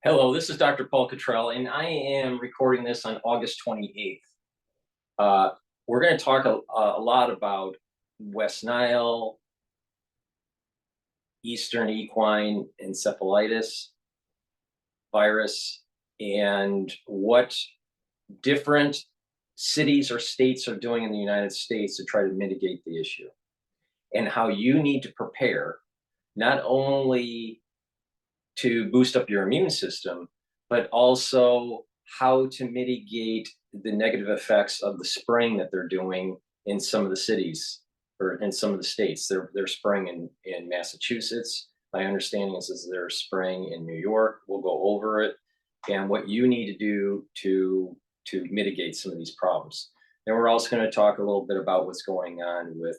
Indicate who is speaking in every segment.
Speaker 1: Hello, this is Dr. Paul Cottrell, and I am recording this on August 28th. We're going to talk a lot about West Nile, Eastern Equine Encephalitis virus, and what different cities or states are doing in the United States to try to mitigate the issue, and how you need to prepare not only to boost up your immune system, but also how to mitigate the negative effects of the spraying that they're doing in some of the cities or in some of the states. They're spraying in Massachusetts. My understanding is they're spraying in New York. We'll go over it and what you need to do to mitigate some of these problems. Then we're also going to talk a little bit about what's going on with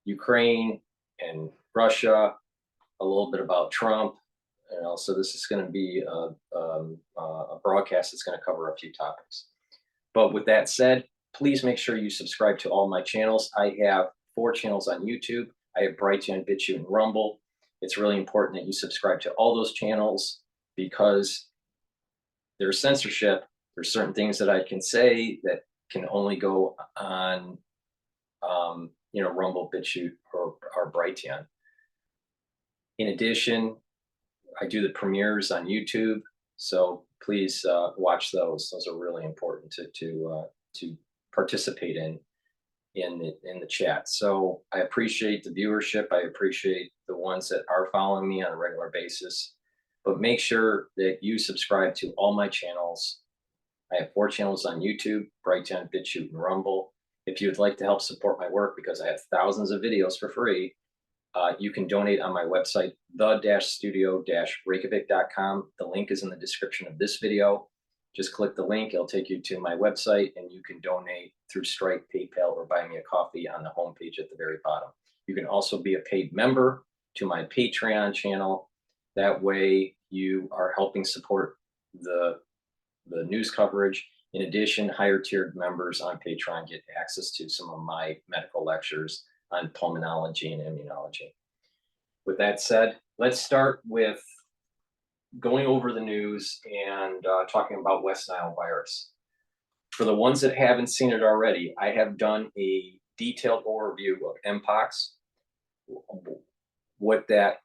Speaker 1: Ukraine and Russia, a little bit about Trump. And also, this is going to be a broadcast that's going to cover a few topics. But with that said, please make sure you subscribe to all my channels. I have 4 channels on YouTube. I have Brighteon, Bitchute, and Rumble. It's really important that you subscribe to all those channels because there's censorship. There's certain things that I can say that can only go on, Rumble, Bitchute, or Brighteon. In addition, I do the premieres on YouTube, so please watch those. Those are really important to participate in the chat. So I appreciate the viewership. I appreciate the ones that are following me on a regular basis. But make sure that you subscribe to all my channels. I have 4 channels on YouTube: Brighteon, Bitchute, and Rumble. If you would like to help support my work, because I have thousands of videos for free, you can donate on my website, the-studio-reykjavik.com. The link is in the description of this video. Just click the link. It'll take you to my website, and you can donate through Stripe, PayPal, or buy me a coffee on the homepage at the very bottom. You can also be a paid member to my Patreon channel. That way, you are helping support the news coverage. In addition, higher tiered members on Patreon get access to some of my medical lectures on pulmonology and immunology. With that said, let's start with going over the news and talking about West Nile virus. For the ones that haven't seen it already, I have done a detailed overview of Mpox, what the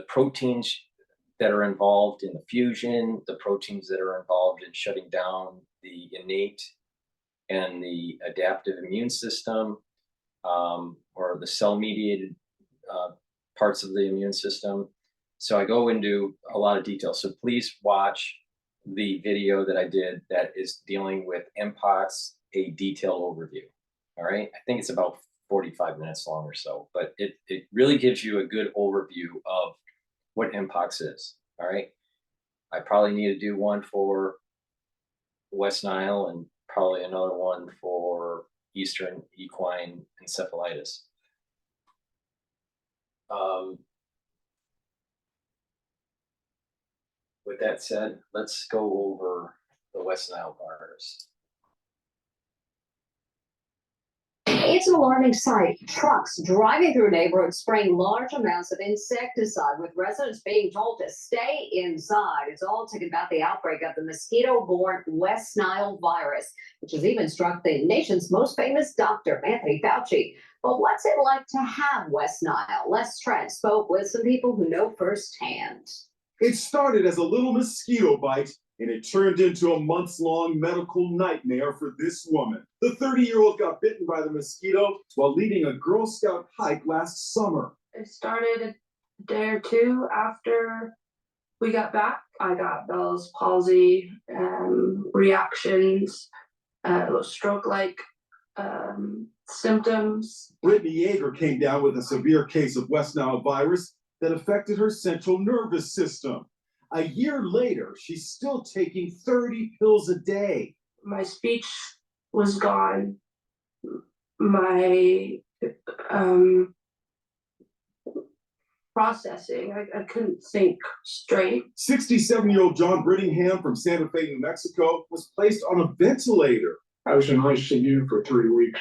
Speaker 1: proteins that are involved in the fusion, the proteins that are involved in shutting down the innate and the adaptive immune system, or the cell-mediated parts of the immune system. So I go into a lot of detail. So please watch the video that I did that is dealing with Mpox, a detailed overview. All right, I think it's about 45 minutes long or so, but it really gives you a good overview of what Mpox is. All right, I probably need to do one for West Nile and probably another one for Eastern Equine Encephalitis. With that said, let's go over the West Nile virus.
Speaker 2: It's an alarming sight. Trucks driving through neighborhoods spraying large amounts of insecticide, with residents being told to stay inside. It's all talking about the outbreak of the mosquito-borne West Nile virus, which has even struck the nation's most famous doctor, Anthony Fauci. But what's it like to have West Nile? Les Trent spoke with some people who know firsthand.
Speaker 3: It started as a little mosquito bite, and it turned into a months-long medical nightmare for this woman. The 30-year-old got bitten by the mosquito while leading a Girl Scout hike last summer.
Speaker 4: It started a day or two after we got back. I got Bell's palsy, reactions, stroke-like symptoms.
Speaker 3: Brittany Yeager came down with a severe case of West Nile virus that affected her central nervous system. A year later, she's still taking 30 pills a day.
Speaker 4: My speech was gone. My processing, I couldn't think straight.
Speaker 3: 67-year-old John Brittingham from Santa Fe, New Mexico, was placed on a ventilator.
Speaker 5: I was in ICU for 3 weeks.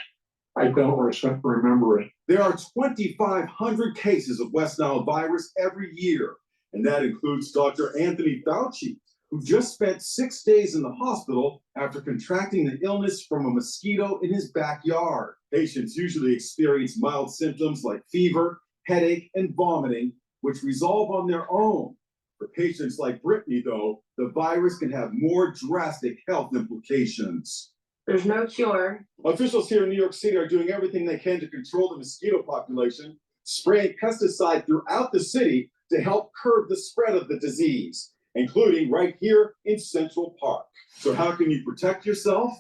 Speaker 5: I don't remember it.
Speaker 3: There are 2,500 cases of West Nile virus every year. And that includes Dr. Anthony Fauci, who just spent 6 days in the hospital after contracting the illness from a mosquito in his backyard. Patients usually experience mild symptoms like fever, headache, and vomiting, which resolve on their own. For patients like Brittany, though, the virus can have more drastic health implications.
Speaker 4: There's no cure.
Speaker 3: Officials here in New York City are doing everything they can to control the mosquito population, spraying pesticide throughout the city to help curb the spread of the disease, including right here in Central Park. So how can you protect yourself?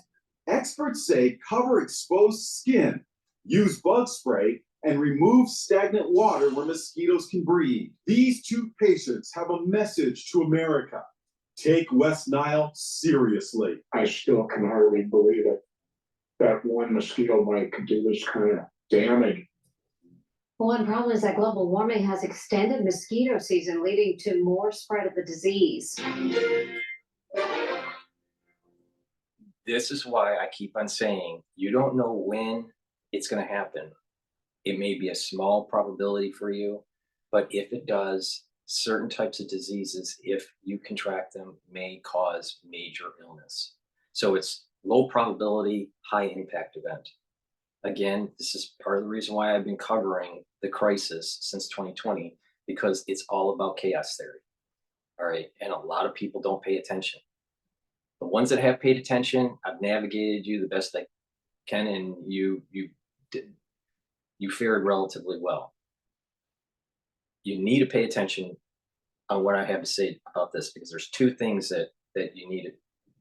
Speaker 3: Experts say cover exposed skin, use bug spray, and remove stagnant water where mosquitoes can breed. These two patients have a message to America. Take West Nile seriously.
Speaker 5: I still can hardly believe it, that one mosquito bite could do this kind of damage.
Speaker 2: One problem is that global warming has extended mosquito season, leading to more spread of the disease.
Speaker 1: This is why I keep on saying, you don't know when it's going to happen. It may be a small probability for you, but if it does, certain types of diseases, if you contract them, may cause major illness. So it's low probability, high impact event. Again, this is part of the reason why I've been covering the crisis since 2020, because it's all about chaos theory. All right. And a lot of people don't pay attention. The ones that have paid attention, I've navigated you the best I can, and you fared relatively well. You need to pay attention on what I have to say about this, because there's two things that you need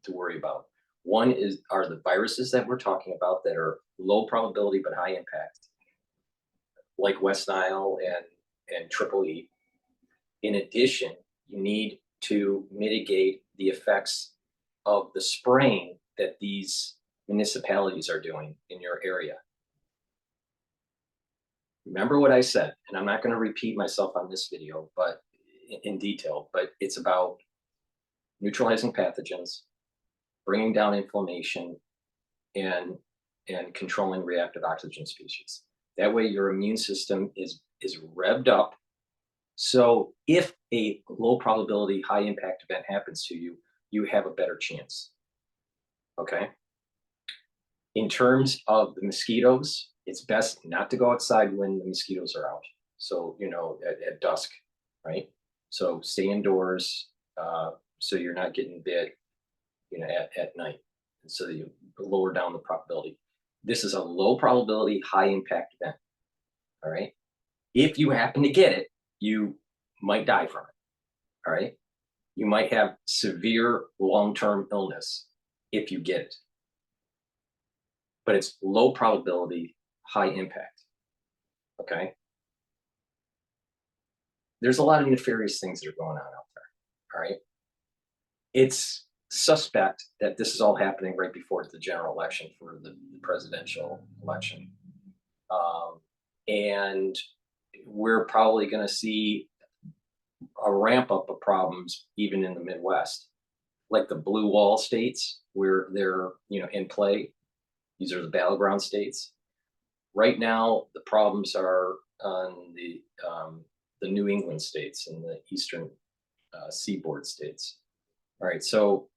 Speaker 1: to worry about. One are the viruses that we're talking about that are low probability but high impact, like West Nile and Triple E. In addition, you need to mitigate the effects of the spraying that these municipalities are doing in your area. Remember what I said, and I'm not going to repeat myself on this video, but in detail, but it's about neutralizing pathogens, bringing down inflammation, and controlling reactive oxygen species. That way your immune system is revved up. So if a low probability, high impact event happens to you, you have a better chance. Okay. In terms of the mosquitoes, it's best not to go outside when the mosquitoes are out. So, at dusk, right? So stay indoors, so you're not getting bit, at night, and so that you lower down the probability. This is a low probability, high impact event. All right. If you happen to get it, you might die from it. All right. You might have severe long-term illness if you get it. But it's low probability, high impact. Okay. There's a lot of nefarious things that are going on out there. All right. It's suspect that this is all happening right before the general election for the presidential election. And we're probably going to see a ramp up of problems even in the Midwest, like the blue wall states where they're, in play. These are the battleground states. Right now, the problems are on the New England states and the eastern seaboard states. All right, so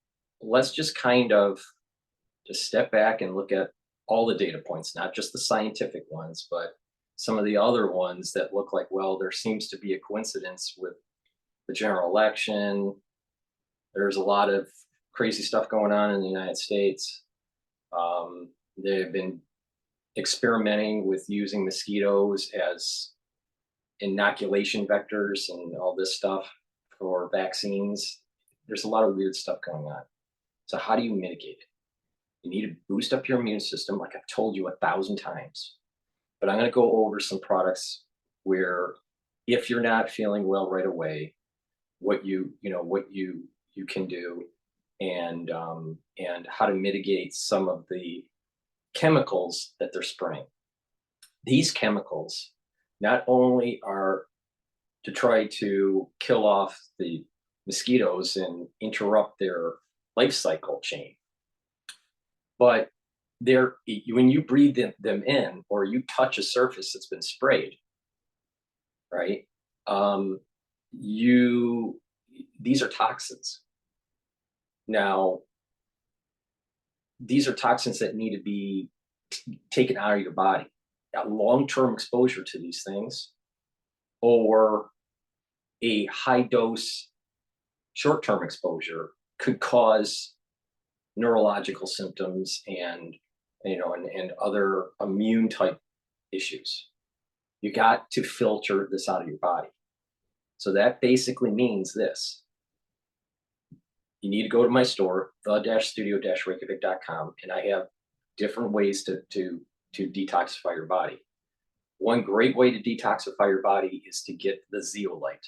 Speaker 1: let's just kind of just step back and look at all the data points, not just the scientific ones, but some of the other ones that look like, well, there seems to be a coincidence with the general election. There's a lot of crazy stuff going on in the United States. They've been experimenting with using mosquitoes as inoculation vectors and all this stuff for vaccines. There's a lot of weird stuff going on. So how do you mitigate it? You need to boost up your immune system, like I've told you 1,000 times. But I'm going to go over some products where, if you're not feeling well right away, what you can do, and how to mitigate some of the chemicals that they're spraying. These chemicals not only are to try to kill off the mosquitoes and interrupt their life cycle chain, but when you breathe them in, or you touch a surface that's been sprayed, right? these are toxins. Now, these are toxins that need to be taken out of your body. Long-term exposure to these things, or a high dose short-term exposure, could cause neurological symptoms and other immune type issues. You got to filter this out of your body. So that basically means this. You need to go to my store, the-studio-reykjavik.com, and I have different ways to detoxify your body. One great way to detoxify your body is to get the zeolite.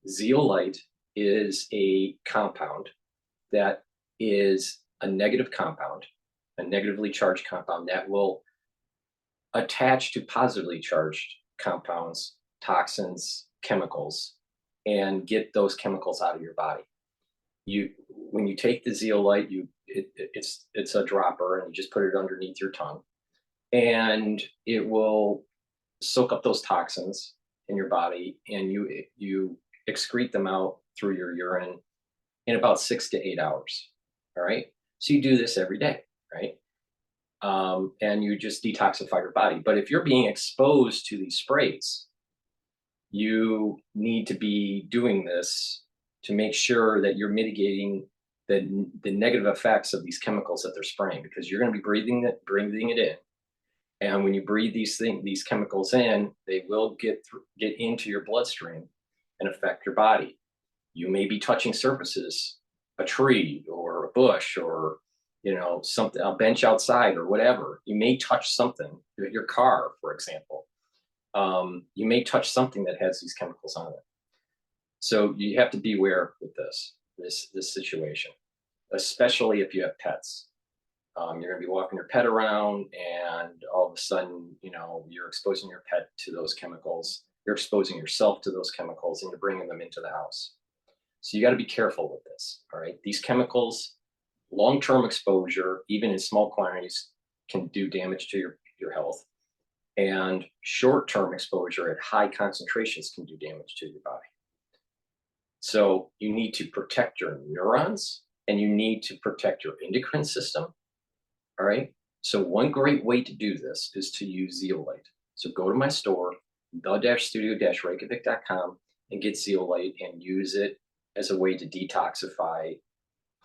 Speaker 1: Zeolite is a compound that is a negative compound, a negatively charged compound that will attach to positively charged compounds, toxins, chemicals, and get those chemicals out of your body. When you take the zeolite, it's a dropper, and you just put it underneath your tongue, and it will soak up those toxins in your body, and you excrete them out through your urine in about 6 to 8 hours. All right, so you do this every day, right? And you just detoxify your body. But if you're being exposed to these sprays, you need to be doing this to make sure that you're mitigating the negative effects of these chemicals that they're spraying, because you're going to be breathing it in. And when you breathe these chemicals in, they will get into your bloodstream and affect your body. You may be touching surfaces, a tree or a bush, or something, a bench outside or whatever. You may touch something, your car, for example. You may touch something that has these chemicals on it. So you have to beware with this situation, especially if you have pets. You're going to be walking your pet around, and all of a sudden, you're exposing your pet to those chemicals. You're exposing yourself to those chemicals, and you're bringing them into the house. So you got to be careful with this. All right, these chemicals, long-term exposure, even in small quantities, can do damage to your health, and short-term exposure at high concentrations can do damage to your body. So you need to protect your neurons, and you need to protect your endocrine system. All right. So one great way to do this is to use zeolite. So go to my store, the-studio-reykjavik.com, and get zeolite and use it as a way to detoxify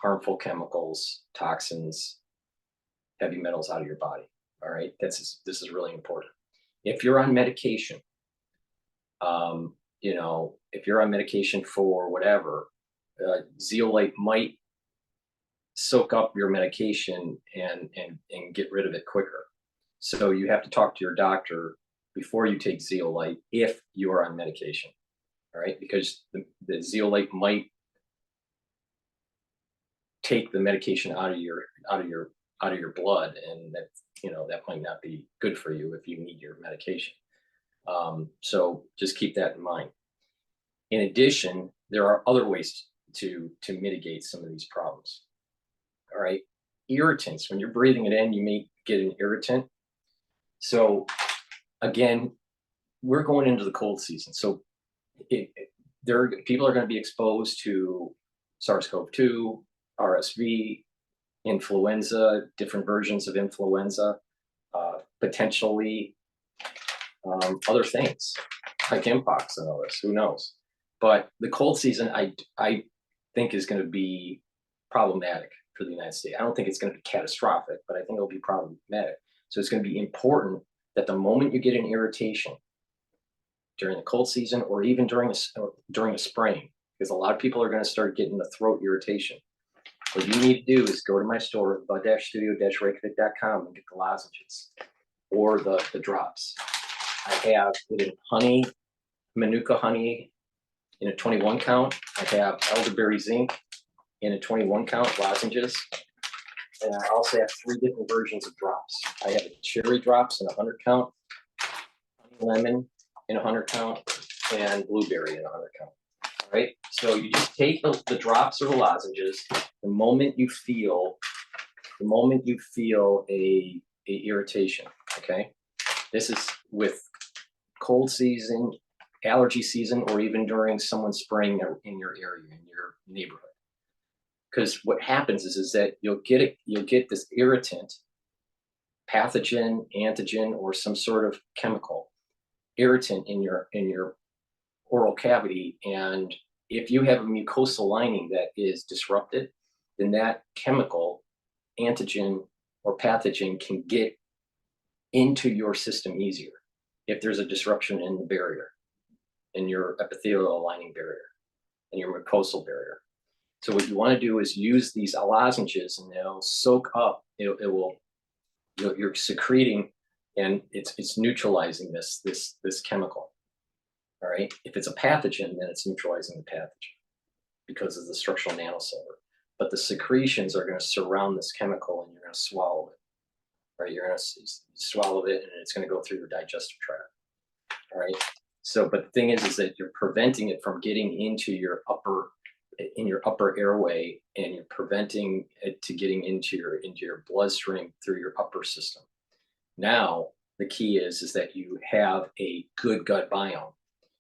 Speaker 1: harmful chemicals, toxins, heavy metals out of your body. All right. This is really important. If you're on medication, if you're on medication for whatever, zeolite might soak up your medication and get rid of it quicker. So you have to talk to your doctor before you take zeolite if you're on medication. All right, because the zeolite might take the medication out of your blood, and that might not be good for you if you need your medication. So just keep that in mind. In addition, there are other ways to mitigate some of these problems. All right, irritants. When you're breathing it in, you may get an irritant. So again, we're going into the cold season. So people are going to be exposed to SARS-CoV-2, RSV, influenza, different versions of influenza, potentially other things like mpox and others. Who knows? But the cold season, I think, is going to be problematic for the United States. I don't think it's going to be catastrophic, but I think it'll be problematic. So it's going to be important that the moment you get an irritation during the cold season, or even during a spraying, because a lot of people are going to start getting the throat irritation. What you need to do is go to my store, the-studio-reykjavik.com, and get the lozenges or the drops. I have it in honey, Manuka honey in a 21 count. I have elderberry zinc in a 21 count lozenges. And I also have 3 different versions of drops. I have cherry drops in a 100 count, honey lemon in a 100 count, and blueberry in a 100 count. All right. So you just take the drops or the lozenges. The moment you feel a irritation, okay? This is with cold season allergy season or even during someone spraying in your area, in your neighborhood. Because what happens is that you'll get this irritant, pathogen, antigen, or some sort of chemical irritant in your oral cavity. And if you have a mucosal lining that is disrupted, then that chemical, antigen, or pathogen can get into your system easier if there's a disruption in the barrier, in your epithelial lining barrier, and your mucosal barrier. So what you want to do is use these lozenges, and they'll soak up. You're secreting, and it's neutralizing this chemical. All right. If it's a pathogen, then it's neutralizing the pathogen because of the structural nanosilver. But the secretions are going to surround this chemical, and you're going to swallow it. Right. You're going to swallow it, and it's going to go through your digestive tract. All right. So, but the thing is that you're preventing it from getting into your upper airway, and you're preventing it to getting into your bloodstream through your upper system. Now, the key is that you have a good gut biome.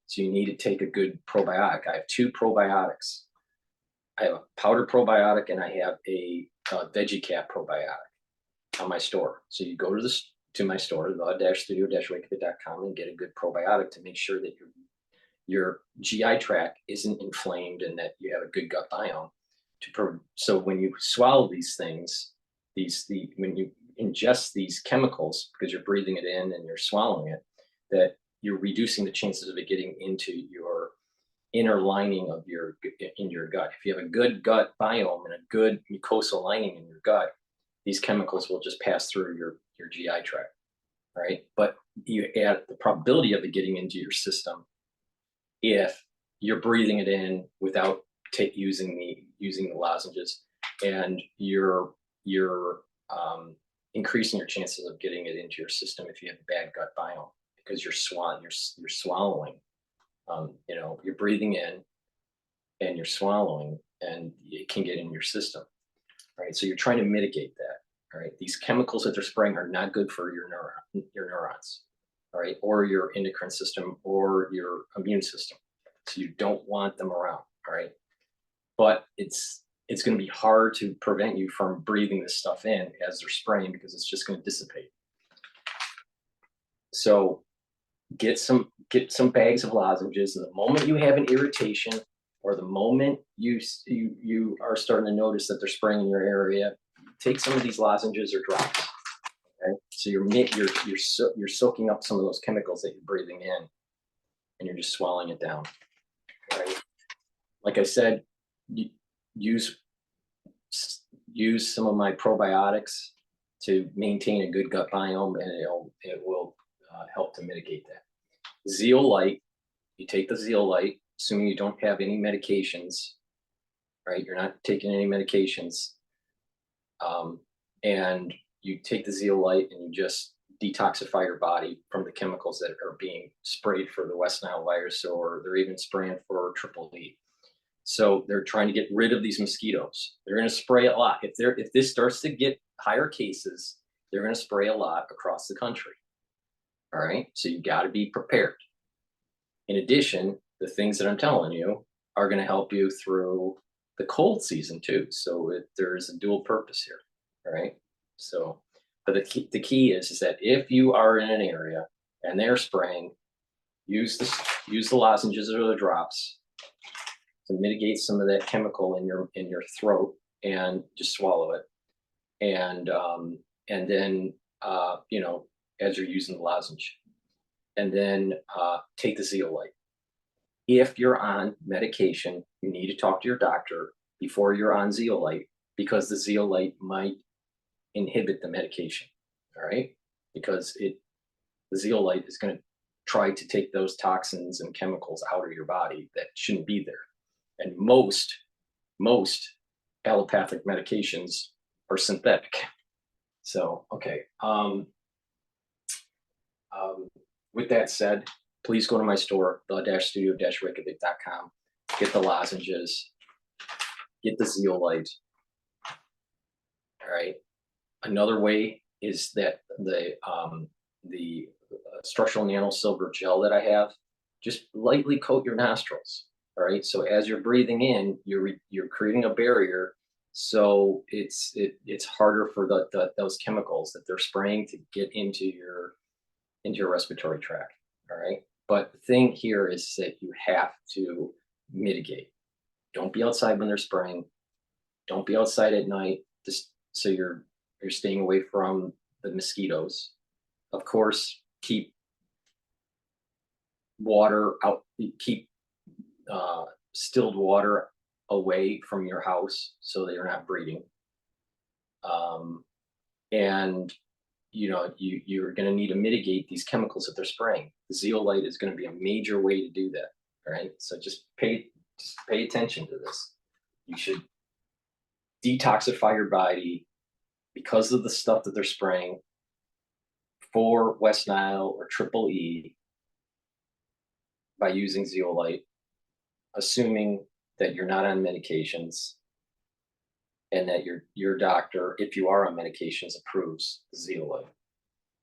Speaker 1: So you need to take a good probiotic. I have 2 probiotics. I have a powder probiotic, and I have a VeggieCap probiotic on my store. So you go to my store, the-studio-reykjavik.com, and get a good probiotic to make sure that your GI tract isn't inflamed and that you have a good gut biome. So when you swallow these things, when you ingest these chemicals, because you're breathing it in and you're swallowing it, that you're reducing the chances of it getting into your inner lining of your gut. If you have a good gut biome and a good mucosal lining in your gut, these chemicals will just pass through your GI tract, right? But you add the probability of it getting into your system if you're breathing it in without using the lozenges, and you're increasing your chances of getting it into your system if you have a bad gut biome, because you're swallowing. You're breathing in and you're swallowing, and it can get in your system, right? So you're trying to mitigate that, all right? These chemicals that they're spraying are not good for your neurons, all right, or your endocrine system or your immune system. So you don't want them around, all right? But it's going to be hard to prevent you from breathing this stuff in as they're spraying, because it's just going to dissipate. So get some bags of lozenges, and the moment you have an irritation, or the moment you are starting to notice that they're spraying in your area, take some of these lozenges or drops. Okay, so you're soaking up some of those chemicals that you're breathing in, and you're just swallowing it down. Right? Like I said, use some of my probiotics to maintain a good gut biome, and it will help to mitigate that. Zeolite, you take the Zeolite, assuming you don't have any medications, right? You're not taking any medications, and you take the Zeolite and you just detoxify your body from the chemicals that are being sprayed for the West Nile virus, or they're even spraying for E. So they're trying to get rid of these mosquitoes. They're going to spray a lot. If this starts to get higher cases, they're going to spray a lot across the country. All right. So you got to be prepared. In addition, the things that I'm telling you are going to help you through the cold season too. So there's a dual purpose here. All right. So, but the key is that if you are in an area and they're spraying, use the lozenges or the drops to mitigate some of that chemical in your throat, and just swallow it. And then as you're using the lozenge, and then take the Zeolite. If you're on medication, you need to talk to your doctor before you're on Zeolite, because the Zeolite might inhibit the medication. All right, because the Zeolite is going to try to take those toxins and chemicals out of your body that shouldn't be there. And most allopathic medications are synthetic. So, okay. With that said, please go to my store, the-studio-reykjavik.com. Get the lozenges, get the Zeolite. All right. Another way is that the structural nanosilver gel that I have, just lightly coat your nostrils. All right. So as you're breathing in, you're creating a barrier. So it's harder for those chemicals that they're spraying to get into your respiratory tract. All right. But the thing here is that you have to mitigate. Don't be outside when they're spraying. Don't be outside at night. Just so you're staying away from the mosquitoes. Of course, keep water out. Keep stilled water away from your house so that you're not breeding. And you're going to need to mitigate these chemicals that they're spraying. The zeolite is going to be a major way to do that. All right. So just pay attention to this. You should detoxify your body because of the stuff that they're spraying for West Nile or Triple E by using zeolite, assuming that you're not on medications and that your doctor, if you are on medications, approves zeolite,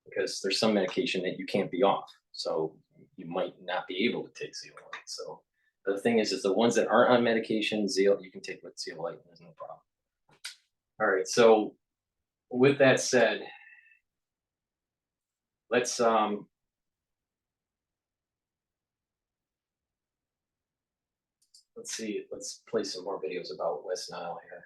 Speaker 1: because there's some medication that you can't be off. So you might not be able to take zeolite. So the thing is the ones that aren't on medication, you can take with zeolite, there's no problem. All right, so with that said, let's see, let's play some more videos about West Nile here.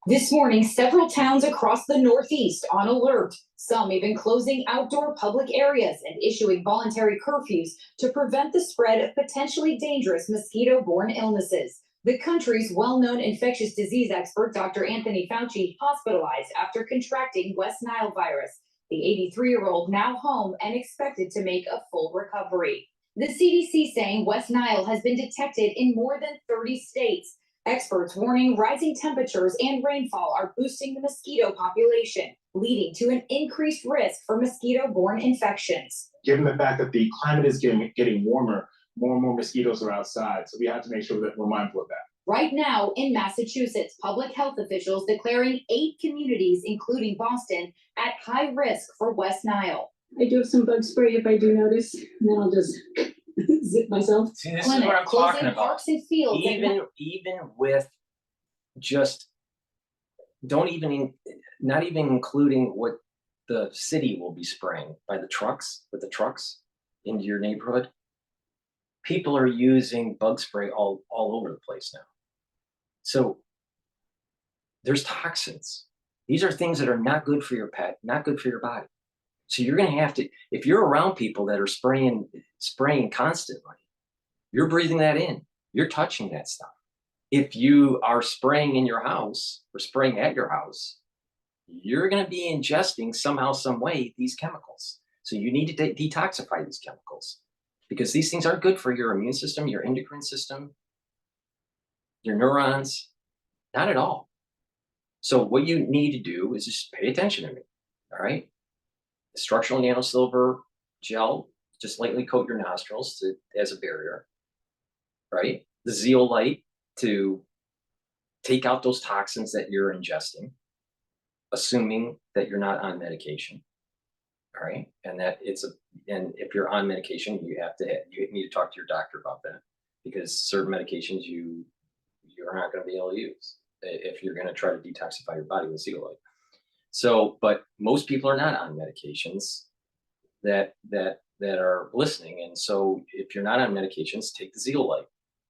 Speaker 6: This morning, several towns across the Northeast on alert, some even closing outdoor public areas and issuing voluntary curfews to prevent the spread of potentially dangerous mosquito-borne illnesses. The country's well-known infectious disease expert, Dr. Anthony Fauci, hospitalized after contracting West Nile virus. The 83-year-old now home and expected to make a full recovery. The CDC saying West Nile has been detected in more than 30 states. Experts warning rising temperatures and rainfall are boosting the mosquito population, leading to an increased risk for mosquito-borne infections.
Speaker 7: Given the fact that the climate is getting warmer, more and more mosquitoes are outside, so we have to make sure that we're mindful of that.
Speaker 6: Right now in Massachusetts, public health officials declaring 8 communities, including Boston, at high risk for West Nile.
Speaker 8: I do have some bug spray if I do notice, and then I'll just zip myself.
Speaker 1: See, this is what I'm talking about.
Speaker 6: Parks and fields
Speaker 1: Even with just not even including what the city will be spraying with the trucks into your neighborhood. People are using bug spray all over the place now. So there's toxins. These are things that are not good for your pet, not good for your body. So you're going to have to, if you're around people that are spraying constantly, you're breathing that in, you're touching that stuff. If you are spraying in your house or spraying at your house, you're going to be ingesting somehow, some way, these chemicals. So you need to detoxify these chemicals, because these things aren't good for your immune system, your endocrine system, your neurons, not at all. So what you need to do is just pay attention to me, all right? The structural nanosilver gel, just lightly coat your nostrils as a barrier, right? The zeolite to take out those toxins that you're ingesting, assuming that you're not on medication, all right? And if you're on medication, you need to talk to your doctor about that, because certain medications you're not going to be able to use if you're going to try to detoxify your body with zeolite. So, but most people are not on medications that are listening. And so if you're not on medications, take the zeolite,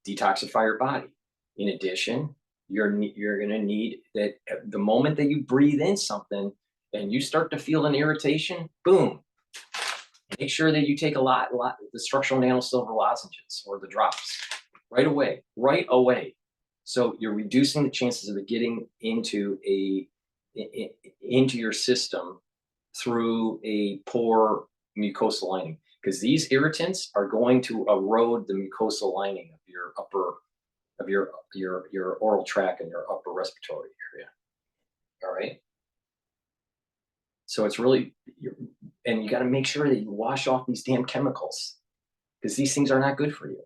Speaker 1: detoxify your body. In addition, you're going to need that the moment that you breathe in something and you start to feel an irritation, boom, make sure that you take the structural nanosilver lozenges or the drops right away. So you're reducing the chances of it getting into your system through a poor mucosal lining, because these irritants are going to erode the mucosal lining of your oral tract and your upper respiratory area. All right. So it's really, and you got to make sure that you wash off these damn chemicals, because these things are not good for you.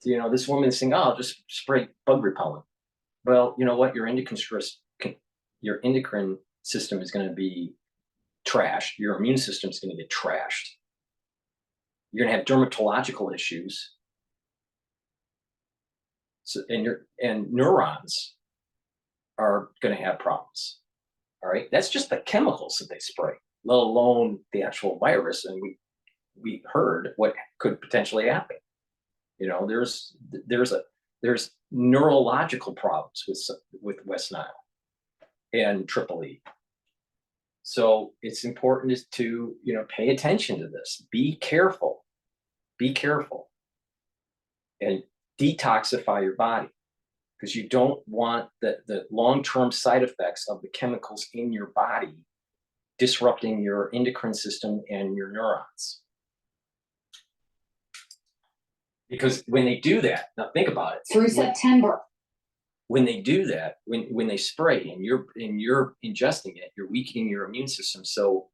Speaker 1: So, this woman is saying, "Oh, I'll just spray bug repellent." Well, you know what? Your endocrine system is going to be trashed. Your immune system is going to get trashed. You're going to have dermatological issues. So, and neurons are going to have problems. All right, that's just the chemicals that they spray, let alone the actual virus. And we heard what could potentially happen. You know, there's neurological problems with West Nile and Tripoli. So it's important to, you know, pay attention to this. Be careful. Be careful. And detoxify your body, because you don't want the long-term side effects of the chemicals in your body disrupting your endocrine system and your neurons. Because when they do that, now think about it.
Speaker 2: Through September.
Speaker 1: When they do that, when they spray and you're ingesting it, you're weakening your immune system. So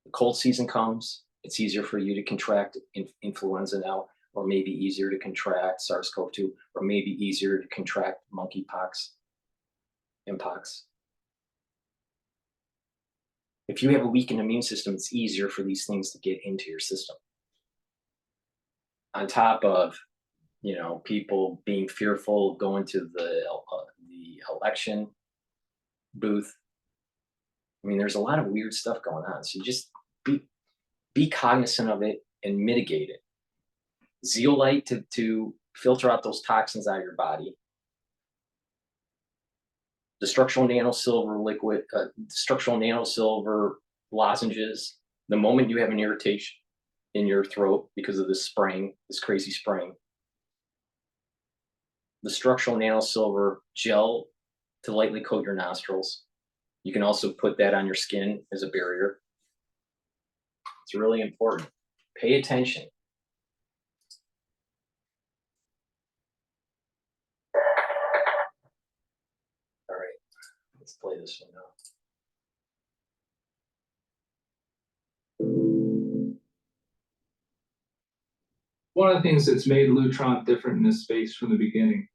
Speaker 1: the cold season comes, it's easier for you to contract influenza now, or maybe easier to contract SARS-CoV-2, or maybe easier to contract monkeypox, mpox. If you have a weakened immune system, it's easier for these things to get into your system. On top of, you know, people being fearful of going to the election booth. I mean, there's a lot of weird stuff going on. So you just be cognizant of it and mitigate it. Zeolite to filter out those toxins out of your body. The structural nanosilver liquid, structural nanosilver lozenges. The moment you have an irritation in your throat because of this spraying, this crazy spraying, the structural nanosilver gel to lightly coat your nostrils. You can also put that on your skin as a barrier. It's really important. Pay attention. All right, let's play this one now.
Speaker 9: One of the things that's made Lutron different in this space from the beginning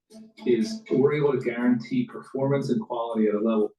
Speaker 9: is we're able to guarantee performance and quality at a level.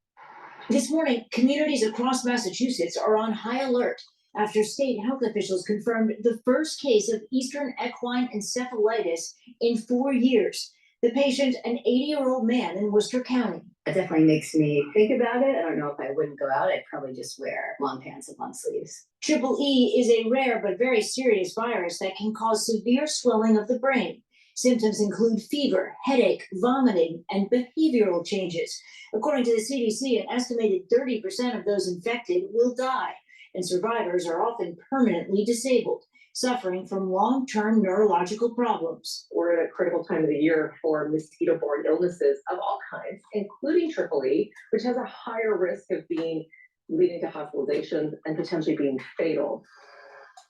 Speaker 10: This morning, communities across Massachusetts are on high alert after state health officials confirmed the first case of Eastern equine encephalitis in 4 years. The patient, an 80-year-old man in Worcester County.
Speaker 2: It definitely makes me think about it. I don't know if I wouldn't go out. I'd probably just wear long pants and long sleeves.
Speaker 10: EEE is a rare but very serious virus that can cause severe swelling of the brain. Symptoms include fever, headache, vomiting, and behavioral changes. According to the CDC, an estimated 30% of those infected will die, and survivors are often permanently disabled, suffering from long-term neurological problems.
Speaker 11: We're at a critical time of the year for mosquito-borne illnesses of all kinds, including EEE, which has a higher risk of leading to hospitalizations and potentially being fatal.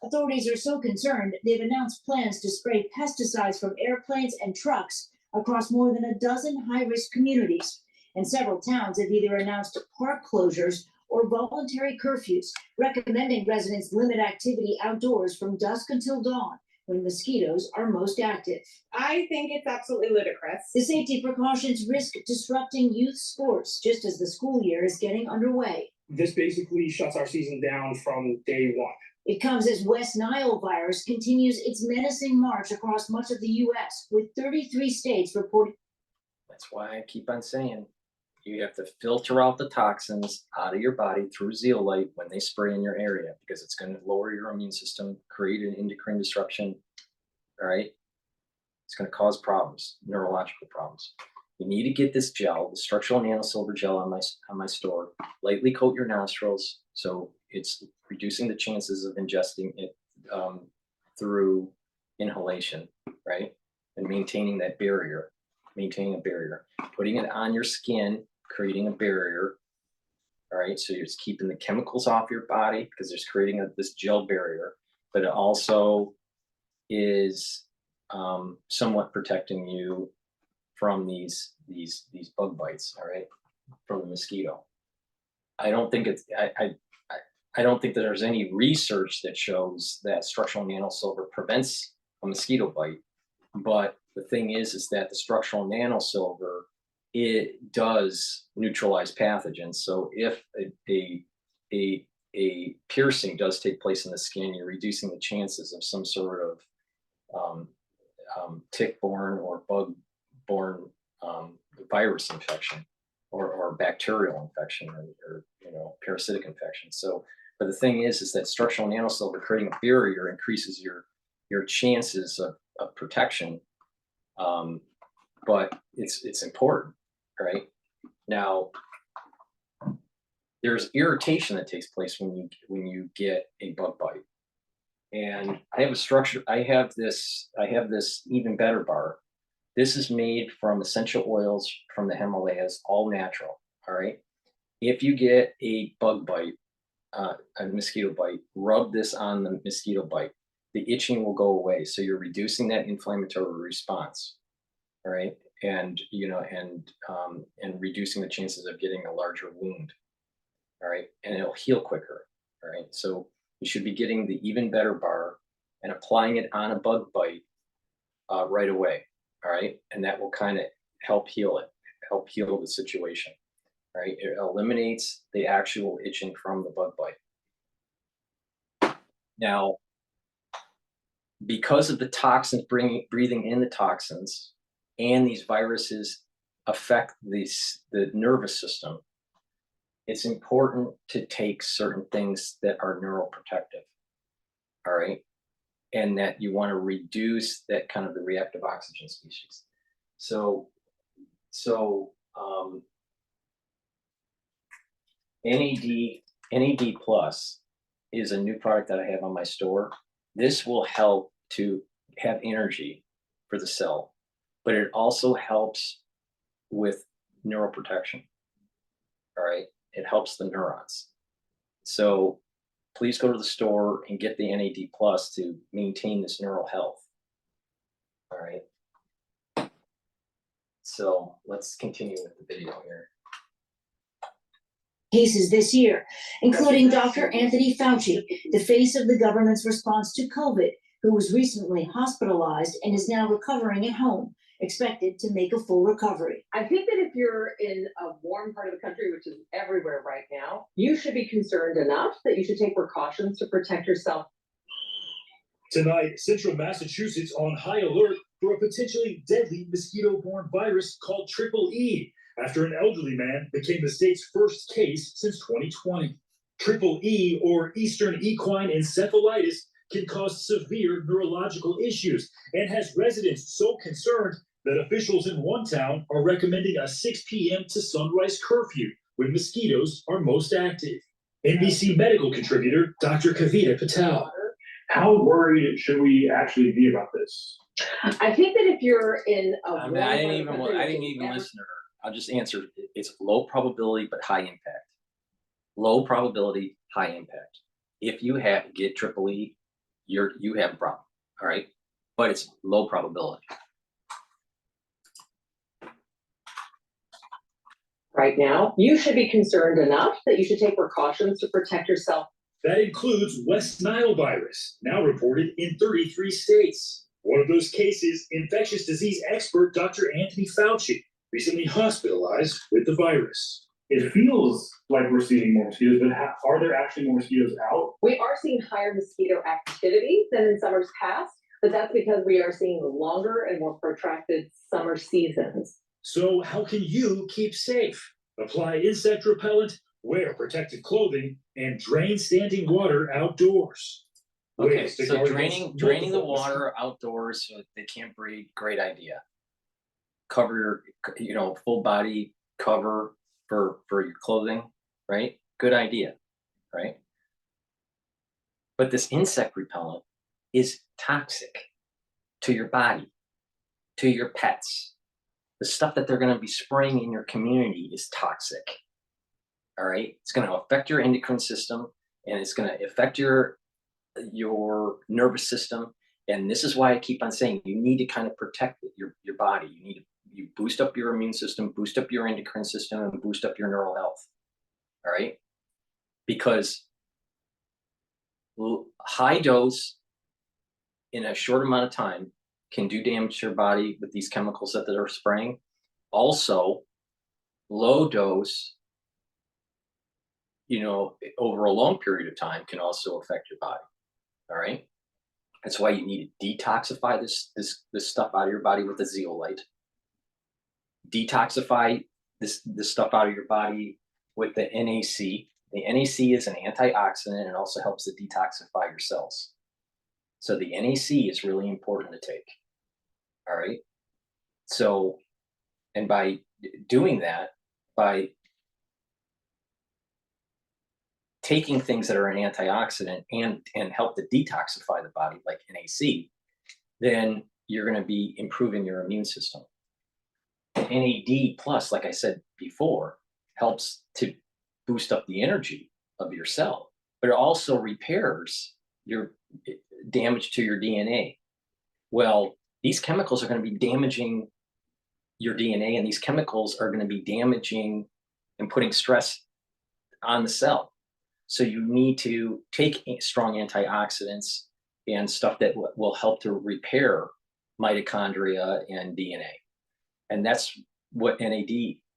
Speaker 10: Authorities are so concerned, they've announced plans to spray pesticides from airplanes and trucks across more than a dozen high-risk communities. And several towns have either announced park closures or voluntary curfews, recommending residents limit activity outdoors from dusk until dawn, when mosquitoes are most active.
Speaker 11: I think it's absolutely ludicrous.
Speaker 10: The safety precautions risk disrupting youth sports just as the school year is getting underway.
Speaker 12: This basically shuts our season down from day one.
Speaker 10: It comes as West Nile virus continues its menacing march across much of the U.S., with 33 states reporting.
Speaker 1: That's why I keep on saying you have to filter out the toxins out of your body through zeolite when they spray in your area, because it's going to lower your immune system, create an endocrine disruption. All right, it's going to cause problems, neurological problems. You need to get this gel, the structural nanosilver gel on my store. Lightly coat your nostrils, so it's reducing the chances of ingesting it through inhalation, right? And maintaining that barrier, maintaining a barrier, putting it on your skin, creating a barrier. All right, so you're just keeping the chemicals off your body because there's creating this gel barrier, but it also is somewhat protecting you from these bug bites. All right, from the mosquito. I don't think it's I don't think that there's any research that shows that structural nanosilver prevents a mosquito bite, but the thing is that the structural nanosilver, it does neutralize pathogens. So if a piercing does take place in the skin, you're reducing the chances of some sort of tick-borne or bug-borne virus infection or bacterial infection or parasitic infection. So, but the thing is that structural nanosilver creating a barrier increases your chances of protection. But it's important, right? Now, there's irritation that takes place when you get a bug bite. And I have this Even Better bar. This is made from essential oils from the Himalayas, all natural. All right. If you get a bug bite, a mosquito bite, rub this on the mosquito bite. The itching will go away. So you're reducing that inflammatory response. All right. And reducing the chances of getting a larger wound. All right. And it'll heal quicker. All right. So you should be getting the Even Better bar and applying it on a bug bite right away. All right. And that will kind of help heal the situation. All right. It eliminates the actual itching from the bug bite. Now, because of the toxins breathing in the toxins and these viruses affect the nervous system, it's important to take certain things that are neuroprotective. All right. And that you want to reduce that kind of the reactive oxygen species. So NAD plus is a new product that I have on my store. This will help to have energy for the cell, but it also helps with neuroprotection. All right. It helps the neurons. So please go to the store and get the NAD plus to maintain this neural health. All right. So let's continue with the video here.
Speaker 10: Cases this year, including Dr. Anthony Fauci, the face of the government's response to COVID, who was recently hospitalized and is now recovering at home, expected to make a full recovery.
Speaker 11: I think that if you're in a warm part of the country, which is everywhere right now, you should be concerned enough that you should take precautions to protect yourself.
Speaker 13: Tonight, central Massachusetts on high alert for a potentially deadly mosquito-borne virus called Triple E, after an elderly man became the state's first case since 2020. Triple E, or Eastern Equine Encephalitis, can cause severe neurological issues and has residents so concerned that officials in one town are recommending a 6 p.m. to sunrise curfew when mosquitoes are most active. NBC medical contributor Dr. Kavita Patel.
Speaker 5: How worried should we actually be about this?
Speaker 11: I think that if you're in a
Speaker 1: I didn't even listen to her. I'll just answer. It's low probability but high impact. Low probability, high impact. If you get Triple E, you have a problem. All right, but it's low probability.
Speaker 11: Right now, you should be concerned enough that you should take precautions to protect yourself.
Speaker 13: That includes West Nile virus, now reported in 33 states. One of those cases, infectious disease expert Dr. Anthony Fauci, recently hospitalized with the virus.
Speaker 5: It feels like we're seeing more mosquitoes, but are there actually more mosquitoes out?
Speaker 11: We are seeing higher mosquito activity than in summers past, but that's because we are seeing longer and more protracted summer seasons.
Speaker 13: So how can you keep safe? Apply insect repellent, wear protective clothing, and drain standing water outdoors.
Speaker 1: Okay, so draining the water outdoors so they can't breed, great idea. Cover your, full body cover for your clothing, right? Good idea, right? But this insect repellent is toxic to your body, to your pets. The stuff that they're going to be spraying in your community is toxic. All right, it's going to affect your endocrine system, and it's going to affect your nervous system. And this is why I keep on saying you need to kind of protect your body. You boost up your immune system, boost up your endocrine system, and boost up your neural health. All right, because high dose in a short amount of time can do damage to your body with these chemicals that they're spraying. Also, low dose, over a long period of time can also affect your body. All right. That's why you need to detoxify this stuff out of your body with the zeolite. Detoxify this stuff out of your body with the NAC. The NAC is an antioxidant and also helps to detoxify your cells. So the NAC is really important to take. All right. So, and by doing that, by taking things that are an antioxidant and help to detoxify the body like NAC, then you're going to be improving your immune system. NAD plus, like I said before, helps to boost up the energy of your cell, but it also repairs your damage to your DNA. Well, these chemicals are going to be damaging your DNA, and these chemicals are going to be damaging and putting stress on the cell. So you need to take strong antioxidants and stuff that will help to repair mitochondria and DNA. And that's what NAD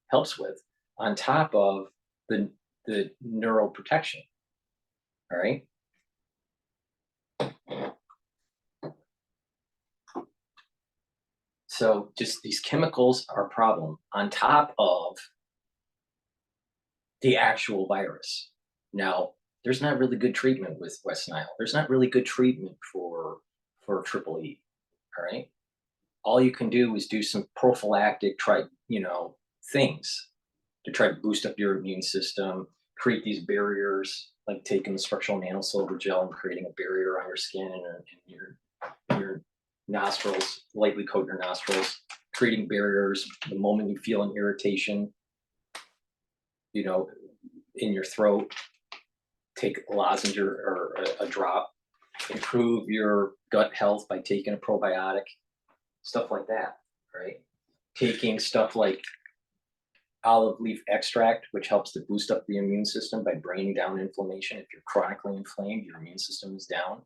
Speaker 1: helps with, on top of the neuroprotection. All right. So just these chemicals are a problem on top of the actual virus. Now, there's not really good treatment with West Nile. There's not really good treatment for triple E. All right. All you can do is do some prophylactic things to try to boost up your immune system, create these barriers, like taking the structural nanosilver gel and creating a barrier on your skin and your nostrils, lightly coat your nostrils, creating barriers the moment you feel an irritation, in your throat. Take a lozenge or a drop. Improve your gut health by taking a probiotic, stuff like that, right? Taking stuff like olive leaf extract, which helps to boost up the immune system by bringing down inflammation. If you're chronically inflamed, your immune system is down.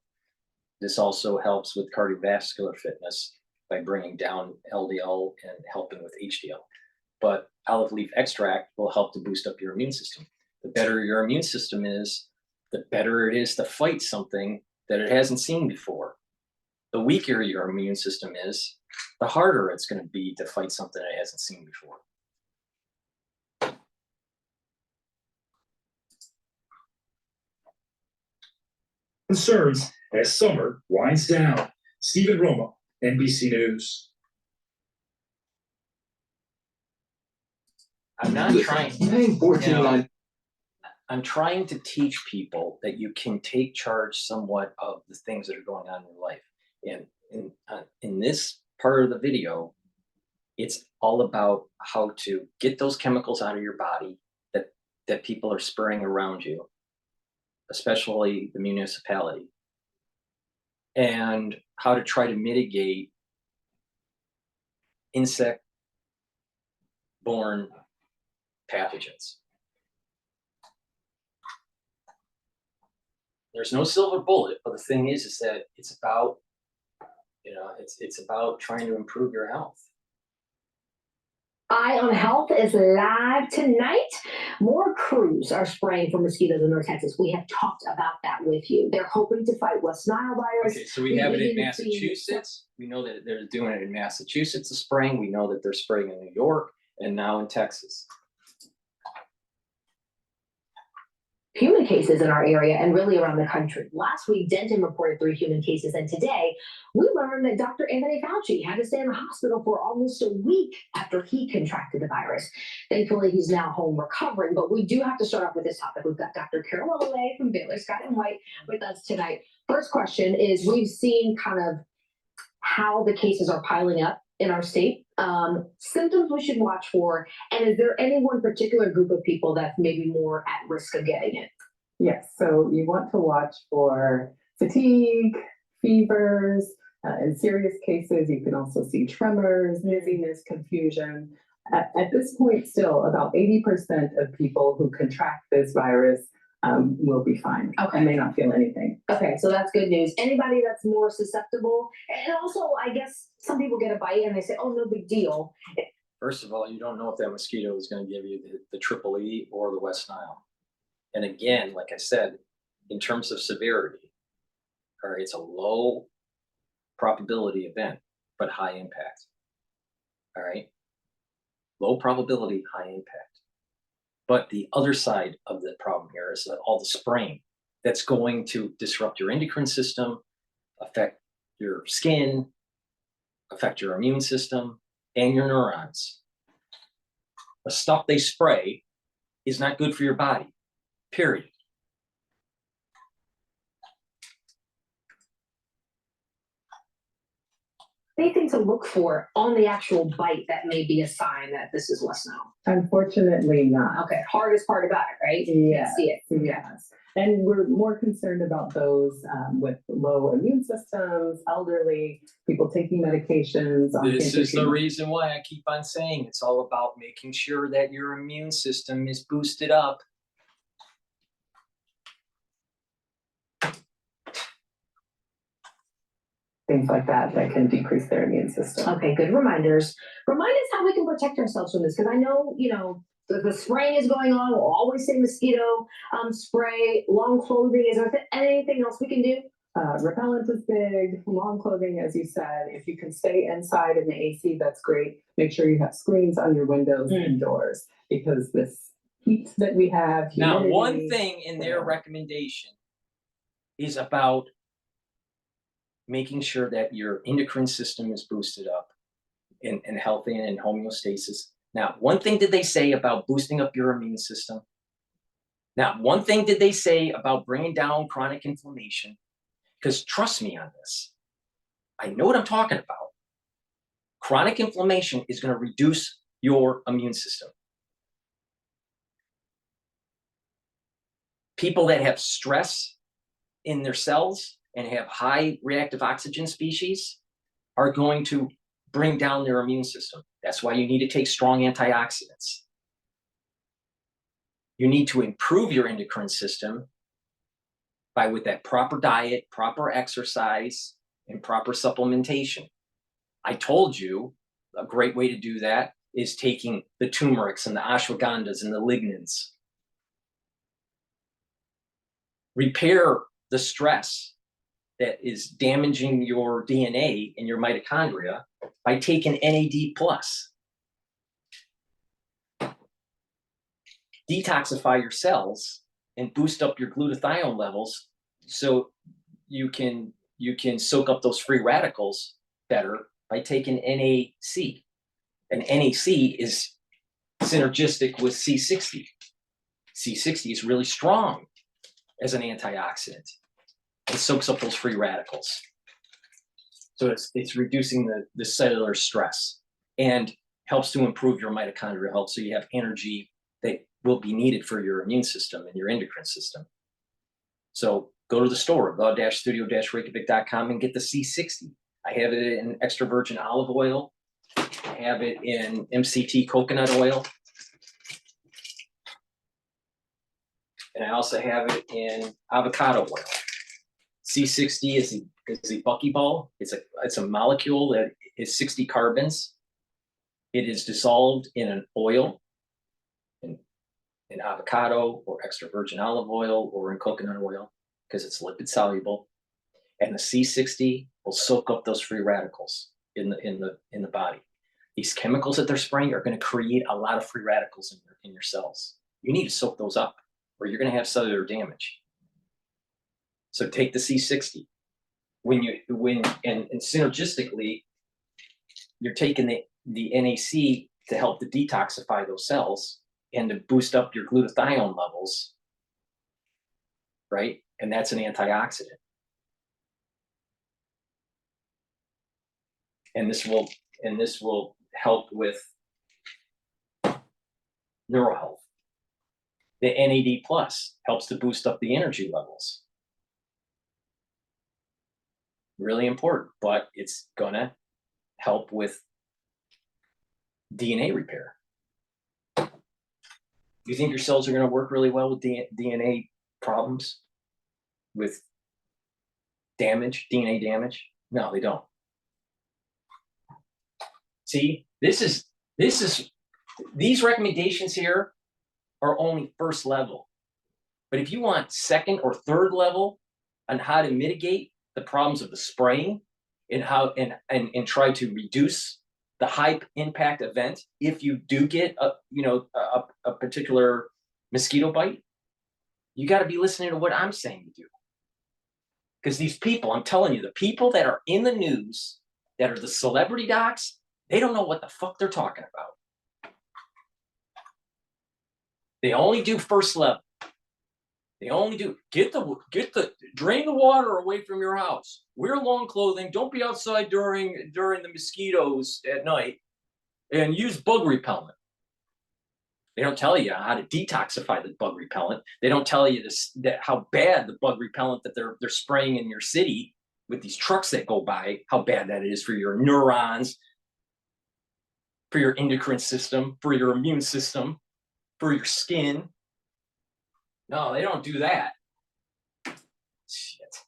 Speaker 1: This also helps with cardiovascular fitness by bringing down LDL and helping with HDL. But olive leaf extract will help to boost up your immune system. The better your immune system is, the better it is to fight something that it hasn't seen before. The weaker your immune system is, the harder it's going to be to fight something it hasn't seen before.
Speaker 13: Concerns as summer winds down. Stephen Roma, NBC News.
Speaker 1: I'm not trying.
Speaker 7: Paying $14.99.
Speaker 1: I'm trying to teach people that you can take charge somewhat of the things that are going on in your life. And in this part of the video, it's all about how to get those chemicals out of your body that people are spraying around you, especially the municipality, and how to try to mitigate insect-borne pathogens. There's no silver bullet, but the thing is that it's about, it's about trying to improve your health.
Speaker 2: Eye on Health is live tonight. More crews are spraying for mosquitoes in North Texas. We have talked about that with you. They're hoping to fight West Nile virus.
Speaker 1: Okay, so we have it in Massachusetts. We know that they're doing it in Massachusetts, the spraying. We know that they're spraying in New York and now in Texas.
Speaker 2: Human cases in our area and really around the country. Last week, Denton reported 3 human cases, and today we learned that Dr. Anthony Fauci had to stay in the hospital for almost a week after he contracted the virus. Thankfully, he's now home recovering, but we do have to start off with this topic. We've got Dr. Carol Holloway from Baylor Scott and White with us tonight. First question is, we've seen kind of how the cases are piling up in our state, symptoms we should watch for, and is there any one particular group of people that's maybe more at risk of getting it?
Speaker 14: Yes, so you want to watch for fatigue, fevers. In serious cases, you can also see tremors, dizziness, confusion. At this point, still, about 80% of people who contract this virus will be fine.
Speaker 2: Okay.
Speaker 14: I may not feel anything.
Speaker 2: Okay, so that's good news. Anybody that's more susceptible, and also I guess some people get a bite and they say, "Oh, no big deal."
Speaker 1: First of all, you don't know if that mosquito is going to give you the triple E or the West Nile. And again, like I said, in terms of severity, all right, it's a low probability event, but high impact. All right, low probability, high impact. But the other side of the problem here is that all the spraying that's going to disrupt your endocrine system, affect your skin, affect your immune system, and your neurons. The stuff they spray is not good for your body, period.
Speaker 2: Anything to look for on the actual bite that may be a sign that this is West Nile?
Speaker 14: Unfortunately not.
Speaker 2: Okay, hardest part about it, right?
Speaker 14: Yes,
Speaker 2: See it.
Speaker 14: yes. And we're more concerned about those with low immune systems, elderly, people taking medications.
Speaker 1: This is the reason why I keep on saying it's all about making sure that your immune system is boosted up.
Speaker 14: Things like that can decrease their immune system.
Speaker 2: Okay, good reminders. Remind us how we can protect ourselves from this, because I know, the spraying is going on. We'll always say mosquito spray, long clothing. Is there anything else we can do?
Speaker 14: Repellent is big, long clothing, as you said. If you can stay inside in the AC, that's great. Make sure you have screens on your windows and doors, because this heat that we have.
Speaker 1: Now, one thing in their recommendation is about making sure that your endocrine system is boosted up and healthy and in homeostasis. Now, one thing did they say about boosting up your immune system? Now, one thing did they say about bringing down chronic inflammation? Because trust me on this, I know what I'm talking about. Chronic inflammation is going to reduce your immune system. People that have stress in their cells and have high reactive oxygen species are going to bring down their immune system. That's why you need to take strong antioxidants. You need to improve your endocrine system with that proper diet, proper exercise, and proper supplementation. I told you a great way to do that is taking the turmerics and the ashwagandhas and the lignans. Repair the stress that is damaging your DNA and your mitochondria by taking NAD+. Detoxify your cells and boost up your glutathione levels so you can soak up those free radicals better by taking NAC. And NAC is synergistic with C60. C60 is really strong as an antioxidant. It soaks up those free radicals. So it's reducing the cellular stress and helps to improve your mitochondrial health, so you have energy that will be needed for your immune system and your endocrine system. So go to the store, the-studio-reykjavik.com, and get the C60. I have it in extra virgin olive oil. I have it in MCT coconut oil. And I also have it in avocado oil. C60 is the buckyball. It's a molecule that is 60 carbons. It is dissolved in an oil, in avocado or extra virgin olive oil or in coconut oil, because it's lipid soluble. And the C60 will soak up those free radicals in the body. These chemicals that they're spraying are going to create a lot of free radicals in your cells. You need to soak those up, or you're going to have cellular damage. So take the C60. And synergistically, you're taking the NAC to help to detoxify those cells and to boost up your glutathione levels, right? And that's an antioxidant. And this will help with neural health. The NAD plus helps to boost up the energy levels. Really important, but it's gonna help with DNA repair. You think your cells are gonna work really well with DNA problems with damage, DNA damage? No, they don't. See, these recommendations here are only first level. But if you want second or third level on how to mitigate the problems of the spraying and how and try to reduce the high impact event if you do get a particular mosquito bite, you got to be listening to what I'm saying to do. Because these people, I'm telling you, the people that are in the news, that are the celebrity docs, they don't know what the fuck they're talking about. They only do first level. They only do drain the water away from your house. Wear long clothing. Don't be outside during the mosquitoes at night, and use bug repellent. They don't tell you how to detoxify the bug repellent. They don't tell you how bad the bug repellent that they're spraying in your city with these trucks that go by, how bad that is for your neurons, for your endocrine system, for your immune system, for your skin. No, they don't do that. Shit.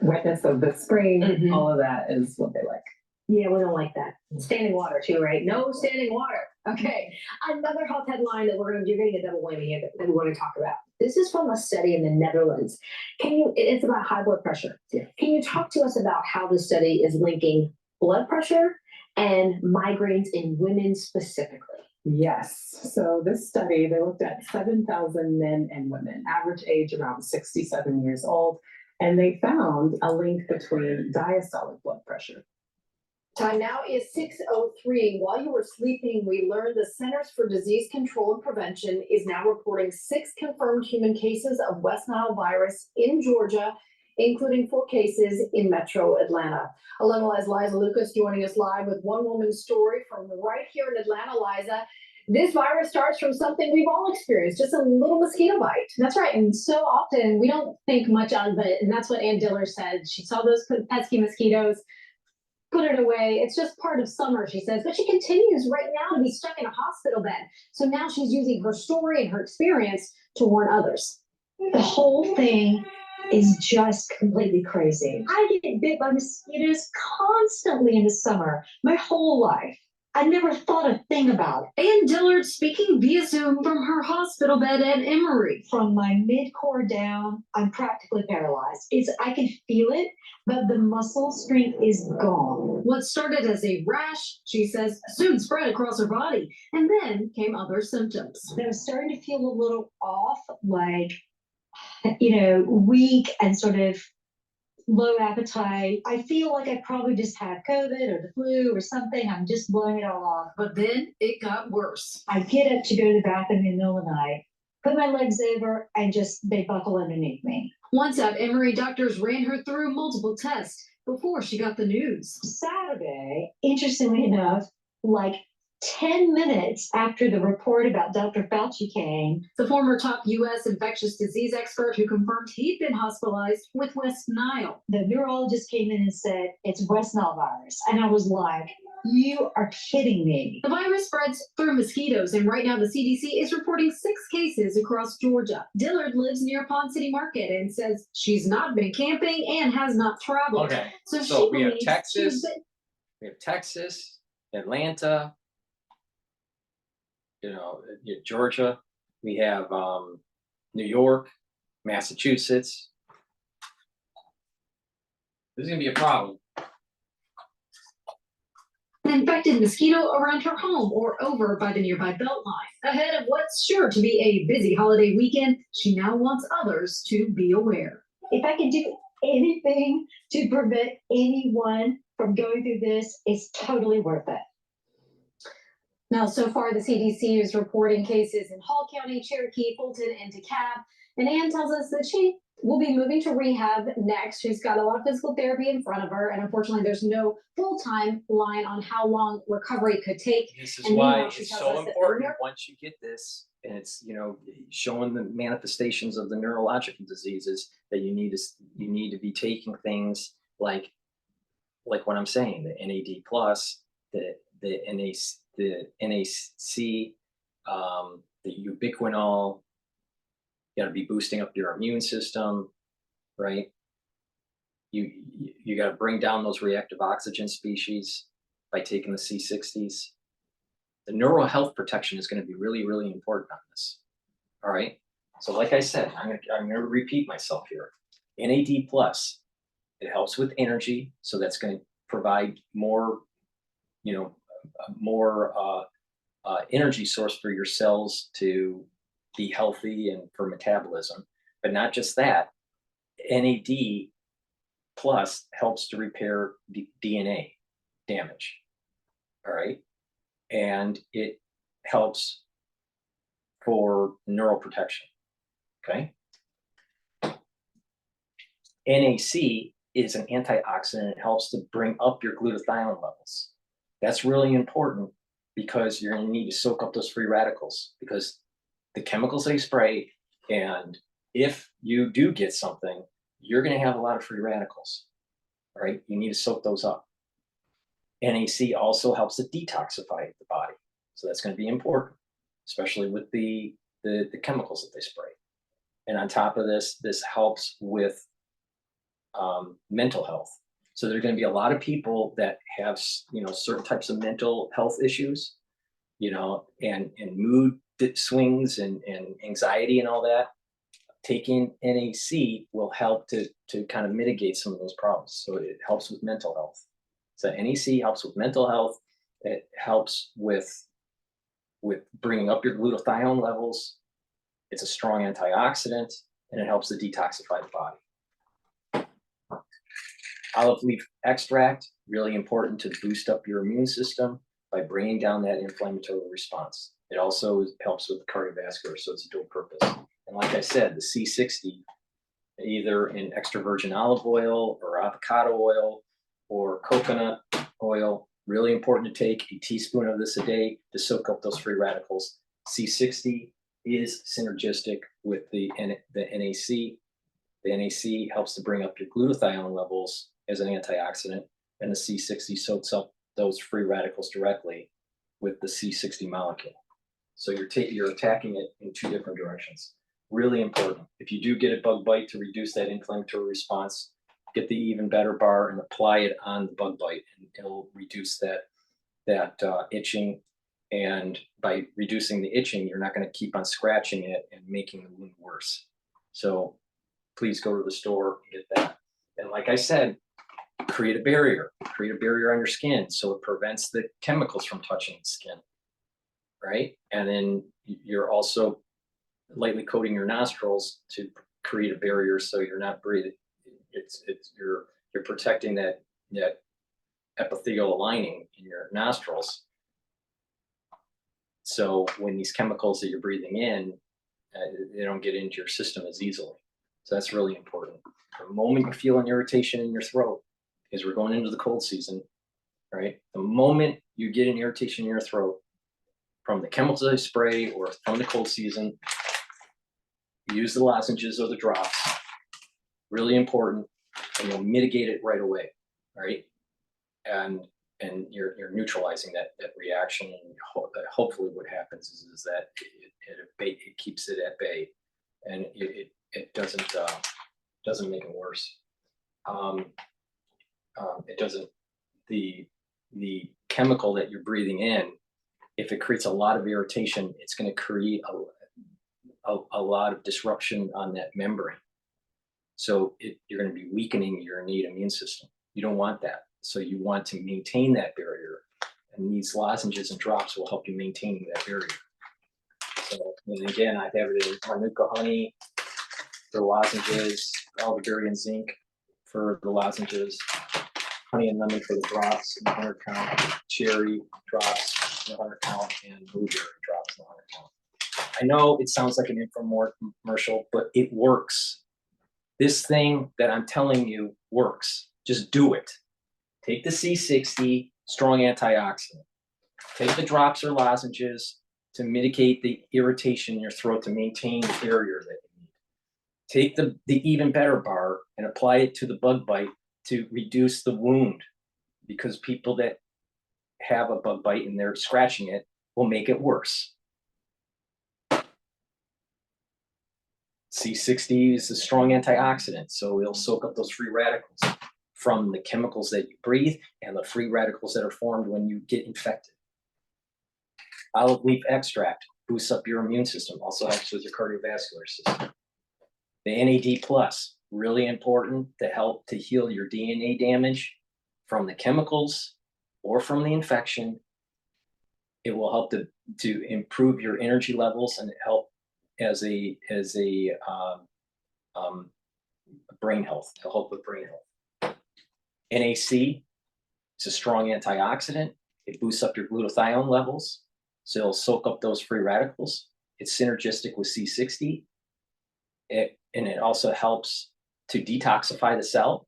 Speaker 14: Wetness of the spring, all of that is what they like.
Speaker 2: Yeah, we don't like that. Standing water too, right? No standing water. Okay. Another hot headline that you're getting a double whammy here that we want to talk about. This is from a study in the Netherlands. It's about high blood pressure. Yeah. Can you talk to us about how the study is linking blood pressure and migraines in women specifically?
Speaker 14: Yes. So this study, they looked at 7,000 men and women, average age around 67 years old, and they found a link between diastolic blood pressure.
Speaker 6: Time now is 6:03. While you were sleeping, we learned the Centers for Disease Control and Prevention is now reporting 6 confirmed human cases of West Nile virus in Georgia, including 4 cases in Metro Atlanta. Alumni's Liza Lucas joining us live with one woman's story from right here in Atlanta. Liza, this virus starts from something we've all experienced, just a little mosquito bite.
Speaker 15: That's right, and so often we don't think much of it, and that's what Ann Diller said. She saw those pesky mosquitoes, put it away. It's just part of summer, she says, but she continues right now to be stuck in a hospital bed. So now she's using her story and her experience to warn others.
Speaker 10: The whole thing is just completely crazy. I get bit by mosquitoes constantly in the summer, my whole life. I never thought a thing about it.
Speaker 15: Ann Dillard speaking via Zoom from her hospital bed at Emory.
Speaker 10: From my mid-core down, I'm practically paralyzed. I can feel it, but the muscle strength is gone.
Speaker 15: What started as a rash, she says, soon spread across her body, and then came other symptoms.
Speaker 10: I was starting to feel a little off, like, weak and sort of low appetite. I feel like I probably just had COVID or the flu or something. I'm just blowing it all off.
Speaker 15: But then it got worse.
Speaker 10: I get up to go to the bathroom in the middle of the night, put my legs over, and they buckle underneath me.
Speaker 15: Once at Emory, doctors ran her through multiple tests before she got the news.
Speaker 10: Saturday, interestingly enough, like 10 minutes after the report about Dr. Fauci came,
Speaker 15: the former top U.S. infectious disease expert who confirmed he'd been hospitalized with West Nile.
Speaker 10: The neurologist came in and said, it's West Nile virus. And I was like, you are kidding me.
Speaker 15: The virus spreads through mosquitoes, and right now the CDC is reporting 6 cases across Georgia. Dillard lives near Pond City Market and says she's not been camping and has not traveled.
Speaker 1: Okay,
Speaker 15: So
Speaker 1: we have Texas, Atlanta, Georgia, we have New York, Massachusetts. This is gonna be a problem.
Speaker 15: An infected mosquito around her home or over by the nearby Beltline. Ahead of what's sure to be a busy holiday weekend, she now wants others to be aware.
Speaker 10: If I could do anything to prevent anyone from going through this, it's totally worth it.
Speaker 15: Now, so far, the CDC is reporting cases in Hall County, Cherokee, Fulton, and DeKalb. And Ann tells us that she will be moving to rehab next. She's got a lot of physical therapy in front of her. And unfortunately, there's no full-time line on how long recovery could take.
Speaker 1: This is why it's so important once you get this, and it's, showing the manifestations of the neurological diseases, that you need to be taking things like what I'm saying, the NAD plus, the NAC, the ubiquinol, You got to be boosting up your immune system, right? You got to bring down those reactive oxygen species by taking the C60s. The neural health protection is going to be really, really important on this. All right. So like I said, I'm going to repeat myself here. NAD plus, it helps with energy. So that's going to provide more, more energy source for your cells to be healthy and for metabolism. But not just that, NAD plus helps to repair DNA damage. All right. And it helps for neuroprotection. Okay. NAC is an antioxidant. It helps to bring up your glutathione levels. That's really important because you're going to need to soak up those free radicals because the chemicals they spray, and if you do get something, you're going to have a lot of free radicals. All right. You need to soak those up. NAC also helps to detoxify the body. So that's going to be important, especially with the chemicals that they spray. And on top of this, this helps with mental health. So there are going to be a lot of people that have, certain types of mental health issues, and mood swings and anxiety and all that. Taking NAC will help to kind of mitigate some of those problems. So it helps with mental health. So NAC helps with mental health. It helps with bringing up your glutathione levels. It's a strong antioxidant, and it helps to detoxify the body. Olive leaf extract, really important to boost up your immune system by bringing down that inflammatory response. It also helps with the cardiovascular, so it's a dual purpose. And like I said, the C60, either in extra virgin olive oil or avocado oil or coconut oil, really important to take a teaspoon of this a day to soak up those free radicals. C60 is synergistic with the NAC. The NAC helps to bring up your glutathione levels as an antioxidant, and the C60 soaks up those free radicals directly with the C60 molecule. So you're attacking it in two different directions. Really important. If you do get a bug bite, to reduce that inflammatory response, get the even better bar and apply it on the bug bite, and it'll reduce that itching. And by reducing the itching, you're not going to keep on scratching it and making the wound worse. So please go to the store and get that. And like I said, create a barrier on your skin so it prevents the chemicals from touching the skin, right? And then you're also lightly coating your nostrils to create a barrier so you're not breathing. You're protecting that epithelial lining in your nostrils. So when these chemicals that you're breathing in, they don't get into your system as easily. So that's really important. The moment you feel an irritation in your throat, because we're going into the cold season, right? The moment you get an irritation in your throat from the chemicals they spray or from the cold season, use the lozenges or the drops. Really important, and you'll mitigate it right away, right? And you're neutralizing that reaction. And hopefully, what happens is that it keeps it at bay, and it doesn't make it worse. It doesn't. The chemical that you're breathing in, if it creates a lot of irritation, it's going to create a lot of disruption on that membrane. So you're going to be weakening your innate immune system. You don't want that. So you want to maintain that barrier. And these lozenges and drops will help you maintain that barrier. So, and again, I have it in Manuka honey for the lozenges, elderberry and zinc for the lozenges, honey and lemon for the drops in the 100 count, cherry drops in the 100 count, and blueberry drops in the 100 count. I know it sounds like an infomercial, but it works. This thing that I'm telling you works. Just do it. Take the C60, strong antioxidant. Take the drops or lozenges to mitigate the irritation in your throat, to maintain the barrier that you need. Take the even better bar and apply it to the bug bite to reduce the wound, because people that have a bug bite and they're scratching it will make it worse. C60 is a strong antioxidant, so it'll soak up those free radicals from the chemicals that you breathe and the free radicals that are formed when you get infected. Olive leaf extract boosts up your immune system, also helps with your cardiovascular system. The NAD+, really important to help to heal your DNA damage from the chemicals or from the infection. It will help to improve your energy levels and help as a brain health, to help with brain health. NAC is a strong antioxidant. It boosts up your glutathione levels, so it'll soak up those free radicals. It's synergistic with C60. And it also helps to detoxify the cell,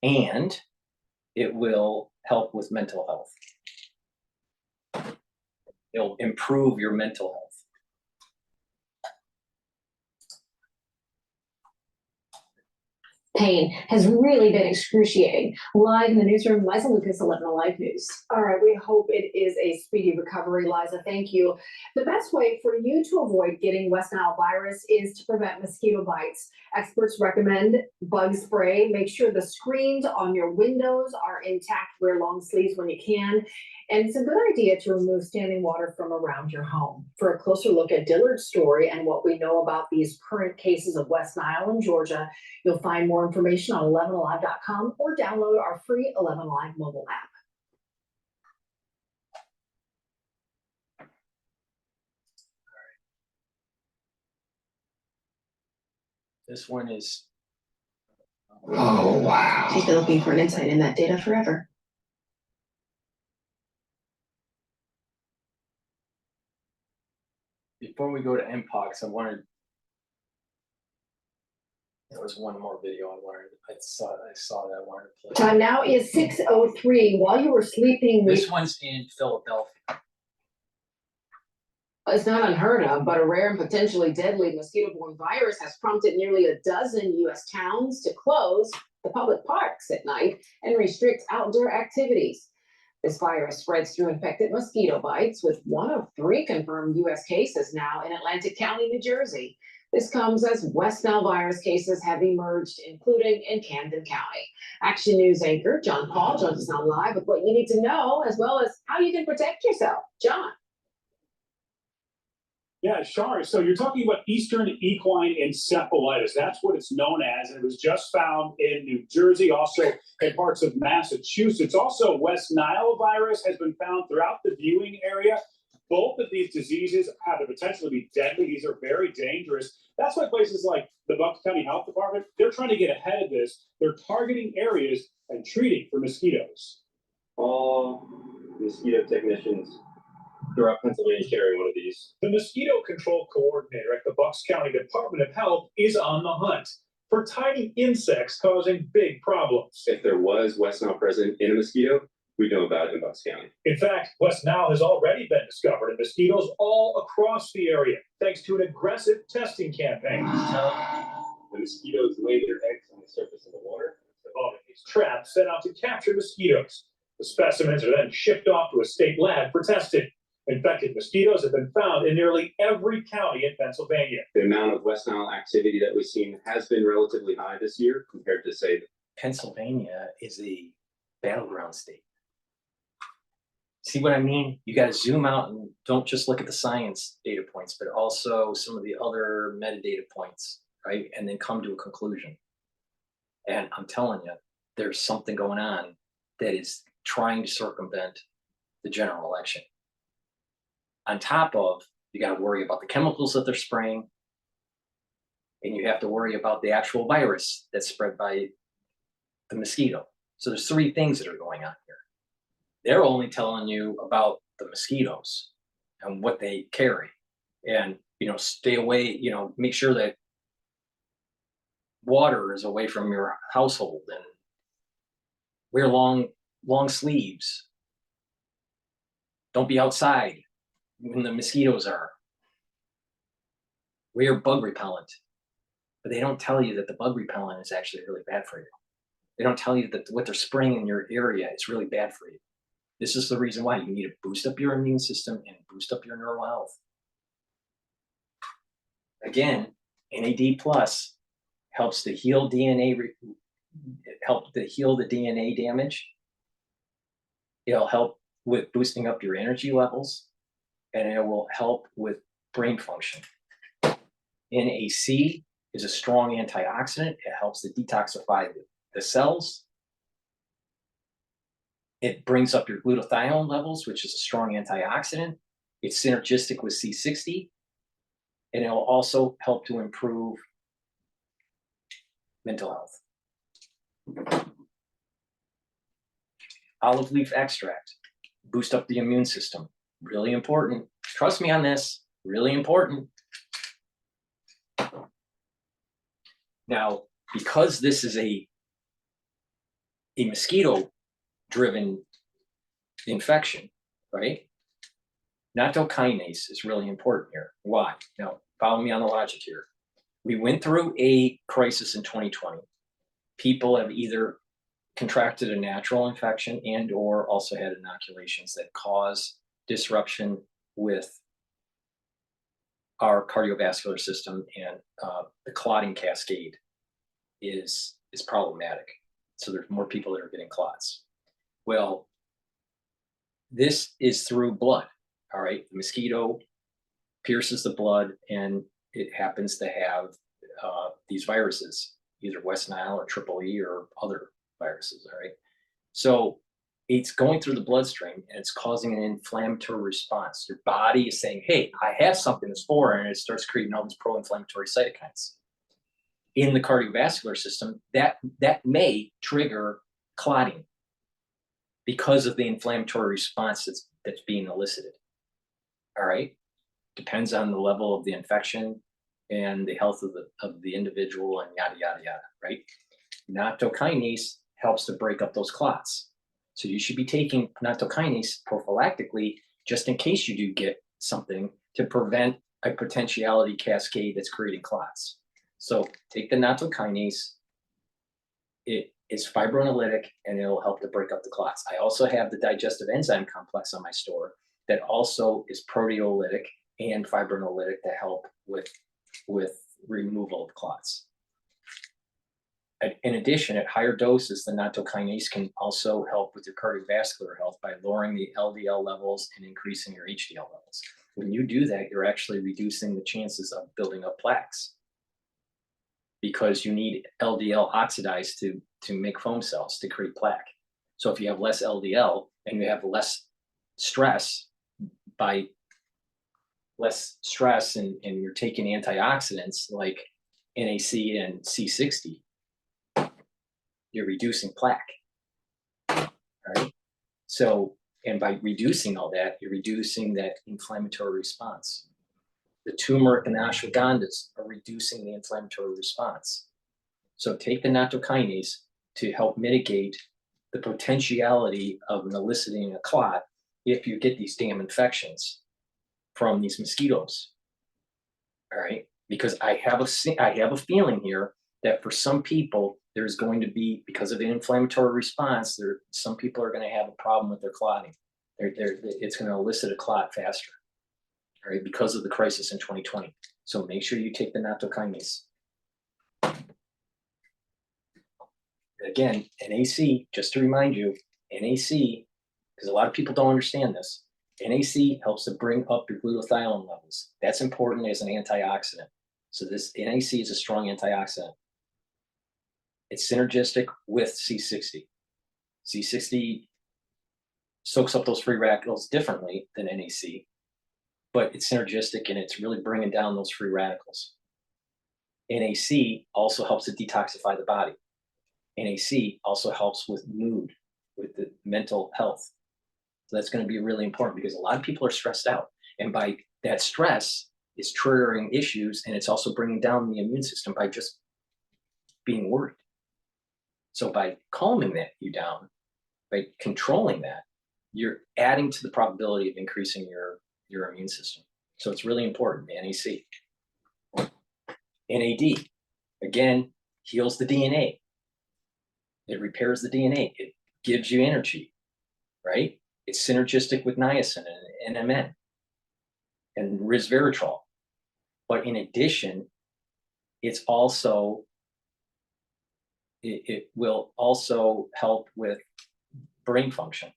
Speaker 1: and it will help with mental health. It'll improve your mental health.
Speaker 15: Pain has really been excruciating. Live in the newsroom, Liza Lucas, 11 Alive News.
Speaker 6: All right, we hope it is a speedy recovery, Liza. Thank you. The best way for you to avoid getting West Nile virus is to prevent mosquito bites. Experts recommend bug spray. Make sure the screens on your windows are intact. Wear long sleeves when you can. And it's a good idea to remove standing water from around your home. For a closer look at Dillard's story and what we know about these current cases of West Nile in Georgia, you'll find more information on 11alive.com or download our free 11 Alive mobile app.
Speaker 1: This one is.
Speaker 7: Oh, wow.
Speaker 15: She's been looking for an insight in that data forever.
Speaker 1: Before we go to Mpox, there was one more video I saw that I wanted to play.
Speaker 6: Time now is 6:03. While you were sleeping,
Speaker 1: This one's in Philadelphia.
Speaker 6: it's not unheard of, but a rare and potentially deadly mosquito-borne virus has prompted nearly a dozen U.S. towns to close the public parks at night and restrict outdoor activities. This virus spreads through infected mosquito bites, with 1 of 3 confirmed U.S. cases now in Atlantic County, New Jersey. This comes as West Nile virus cases have emerged, including in Camden County. Action News anchor John Paul joins us now live with what you need to know, as well as how you can protect yourself. John.
Speaker 13: Yeah, sure. So you're talking about Eastern Equine Encephalitis. That's what it's known as. And it was just found in New Jersey, also in parts of Massachusetts. Also, West Nile virus has been found throughout the viewing area. Both of these diseases have the potential to be deadly. These are very dangerous. That's why places like the Bucks County Health Department, they're trying to get ahead of this. They're targeting areas and treating for mosquitoes.
Speaker 16: All mosquito technicians throughout Pennsylvania carry one of these.
Speaker 13: The mosquito control coordinator at the Bucks County Department of Health is on the hunt for tiny insects causing big problems.
Speaker 16: If there was West Nile present in a mosquito, we know about it in Bucks County.
Speaker 13: In fact, West Nile has already been discovered in mosquitoes all across the area, thanks to an aggressive testing campaign.
Speaker 16: The mosquitoes lay their eggs on the surface of the water.
Speaker 13: Developing these traps set out to capture mosquitoes. The specimens are then shipped off to a state lab for testing. Infected mosquitoes have been found in nearly every county in Pennsylvania.
Speaker 16: The amount of West Nile activity that we've seen has been relatively high this year compared to, say,
Speaker 1: Pennsylvania is a battleground state. See what I mean? You got to zoom out and don't just look at the science data points, but also some of the other metadata points, right? And then come to a conclusion. And I'm telling you, there's something going on that is trying to circumvent the general election. On top of, you got to worry about the chemicals that they're spraying, and you have to worry about the actual virus that's spread by the mosquito. So there's 3 things that are going on here. They're only telling you about the mosquitoes and what they carry, and stay away. Make sure that water is away from your household, and wear long sleeves. Don't be outside when the mosquitoes are. Wear bug repellent. But they don't tell you that the bug repellent is actually really bad for you. They don't tell you that what they're spraying in your area is really bad for you. This is the reason why you need to boost up your immune system and boost up your neural health. Again, NAD plus helps to heal help to heal the DNA damage. It'll help with boosting up your energy levels, and it will help with brain function. NAC is a strong antioxidant. It helps to detoxify the cells. It brings up your glutathione levels, which is a strong antioxidant. It's synergistic with C60, and it will also help to improve mental health. Olive leaf extract, boost up the immune system. Really important. Trust me on this, really important. Now, because this is a mosquito-driven infection, right? Nattokinase is really important here. Why? Now, follow me on the logic here. We went through a crisis in 2020. People have either contracted a natural infection and or also had inoculations that cause disruption with our cardiovascular system, and the clotting cascade is problematic. So there's more people that are getting clots. Well, this is through blood, all right? The mosquito pierces the blood, and it happens to have these viruses, either West Nile or EEE or other viruses, all right? So it's going through the bloodstream, and it's causing an inflammatory response. Your body is saying, hey, I have something that's foreign, and it starts creating all these pro-inflammatory cytokines. In the cardiovascular system, that may trigger clotting because of the inflammatory response that's being elicited, all right? Depends on the level of the infection and the health of the individual, and yada, yada, yada, right? Nattokinase helps to break up those clots. So you should be taking nattokinase prophylactically just in case you do get something, to prevent a potentiality cascade that's creating clots. So take the nattokinase. It is fibrinolytic, and it'll help to break up the clots. I also have the digestive enzyme complex on my store that also is proteolytic and fibrinolytic to help with removal of clots. In addition, at higher doses, the nattokinase can also help with your cardiovascular health by lowering the LDL levels and increasing your HDL levels. When you do that, you're actually reducing the chances of building up plaques, because you need LDL oxidized to make foam cells to create plaque. So if you have less LDL and you have less stress, and you're taking antioxidants like NAC and C60, you're reducing plaque, right? So, and by reducing all that, you're reducing that inflammatory response. The turmeric and the ashwagandhas are reducing the inflammatory response. So take the nattokinase to help mitigate the potentiality of eliciting a clot if you get these damn infections from these mosquitoes, all right? Because I have a feeling here that for some people, there's going to be, because of the inflammatory response, some people are going to have a problem with their clotting. It's going to elicit a clot faster, all right, because of the crisis in 2020. So make sure you take the nattokinase. Again, NAC, just to remind you, NAC, because a lot of people don't understand this, NAC helps to bring up your glutathione levels. That's important as an antioxidant. So this NAC is a strong antioxidant. It's synergistic with C60. C60 soaks up those free radicals differently than NAC, but it's synergistic, and it's really bringing down those free radicals. NAC also helps to detoxify the body. NAC also helps with mood, with the mental health. So that's going to be really important, because a lot of people are stressed out, and by that stress, it's triggering issues, and it's also bringing down the immune system by just being worried. So by calming you down, by controlling that, you're adding to the probability of increasing your immune system. So it's really important, NAC. NAD, again, heals the DNA. It repairs the DNA. It gives you energy, right? It's synergistic with niacin and NMN and resveratrol. But in addition, It's also, it will also help with brain function.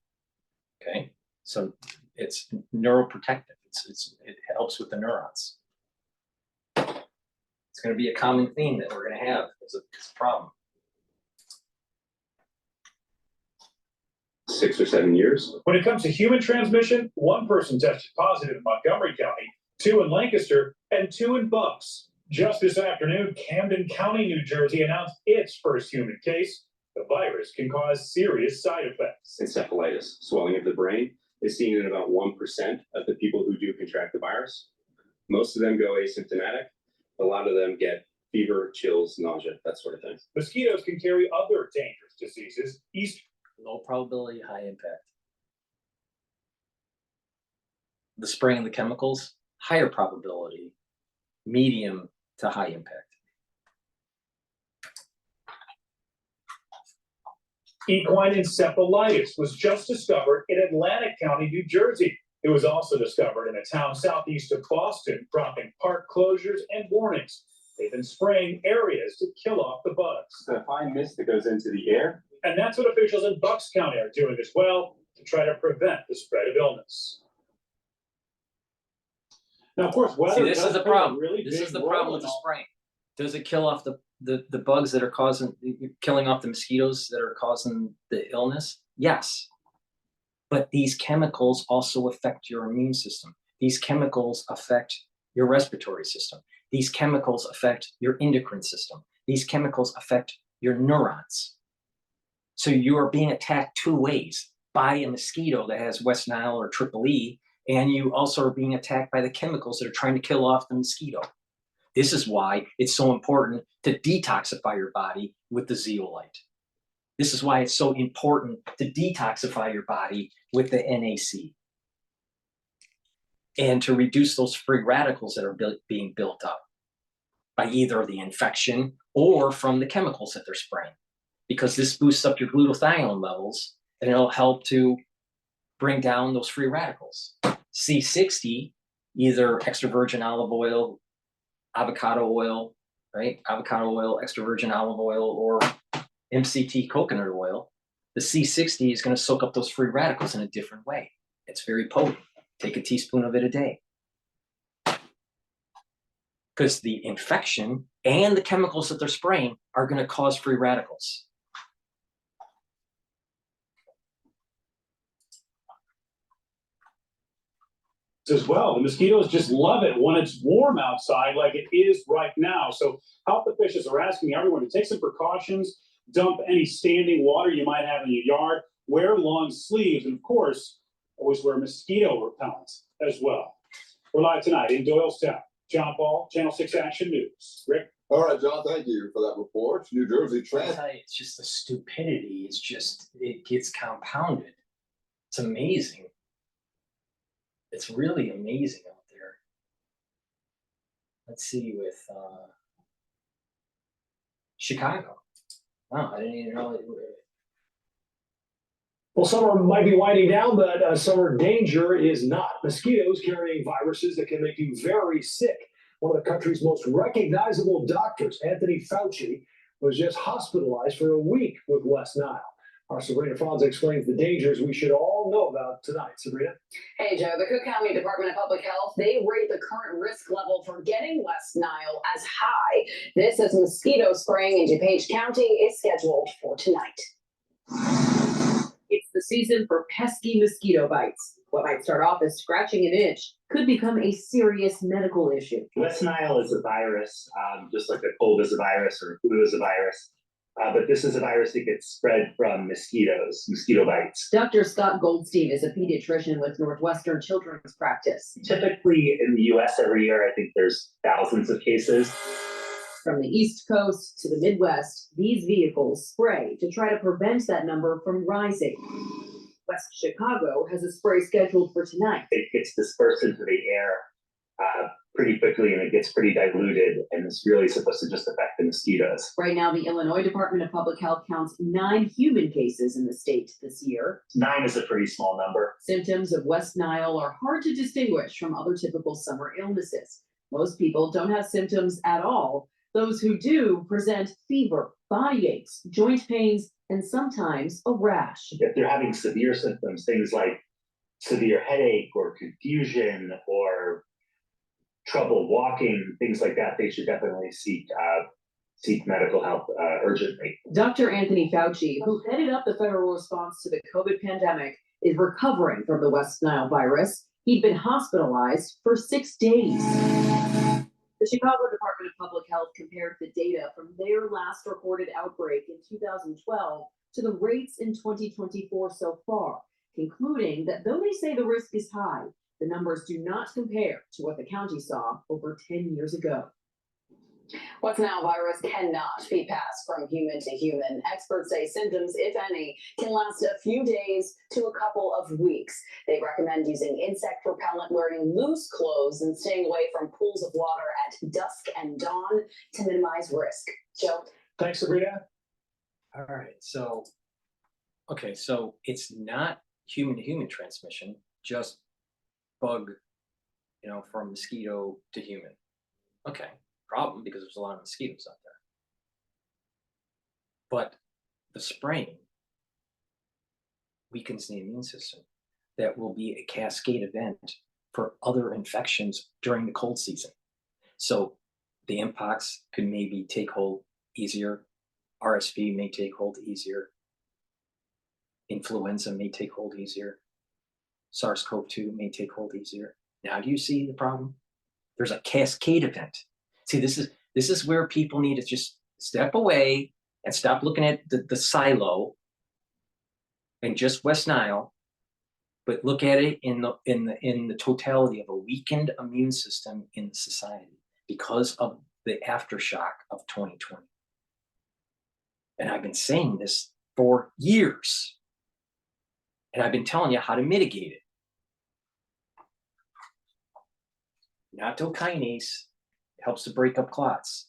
Speaker 1: Okay, so it's neuroprotective. It helps with the neurons. It's going to be a common theme that we're going to have as a problem.
Speaker 16: 6 or 7 years.
Speaker 13: When it comes to human transmission, 1 person tested positive in Montgomery County, 2 in Lancaster, and 2 in Bucks. Just this afternoon, Camden County, New Jersey announced its first human case. The virus can cause serious side effects.
Speaker 16: Encephalitis, swelling of the brain, is seen in about 1% of the people who do contract the virus. Most of them go asymptomatic. A lot of them get fever, chills, nausea, that sort of thing.
Speaker 13: Mosquitoes can carry other dangerous diseases.
Speaker 1: Low probability, high impact. The spraying of the chemicals, higher probability, medium to high impact.
Speaker 13: Equine encephalitis was just discovered in Atlantic County, New Jersey. It was also discovered in a town southeast of Boston, prompting park closures and warnings. They've been spraying areas to kill off the bugs.
Speaker 16: The fine mist that goes into the air.
Speaker 13: And that's what officials in Bucks County are doing as well to try to prevent the spread of illness.
Speaker 3: Now, of course, weather.
Speaker 1: See, this
Speaker 3: does
Speaker 1: is the
Speaker 3: play a
Speaker 1: problem.
Speaker 3: really
Speaker 1: This
Speaker 3: big
Speaker 1: is the
Speaker 3: role
Speaker 1: problem
Speaker 3: in
Speaker 1: with the
Speaker 3: all-
Speaker 1: spraying. Does it kill off the bugs that are killing off the mosquitoes that are causing the illness? Yes. But these chemicals also affect your immune system. These chemicals affect your respiratory system. These chemicals affect your endocrine system. These chemicals affect your neurons. So you are being attacked 2 ways: by a mosquito that has West Nile or EEE, and you also are being attacked by the chemicals that are trying to kill off the mosquito. This is why it's so important to detoxify your body with the zeolite. This is why it's so important to detoxify your body with the NAC. And to reduce those free radicals that are being built up by either the infection or from the chemicals that they're spraying. Because this boosts up your glutathione levels, and it'll help to bring down those free radicals. C60, either extra virgin olive oil, avocado oil, right? Avocado oil, extra virgin olive oil, or MCT coconut oil. The C60 is going to soak up those free radicals in a different way. It's very potent. Take a teaspoon of it a day. Because the infection and the chemicals that they're spraying are going to cause free radicals.
Speaker 13: As well, the mosquitoes just love it when it's warm outside like it is right now. So health officials are asking everyone to take some precautions, dump any standing water you might have in your yard, wear long sleeves, and of course, always wear mosquito repellent as well. We're live tonight in Doylestown. John Paul, Channel 6 Action News. Rick?
Speaker 17: All right, John, thank you for that report. New Jersey
Speaker 1: I tell you, it's just the stupidity. It's just, it gets compounded. It's amazing. It's really amazing out there. Let's see with Chicago. Oh, I didn't even know it.
Speaker 18: Well, summer might be winding down, but summer danger is not. Mosquitoes carrying viruses that can make you very sick. One of the country's most recognizable doctors, Anthony Fauci, was just hospitalized for a week with West Nile. Our Sabrina Franz explains the dangers we should all know about tonight. Sabrina?
Speaker 2: Hey, Joe, the Cook County Department of Public Health, they rate the current risk level for getting West Nile as high. This as mosquito spraying in DuPage County is scheduled for tonight.
Speaker 19: It's the season for pesky mosquito bites. What might start off as scratching an itch could become a serious medical issue.
Speaker 7: West Nile is a virus, just like a cold is a virus or a flu is a virus. But this is a virus that gets spread from mosquitoes, mosquito bites.
Speaker 19: Dr. Scott Goldstein is a pediatrician with Northwestern Children's Practice.
Speaker 7: Typically in the US every year, I think there's thousands of cases.
Speaker 19: From the East Coast to the Midwest, these vehicles spray to try to prevent that number from rising. West Chicago has a spray scheduled for tonight.
Speaker 7: It gets dispersed into the air pretty quickly and it gets pretty diluted, and it's really supposed to just affect the mosquitoes.
Speaker 19: Right now, the Illinois Department of Public Health counts 9 human cases in the state this year.
Speaker 7: 9 is a pretty small number.
Speaker 19: Symptoms of West Nile are hard to distinguish from other typical summer illnesses. Most people don't have symptoms at all, Those who do present fever, body aches, joint pains, and sometimes a rash.
Speaker 7: If they're having severe symptoms, things like severe headache or confusion or trouble walking, things like that, they should definitely seek medical help urgently.
Speaker 19: Dr. Anthony Fauci, who headed up the federal response to the COVID pandemic, is recovering from the West Nile virus. He'd been hospitalized for 6 days. The Chicago Department of Public Health compared the data from their last recorded outbreak in 2012 to the rates in 2024 so far, concluding that though they say the risk is high, the numbers do not compare to what the county saw over 10 years ago.
Speaker 2: West Nile virus cannot be passed from human to human. Experts say symptoms, if any, can last a few days to a couple of weeks. They recommend using insect repellent, wearing loose clothes, and staying away from pools of water at dusk and dawn to minimize risk. Joe?
Speaker 18: Thanks, Sabrina.
Speaker 1: All right, so it's not human to human transmission, just bug, from mosquito to human. Okay, problem, because there's a lot of mosquitoes out there. But the spraying weakens the immune system. That will be a cascade event for other infections during the cold season. So the mpox could maybe take hold easier. RSV may take hold easier. Influenza may take hold easier. SARS-CoV-2 may take hold easier. Now, do you see the problem? There's a cascade event. See, this is where people need to just step away and stop looking at the silo and just West Nile, but look at it in the totality of a weakened immune system in the society because of the aftershock of 2020. And I've been saying this for years, and I've been telling you how to mitigate it. Nattokinase helps to break up clots.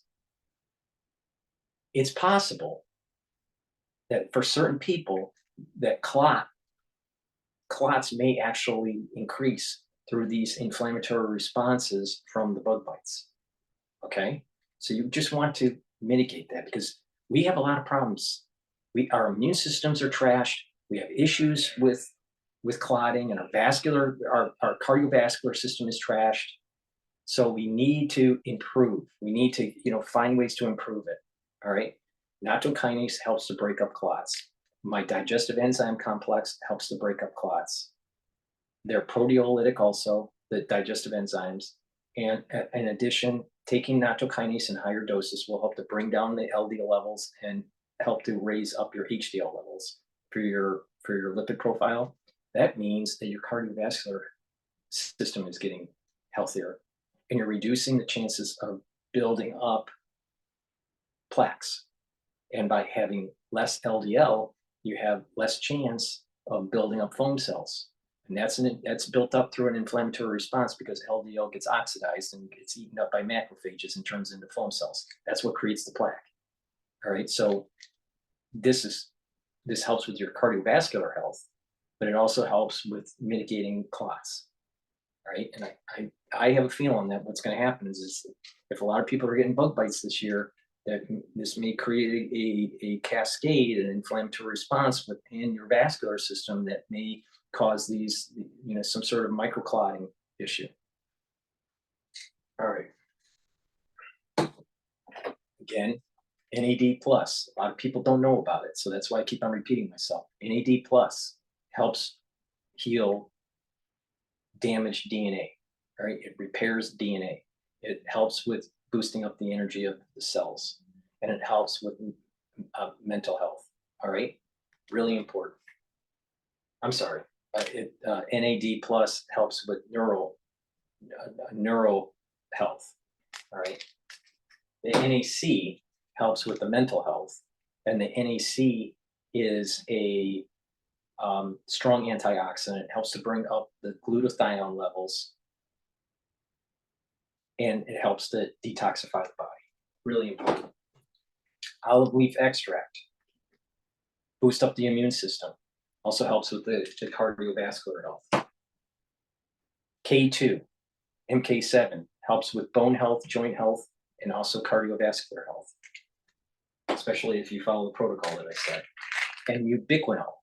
Speaker 1: It's possible that for certain people that clots may actually increase through these inflammatory responses from the bug bites. Okay, so you just want to mitigate that because we have a lot of problems. Our immune systems are trashed. We have issues with clotting, and our cardiovascular system is trashed. So we need to improve. We need to, find ways to improve it. All right. Nattokinase helps to break up clots. My digestive enzyme complex helps to break up clots. They're proteolytic also, the digestive enzymes. And in addition, taking nattokinase in higher doses will help to bring down the LDL levels and help to raise up your HDL levels for your lipid profile. That means that your cardiovascular system is getting healthier, and you're reducing the chances of building up plaques. And by having less LDL, you have less chance of building up foam cells. And that's built up through an inflammatory response because LDL gets oxidized and gets eaten up by macrophages and turns into foam cells. That's what creates the plaque. All right, so this helps with your cardiovascular health, but it also helps with mitigating clots. Right, and I have a feeling that what's going to happen is if a lot of people are getting bug bites this year, that this may create a cascade, an inflammatory response within your vascular system that may cause these, some sort of microclotting issue. All right. Again, NAD+. A lot of people don't know about it, so that's why I keep on repeating myself. NAD+ helps heal damaged DNA, right? It repairs DNA. It helps with boosting up the energy of the cells, and it helps with mental health. All right, really important. I'm sorry. NAD+ helps with neural health. All right. The NAC helps with the mental health, and the NAC is a strong antioxidant. It helps to bring up the glutathione levels, and it helps to detoxify the body. Really important. Olive leaf extract, boost up the immune system. Also helps with the cardiovascular health. K2, MK7 helps with bone health, joint health, and also cardiovascular health, especially if you follow the protocol that I said. And ubiquinol.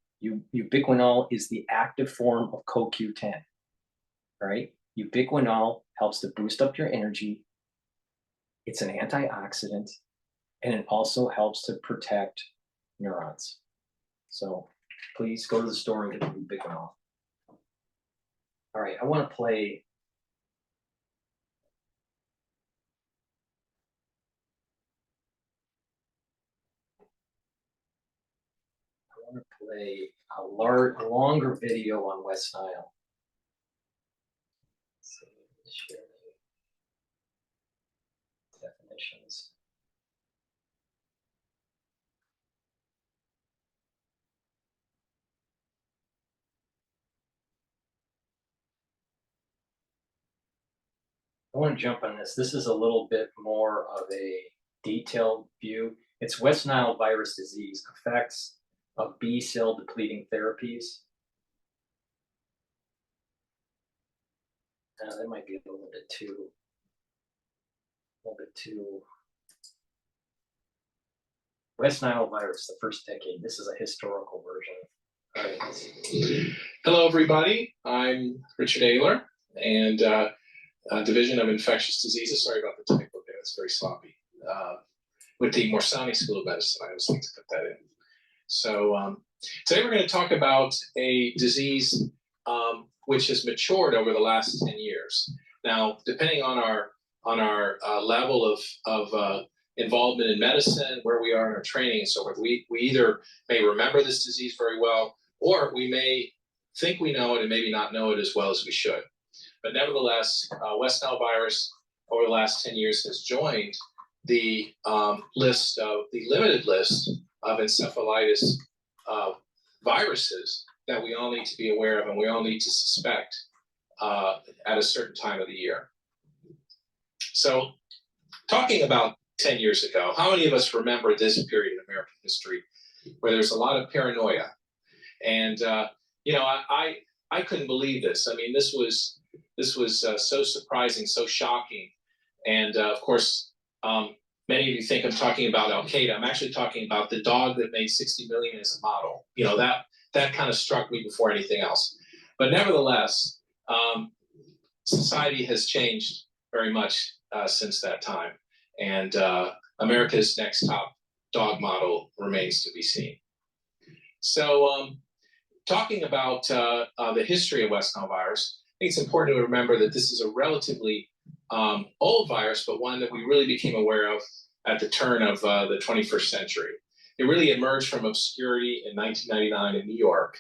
Speaker 1: Ubiquinol is the active form of CoQ10, right? Ubiquinol helps to boost up your energy. It's an antioxidant, and it also helps to protect neurons. So please go to the store and get the ubiquinol. All right, I want to play. A longer video on West Nile. Let's see, share the definitions. I want to jump on this. This is a little bit more of a detailed view. It's West Nile virus disease, effects of B cell depleting therapies. That might be a little bit too. West Nile virus, the first decade. This is a historical version. All right, let's see.
Speaker 20: Hello, everybody. I'm Richard Ayler, and Division of Infectious Diseases. Sorry about the typo there. It's very sloppy. With the Morsani School of Medicine, I always like to put that in. So today we're going to talk about a disease which has matured over the last 10 years. Now, depending on our level of involvement in medicine, where we are in our training and so forth, we either may remember this disease very well, or we may think we know it and maybe not know it as well as we should. But nevertheless, West Nile virus over the last 10 years has joined the limited list of encephalitis viruses that we all need to be aware of and we all need to suspect at a certain time of the year. So talking about 10 years ago, how many of us remember this period in American history where there's a lot of paranoia? And, you know, I couldn't believe this. I mean, this was so surprising, so shocking. And of course, many of you think I'm talking about Al-Qaeda. I'm actually talking about the dog that made 60 million as a model. You know, that kind of struck me before anything else. But nevertheless, society has changed very much since that time. And America's next top dog model remains to be seen. So talking about the history of West Nile virus, I think it's important to remember that this is a relatively old virus, but one that we really became aware of at the turn of the 21st century. It really emerged from obscurity in 1999 in New York.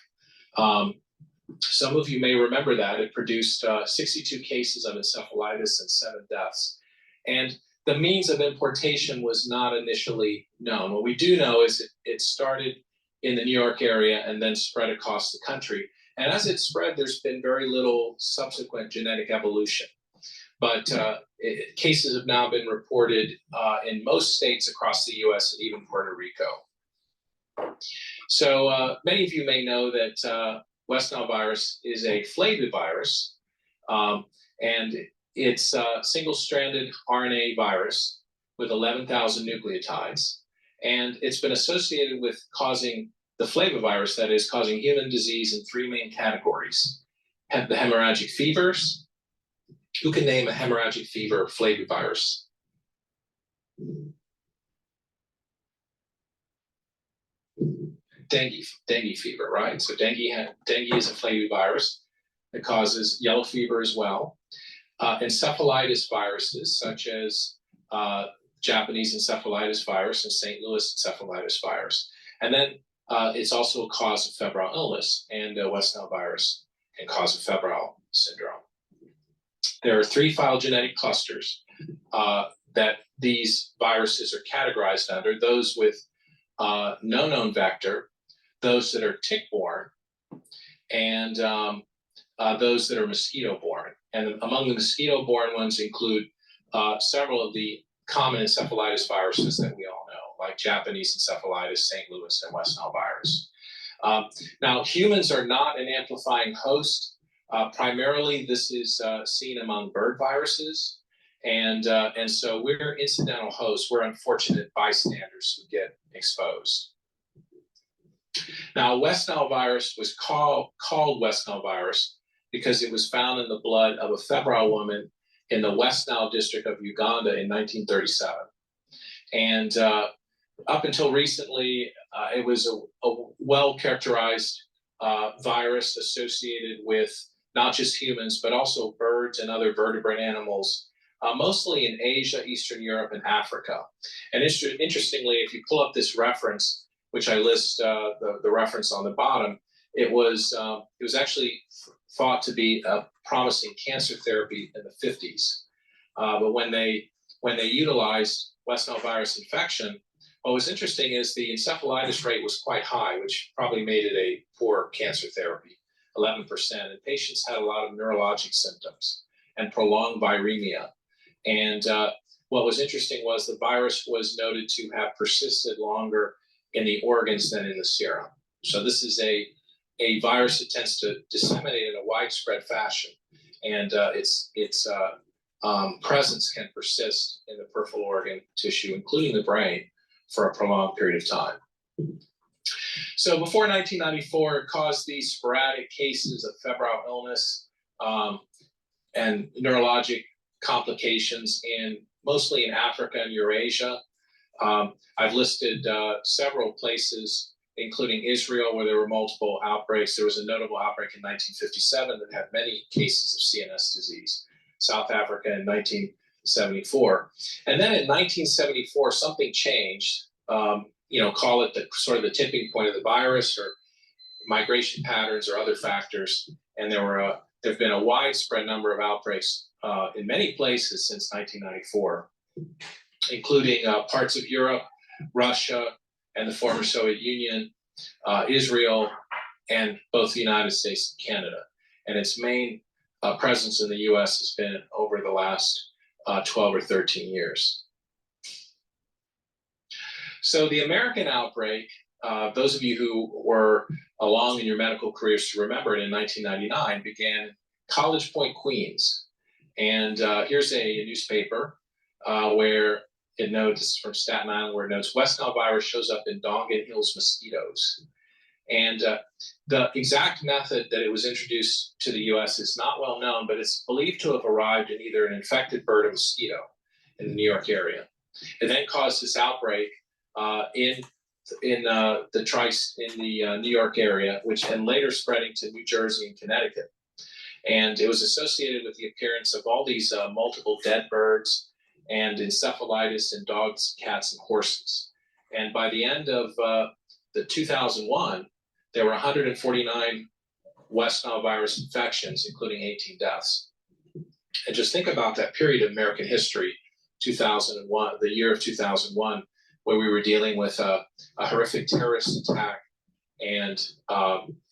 Speaker 20: Some of you may remember that. It produced 62 cases of encephalitis and 7 deaths. And the means of importation was not initially known. What we do know is it started in the New York area and then spread across the country. And as it spread, there's been very little subsequent genetic evolution. But cases have now been reported in most states across the US and even Puerto Rico. So many of you may know that West Nile virus is a flavivirus, and it's a single-stranded RNA virus with 11,000 nucleotides. And it's been associated with causing the flavivirus, that is, causing human disease in 3 main categories. The hemorrhagic fevers. Who can name a hemorrhagic fever flavivirus? Dengue fever, right? So dengue is a flavivirus that causes yellow fever as well. Encephalitis viruses, such as Japanese encephalitis virus and St. Louis encephalitis virus. And then it's also a cause of febrile illness, and West Nile virus can cause a febrile syndrome. There are 3 phylogenetic clusters that these viruses are categorized under: those with no known vector, those that are tick-borne, and those that are mosquito-borne. And among the mosquito-borne ones include several of the common encephalitis viruses that we all know, like Japanese encephalitis, St. Louis, and West Nile virus. Now, humans are not an amplifying host. Primarily, this is seen among bird viruses, And so we're incidental hosts. We're unfortunate bystanders who get exposed. Now, West Nile virus was called West Nile virus because it was found in the blood of a febrile woman in the West Nile district of Uganda in 1937. And up until recently, it was a well-characterized virus associated with not just humans, but also birds and other vertebrate animals, mostly in Asia, Eastern Europe, and Africa. And interestingly, if you pull up this reference, which I list the reference on the bottom, it was actually thought to be a promising cancer therapy in the 50s. But when they utilized West Nile virus infection, what was interesting is the encephalitis rate was quite high, which probably made it a poor cancer therapy, 11%. And patients had a lot of neurologic symptoms and prolonged viremia. And what was interesting was the virus was noted to have persisted longer in the organs than in the serum. So this is a virus that tends to disseminate in a widespread fashion, and its presence can persist in the peripheral organ tissue, including the brain, for a prolonged period of time. So before 1994, it caused these sporadic cases of febrile illness and neurologic complications mostly in Africa and Eurasia. I've listed several places, including Israel, where there were multiple outbreaks. There was a notable outbreak in 1957 that had many cases of CNS disease. South Africa in 1974. And then in 1974, something changed, call it the sort of the tipping point of the virus or migration patterns or other factors. And there have been a widespread number of outbreaks in many places since 1994, including parts of Europe, Russia, and the former Soviet Union, Israel, and both the United States and Canada. And its main presence in the US has been over the last 12 or 13 years. So the American outbreak, those of you who were along in your medical careers to remember it, in 1999 began in College Point, Queens. And here's a newspaper where it notes, from Staten Island, where it notes West Nile virus shows up in Dongan Hills mosquitoes. And the exact method that it was introduced to the US is not well known, but it's believed to have arrived in either an infected bird or mosquito in the New York area. It then caused this outbreak in the New York area, and later spreading to New Jersey and Connecticut. And it was associated with the appearance of all these multiple dead birds and encephalitis in dogs, cats, and horses. And by the end of the 2001, there were 149 West Nile virus infections, including 18 deaths. And just think about that period of American history, 2001, the year of 2001, where we were dealing with a horrific terrorist attack and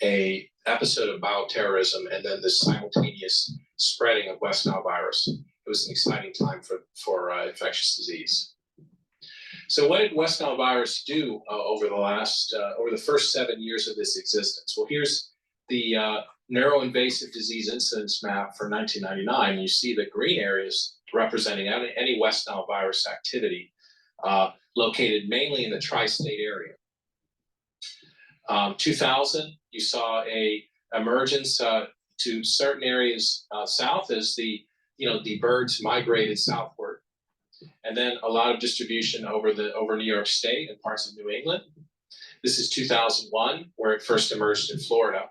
Speaker 20: a episode of bioterrorism, and then this simultaneous spreading of West Nile virus. It was an exciting time for infectious disease. So what did West Nile virus do over the first 7 years of its existence? Well, here's the neuroinvasive disease incidence map for 1999. You see the green areas representing any West Nile virus activity located mainly in the tri-state area. 2000, you saw a emergence to certain areas south as the birds migrated southward, and then a lot of distribution over New York State and parts of New England. This is 2001, where it first emerged in Florida.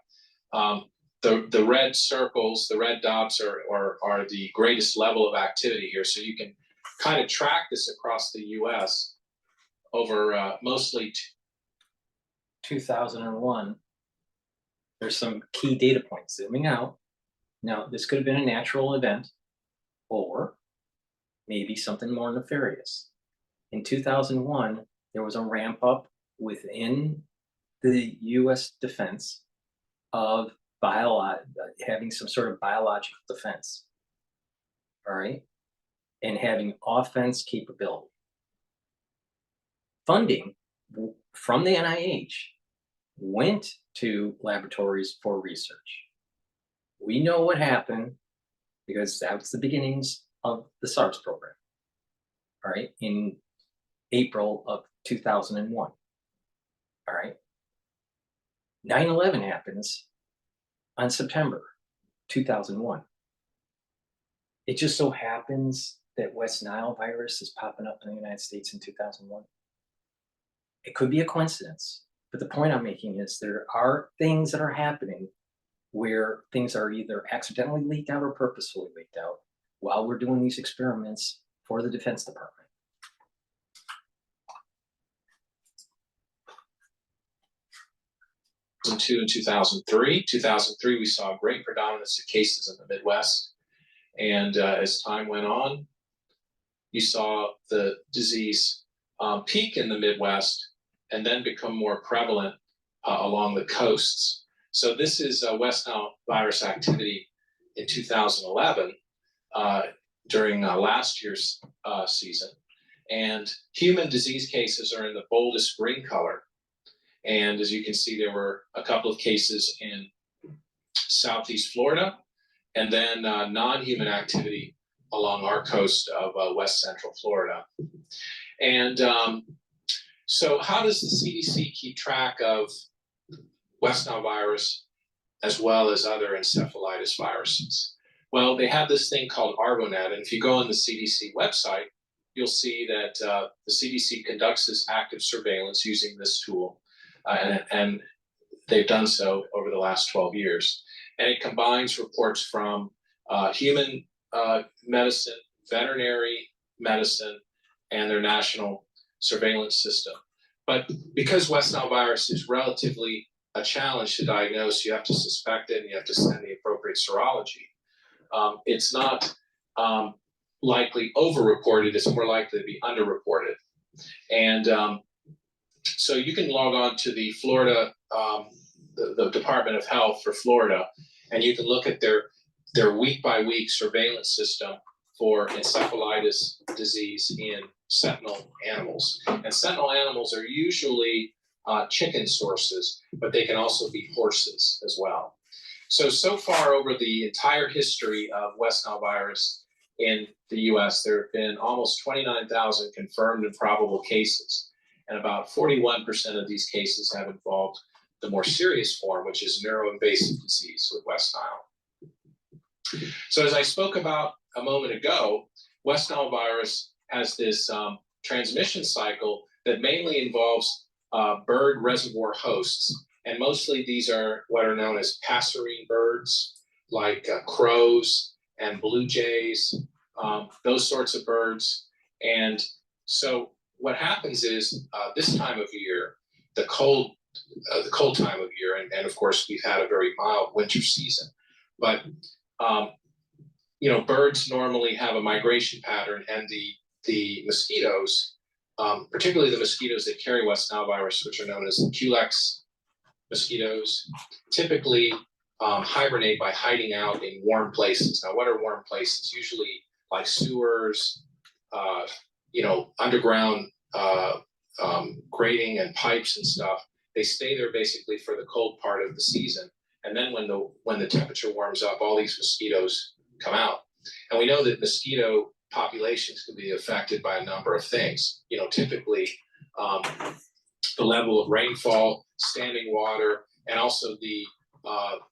Speaker 20: The red circles, the red dots are the greatest level of activity here, so you can kind of track this across the U.S. over mostly
Speaker 1: 2001. There's some key data points zooming out. Now, this could have been a natural event or maybe something more nefarious. In 2001, there was a ramp up within the U.S. defense of having some sort of biological defense, all right, and having offense capability. Funding from the NIH went to laboratories for research. We know what happened because that was the beginnings of the SARS program, all right, in April of 2001, all right. 9/11 happens on September 2001. It just so happens that West Nile virus is popping up in the United States in 2001. It could be a coincidence, but the point I'm making is there are things that are happening where things are either accidentally leaked out or purposefully leaked out while we're doing these experiments for the Defense Department.
Speaker 20: In 2003. 2003, we saw a great predominance of cases in the Midwest. And as time went on, you saw the disease peak in the Midwest and then become more prevalent along the coasts. So this is West Nile virus activity in 2011 during last year's season. And human disease cases are in the boldest green color. And as you can see, there were a couple of cases in Southeast Florida, and then non-human activity along our coast of West Central Florida. And so how does the CDC keep track of West Nile virus as well as other encephalitis viruses? Well, they have this thing called ArboNet, and if you go on the CDC website, you'll see that the CDC conducts this active surveillance using this tool. And they've done so over the last 12 years. And it combines reports from human medicine, veterinary medicine, and their national surveillance system. But because West Nile virus is relatively a challenge to diagnose, you have to suspect it and you have to send the appropriate serology. It's not likely overreported, it's more likely to be underreported. And so you can log on to the Florida, the Department of Health for Florida, and you can look at their week-by-week surveillance system for encephalitis disease in sentinel animals. And sentinel animals are usually chicken sources, but they can also be horses as well. So far over the entire history of West Nile virus in the US, there have been almost 29,000 confirmed and probable cases. And about 41% of these cases have involved the more serious form, which is neuroinvasive disease with West Nile. So as I spoke about a moment ago, West Nile virus has this transmission cycle that mainly involves bird reservoir hosts. And mostly these are what are known as passerine birds, like crows and blue jays, those sorts of birds. And so what happens is this time of year, the cold time of year, and of course we've had a very mild winter season, but birds normally have a migration pattern, and the mosquitoes, particularly the mosquitoes that carry West Nile virus, which are known as Culex mosquitoes, typically hibernate by hiding out in warm places. Now, what are warm places? Usually like sewers, underground grating and pipes and stuff. They stay there basically for the cold part of the season. And then when the temperature warms up, all these mosquitoes come out. And we know that mosquito populations can be affected by a number of things. Typically the level of rainfall, standing water, and also the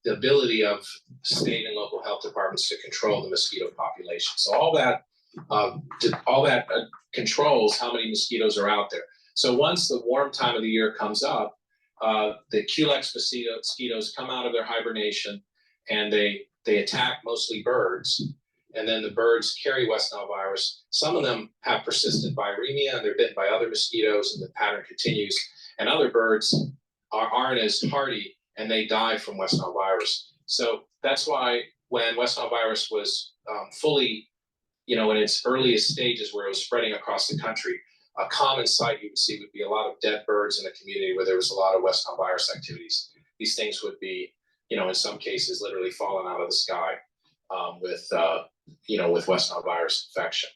Speaker 20: ability of state and local health departments to control the mosquito population. So all that controls how many mosquitoes are out there. So once the warm time of the year comes up, the Culex mosquitoes come out of their hibernation and they attack mostly birds. And then the birds carry West Nile virus. Some of them have persistent viremia and they're bitten by other mosquitoes and the pattern continues. And other birds aren't as hardy and they die from West Nile virus. So that's why when West Nile virus was fully, in its earliest stages where it was spreading across the country, a common sight you would see would be a lot of dead birds in a community where there was a lot of West Nile virus activities. These things would be, in some cases, literally falling out of the sky with West Nile virus infection.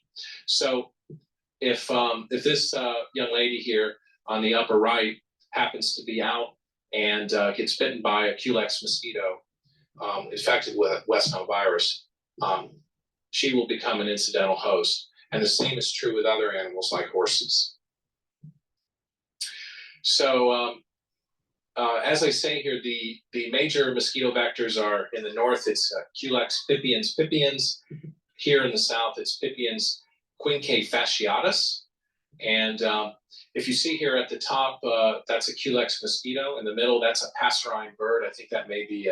Speaker 20: So if this young lady here on the upper right happens to be out and gets bitten by a Culex mosquito infected with West Nile virus, she will become an incidental host. And the same is true with other animals like horses. So as I say here, the major mosquito vectors are in the north, it's Culex pipiens. Here in the south, it's Pipiens quinque fasciatus. And if you see here at the top, that's a Culex mosquito. In the middle, that's a passerine bird. I think that may be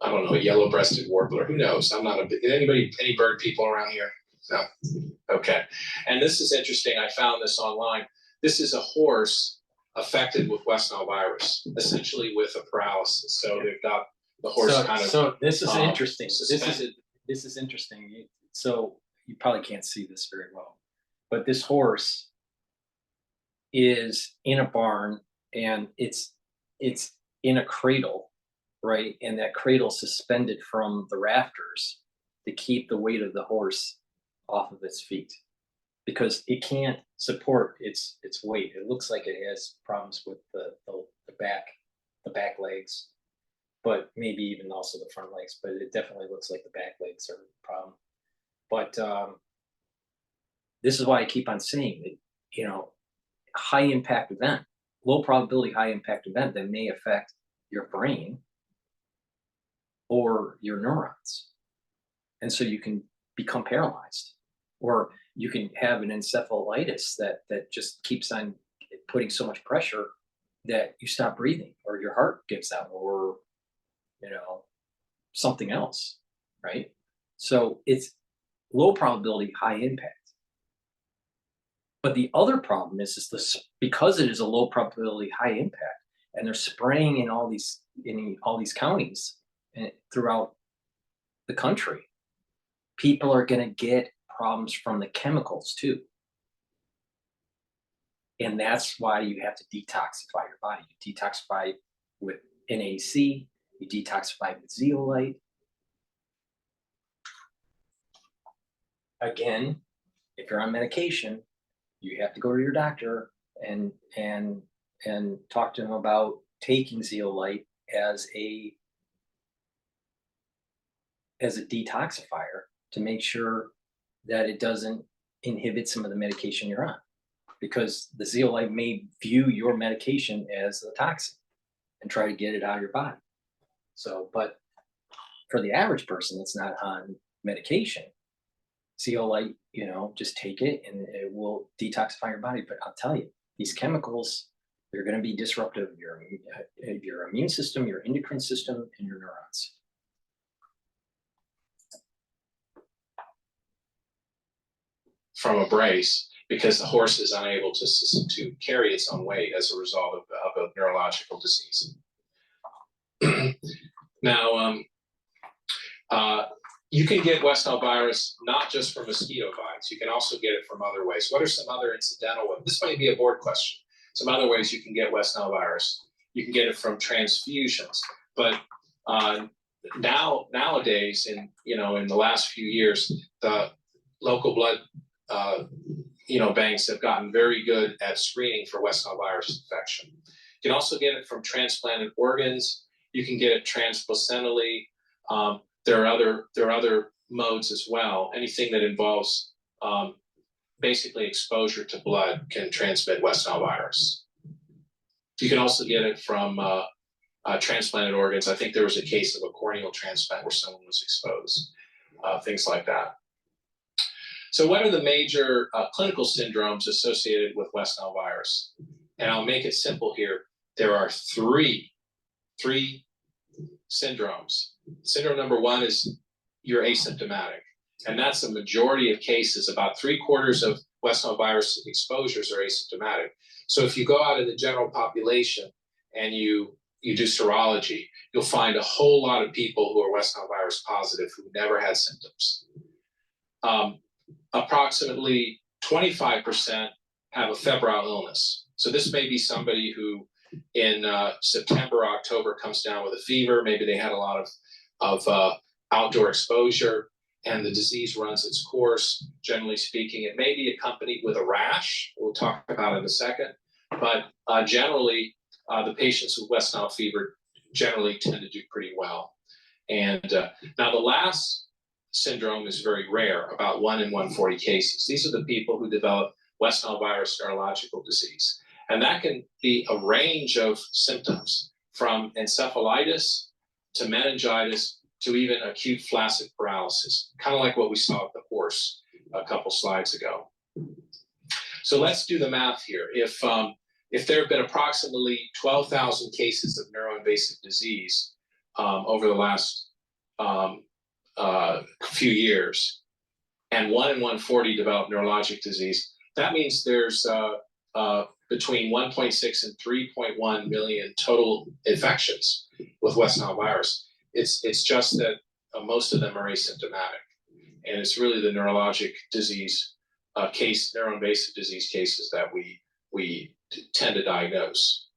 Speaker 20: I don't know, a yellow-breasted warbler. Who knows? I'm not any bird people around here? No. Okay. And this is interesting. I found this online. This is a horse affected with West Nile virus, essentially with a paralysis. So they've got the horse kind of.
Speaker 1: So this is interesting.
Speaker 20: Suspended.
Speaker 1: This is interesting. So you probably can't see this very well, but this horse is in a barn and it's in a cradle, right? And that cradle suspended from the rafters to keep the weight of the horse off of its feet, because it can't support its weight. It looks like it has problems with the back legs, but maybe even also the front legs. But it definitely looks like the back legs are the problem. But this is why I keep on saying that, you know, high impact event, low probability high impact event that may affect your brain or your neurons, and so you can become paralyzed, or you can have an encephalitis that just keeps on putting so much pressure that you stop breathing, or your heart gives out, or, you know, something else, right? So it's low probability, high impact. But the other problem is this, because it is a low probability, high impact, and they're spraying in all these counties and throughout the country, people are going to get problems from the chemicals too. And that's why you have to detoxify your body. You detoxify with NAC, you detoxify with zeolite. Again, if you're on medication, you have to go to your doctor and talk to them about taking zeolite as a detoxifier to make sure that it doesn't inhibit some of the medication you're on, because the zeolite may view your medication as a toxin and try to get it out of your body. So, but for the average person that's not on medication, zeolite, you know, just take it and it will detoxify your body. But I'll tell you, these chemicals, they're going to be disruptive of your immune system, your endocrine system, and your neurons.
Speaker 20: From a brace, because the horse is unable to carry its own weight as a result of a neurological disease. Now, you can get West Nile virus not just from mosquito bites. You can also get it from other ways. What are some other incidental ways? This might be a board question. Some other ways you can get West Nile virus. You can get it from transfusions, but nowadays, in the last few years, the local blood banks have gotten very good at screening for West Nile virus infection. You can also get it from transplanted organs. You can get it transplacentally. There are other modes as well. Anything that involves basically exposure to blood can transmit West Nile virus. You can also get it from transplanted organs. I think there was a case of a corneal transplant where someone was exposed, things like that. So what are the major clinical syndromes associated with West Nile virus? And I'll make it simple here. There are three syndromes. Syndrome number one is you're asymptomatic. And that's the majority of cases. About 3/4 of West Nile virus exposures are asymptomatic. So if you go out in the general population and you do serology, you'll find a whole lot of people who are West Nile virus positive who never had symptoms. Approximately 25% have a febrile illness. So this may be somebody who in September, October comes down with a fever. Maybe they had a lot of outdoor exposure and the disease runs its course. Generally speaking, it may be accompanied with a rash. We'll talk about it in a second. But generally, the patients with West Nile fever generally tend to do pretty well. And now the last syndrome is very rare, about 1 in 140 cases. These are the people who develop West Nile virus neurological disease. And that can be a range of symptoms, from encephalitis to meningitis to even acute flaccid paralysis, kind of like what we saw with the horse a couple slides ago. So let's do the math here. If there have been approximately 12,000 cases of neuroinvasive disease over the last few years, and 1 in 140 develop neurologic disease, that means there's between 1.6 and 3.1 million total infections with West Nile virus. It's just that most of them are asymptomatic, and it's really the neurologic disease neuroinvasive disease cases that we tend to diagnose.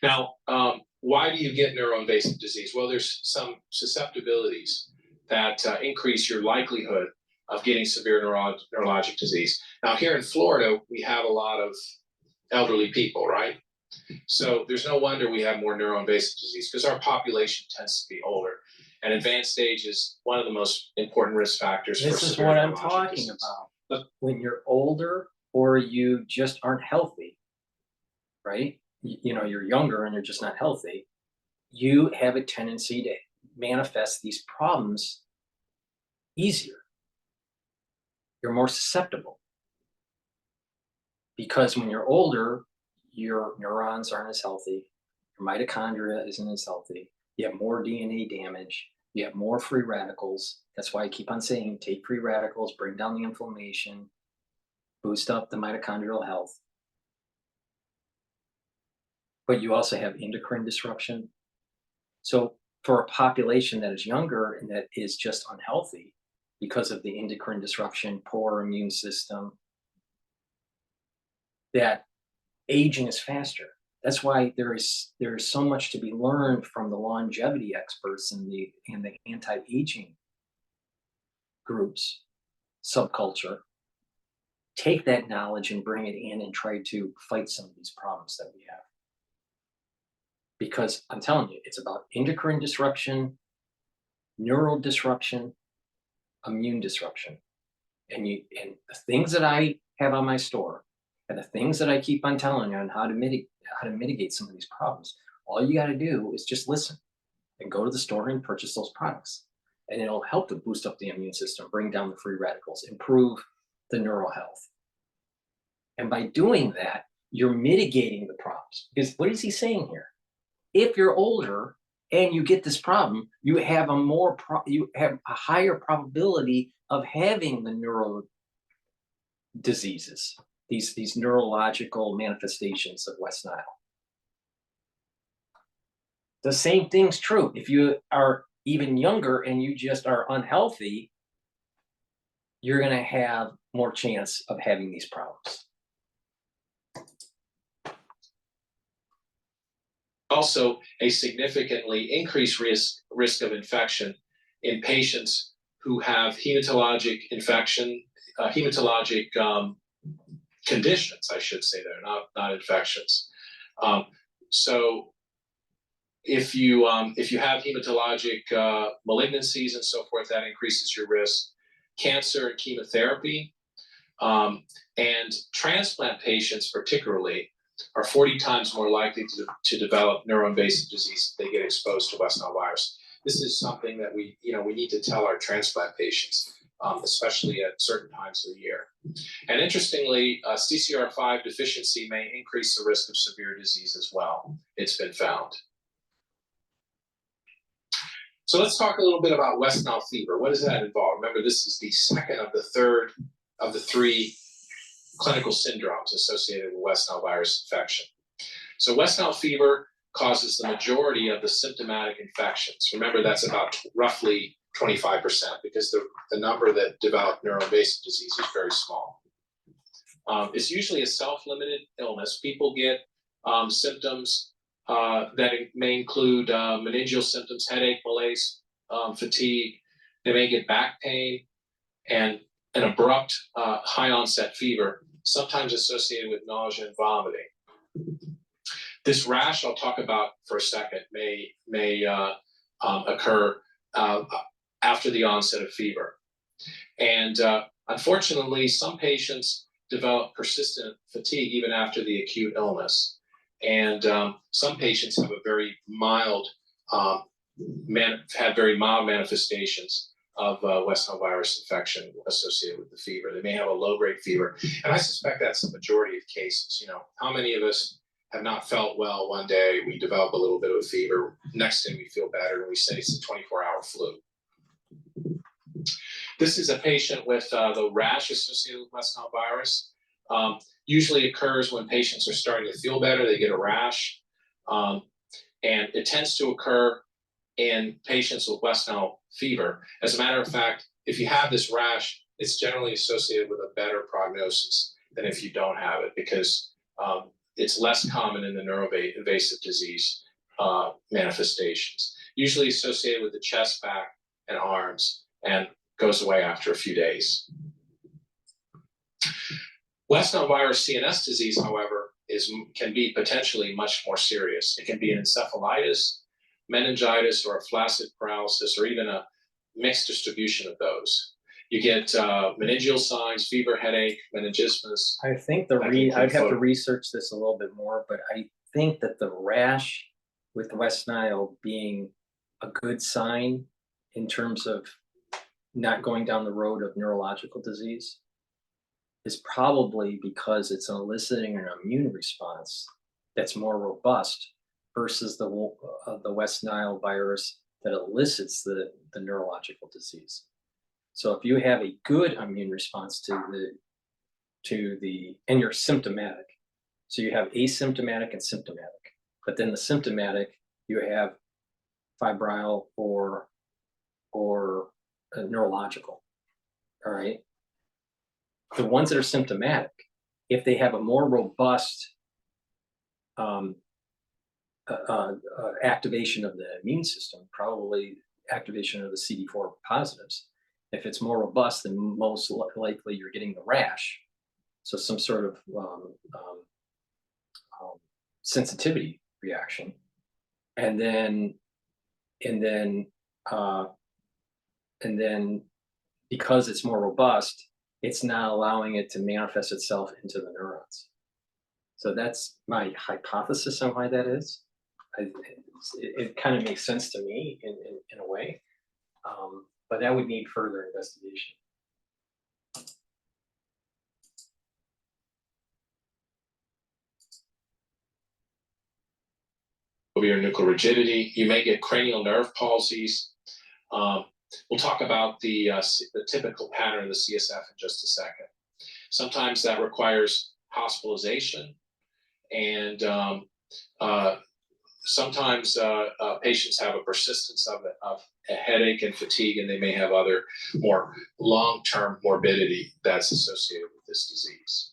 Speaker 20: Now, why do you get neuroinvasive disease? Well, there's some susceptibilities that increase your likelihood of getting severe neurologic disease. Now, here in Florida, we have a lot of elderly people, right? So there's no wonder we have more neuroinvasive disease, because our population tends to be older. And advanced age is one of the most important risk factors for
Speaker 1: This is
Speaker 20: severe
Speaker 1: what I'm
Speaker 20: neurologic
Speaker 1: talking
Speaker 20: disease.
Speaker 1: about. When you're older or you just aren't healthy, right? You know, you're younger and you're just not healthy, you have a tendency to manifest these problems easier. You're more susceptible. Because when you're older, your neurons aren't as healthy, your mitochondria isn't as healthy, you have more DNA damage, you have more free radicals. That's why I keep on saying take free radicals, bring down the inflammation, boost up the mitochondrial health. But you also have endocrine disruption. So for a population that is younger and that is just unhealthy because of the endocrine disruption, poor immune system, that aging is faster. That's why there is so much to be learned from the longevity experts and the anti-aging groups, subculture. Take that knowledge and bring it in and try to fight some of these problems that we have. Because I'm telling you, it's about endocrine disruption, neural disruption, immune disruption. And the things that I have on my store and the things that I keep on telling you on how to mitigate some of these problems, all you got to do is just listen and go to the store and purchase those products. And it'll help to boost up the immune system, bring down the free radicals, improve the neural health. And by doing that, you're mitigating the problems. Because what is he saying here? If you're older and you get this problem, you have a higher probability of having the neural diseases, these neurological manifestations of West Nile. The same thing's true if you are even younger and you just are unhealthy, you're going to have more chance of having these problems.
Speaker 20: Also, a significantly increased risk of infection in patients who have hematologic infection, hematologic conditions, I should say, they're not infections. So if you have hematologic malignancies and so forth, that increases your risk. Cancer and chemotherapy, and transplant patients particularly are 40 times more likely to develop neuroinvasive disease if they get exposed to West Nile virus. This is something that we need to tell our transplant patients, especially at certain times of the year. And interestingly, CCR5 deficiency may increase the risk of severe disease as well. It's been found. So let's talk a little bit about West Nile fever. What does that involve? Remember, this is the second of the third of the three clinical syndromes associated with West Nile virus infection. So West Nile fever causes the majority of the symptomatic infections. Remember, that's about roughly 25%, because the number that develop neuroinvasive disease is very small. It's usually a self-limited illness. People get symptoms that may include meningeal symptoms, headache, malaise, fatigue. They may get back pain and an abrupt high onset fever, sometimes associated with nausea and vomiting. This rash I'll talk about for a second may occur after the onset of fever. And unfortunately, some patients develop persistent fatigue even after the acute illness. And some patients have a very mild, have very mild manifestations of West Nile virus infection associated with the fever. They may have a low-grade fever, and I suspect that's the majority of cases. You know, how many of us have not felt well one day, we develop a little bit of a fever, next day we feel better, and we say it's a 24-hour flu. This is a patient with the rash associated with West Nile virus. Usually occurs when patients are starting to feel better, they get a rash. And it tends to occur in patients with West Nile fever. As a matter of fact, if you have this rash, it's generally associated with a better prognosis than if you don't have it, because it's less common in the neuroinvasive disease manifestations. Usually associated with the chest, back, and arms, and goes away after a few days. West Nile virus CNS disease, however, can be potentially much more serious. It can be an encephalitis, meningitis, or a flaccid paralysis, or even a mixed distribution of those. You get meningeal signs, fever, headache, meningismus.
Speaker 1: I think I'd have to research this a little bit more, but I think that the rash with West Nile being a good sign in terms of not going down the road of neurological disease is probably because it's eliciting an immune response that's more robust versus the West Nile virus that elicits the neurological disease. So if you have a good immune response and you're symptomatic, so you have asymptomatic and symptomatic, but then the symptomatic, you have febrile or neurological, all right? The ones that are symptomatic, if they have a more robust activation of the immune system, probably activation of the CD4 positives, if it's more robust, then most likely you're getting the rash. So some sort of sensitivity reaction. And then because it's more robust, it's not allowing it to manifest itself into the neurons. So that's my hypothesis on why that is. It kind of makes sense to me in a way, but that would need further investigation.
Speaker 20: Your nuclear rigidity. You may get cranial nerve palsies. We'll talk about the typical pattern of the CSF in just a second. Sometimes that requires hospitalization, and sometimes patients have a persistence of a headache and fatigue, and they may have other more long-term morbidity that's associated with this disease.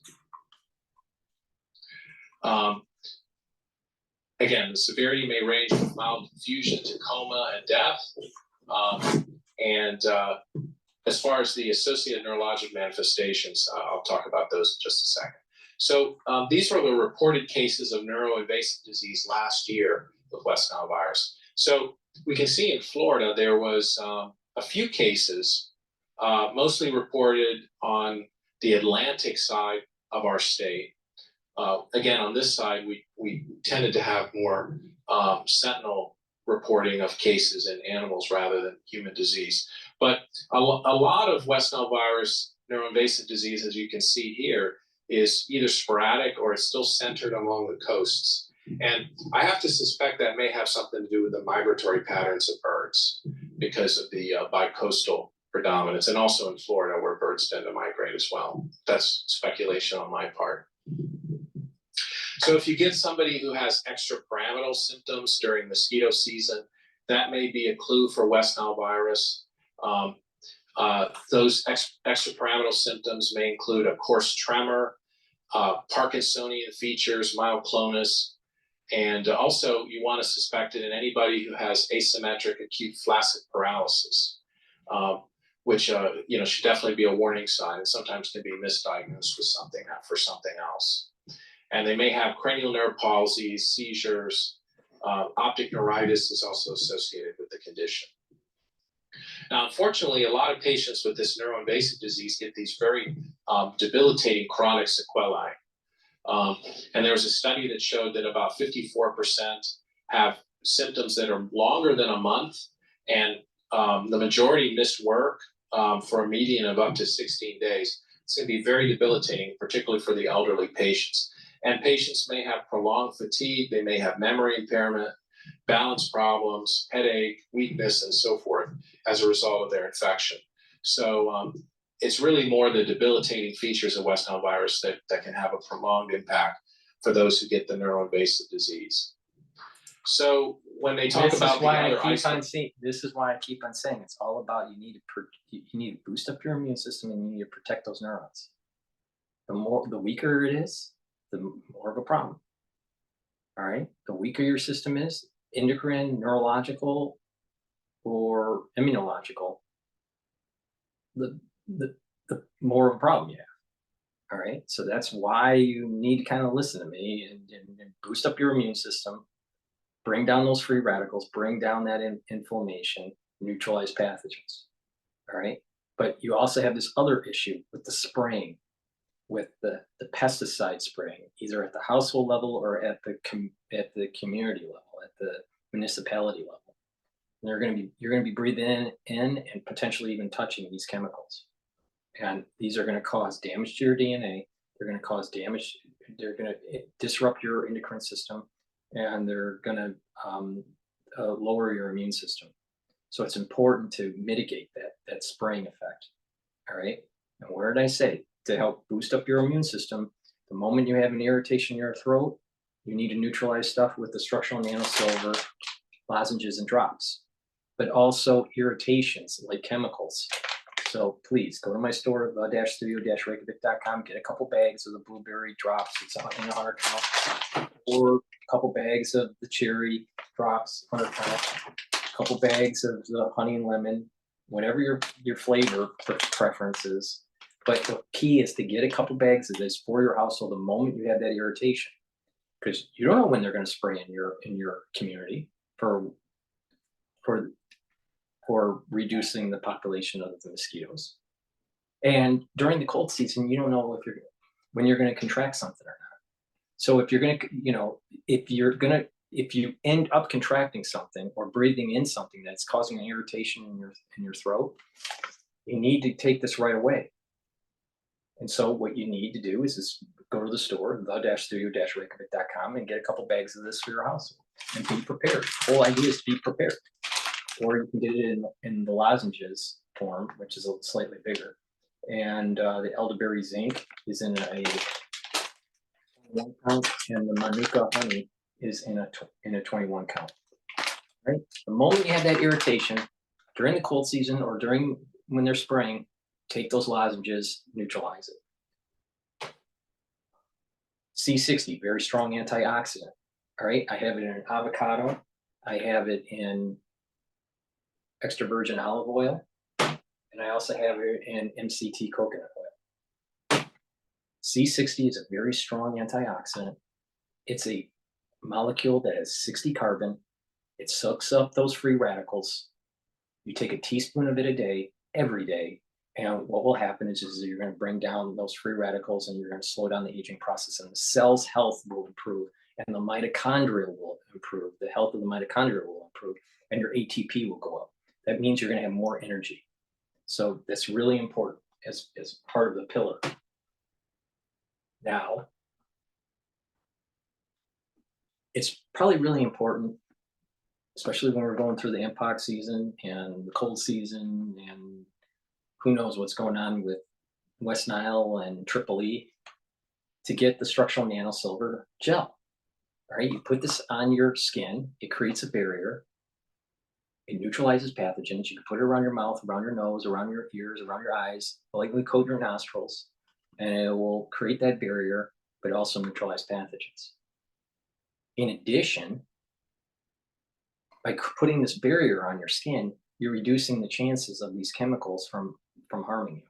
Speaker 20: Again, the severity may range from mild confusion to coma and death. As far as the associated neurologic manifestations, I'll talk about those in just a second. So these were the reported cases of neuroinvasive disease last year with West Nile virus. So we can see in Florida there was a few cases, mostly reported on the Atlantic side of our state. Again, on this side, we tended to have more sentinel reporting of cases in animals rather than human disease. But a lot of West Nile virus neuroinvasive disease, as you can see here, is either sporadic or it's still centered along the coasts. And I have to suspect that may have something to do with the migratory patterns of birds because of the bicoastal predominance, and also in Florida where birds tend to migrate as well. That's speculation on my part. So if you get somebody who has extrapyramidal symptoms during mosquito season, that may be a clue for West Nile virus. Those extrapyramidal symptoms may include a coarse tremor, Parkinsonian features, myoclonus, and also you want to suspect it in anybody who has asymmetric acute flaccid paralysis, which should definitely be a warning sign and sometimes can be misdiagnosed with something else. And they may have cranial nerve palsies, seizures. Optic neuritis is also associated with the condition. Now, unfortunately, a lot of patients with this neuroinvasive disease get these very debilitating chronic sequelae. And there was a study that showed that about 54% have symptoms that are longer than a month, and the majority missed work for a median of up to 16 days. It's going to be very debilitating, particularly for the elderly patients. And patients may have prolonged fatigue, they may have memory impairment, balance problems, headache, weakness, and so forth as a result of their infection. So it's really more the debilitating features of West Nile virus that can have a prolonged impact for those who get the neuroinvasive disease. So when they talk about the other
Speaker 1: this is why I keep on saying it's all about you need to boost up your immune system and you need to protect those neurons. The weaker it is, the more of a problem. All right, the weaker your system is, endocrine, neurological, or immunological, the more of a problem you have. All right, so that's why you need to kind of listen to me and boost up your immune system, bring down those free radicals, bring down that inflammation, neutralize pathogens. All right, but you also have this other issue with the spraying, with the pesticide spraying, either at the household level or at the community level, at the municipality level. And you're going to be breathing in and potentially even touching these chemicals. And these are going to cause damage to your DNA. They're going to cause damage. They're going to disrupt your endocrine system, and they're going to lower your immune system. So it's important to mitigate that spraying effect. All right. And what did I say? To help boost up your immune system, the moment you have an irritation in your throat, you need to neutralize stuff with the structural nanosilver, lozenges, and drops. But also irritations like chemicals. So please go to my store, studio-reykjavik.com, get a couple bags of the blueberry drops. It's in 100 count, or a couple bags of the cherry drops, 100 count, a couple bags of the honey and lemon, whatever your flavor preference is. But the key is to get a couple bags of this for your household the moment you have that irritation, because you don't know when they're going to spray in your community for reducing the population of the mosquitoes. And during the cold season, you don't know when you're going to contract something or not. So if you're going to, if you end up contracting something or breathing in something that's causing an irritation in your throat, you need to take this right away. And so what you need to do is just go to the store, the-studio-reykjavik.com, and get a couple bags of this for your household and be prepared. The whole idea is to be prepared. Or you can get it in the lozenges form, which is slightly bigger. And the elderberry zinc is in a 1 count, and the manuka honey is in a 21 count. Right? The moment you have that irritation during the cold season or when they're spraying, take those lozenges, neutralize it. C60, very strong antioxidant. All right, I have it in avocado. I have it in extra virgin olive oil, and I also have it in MCT coconut oil. C60 is a very strong antioxidant. It's a molecule that has 60 carbon. It sucks up those free radicals. You take a teaspoon of it a day, every day, and what will happen is you're going to bring down those free radicals, and you're going to slow down the aging process, and the cell's health will improve, and the mitochondria will improve. The health of the mitochondria will improve, and your ATP will go up. That means you're going to have more energy. So that's really important as part of the pillar. Now, it's probably really important, especially when we're going through the mpox season and the cold season, and who knows what's going on with West Nile and EEE, to get the structural nanosilver gel. All right, you put this on your skin, it creates a barrier. It neutralizes pathogens. You can put it around your mouth, around your nose, around your ears, around your eyes, lightly coat your nostrils, and it will create that barrier, but also neutralize pathogens. In addition, by putting this barrier on your skin, you're reducing the chances of these chemicals from harming you.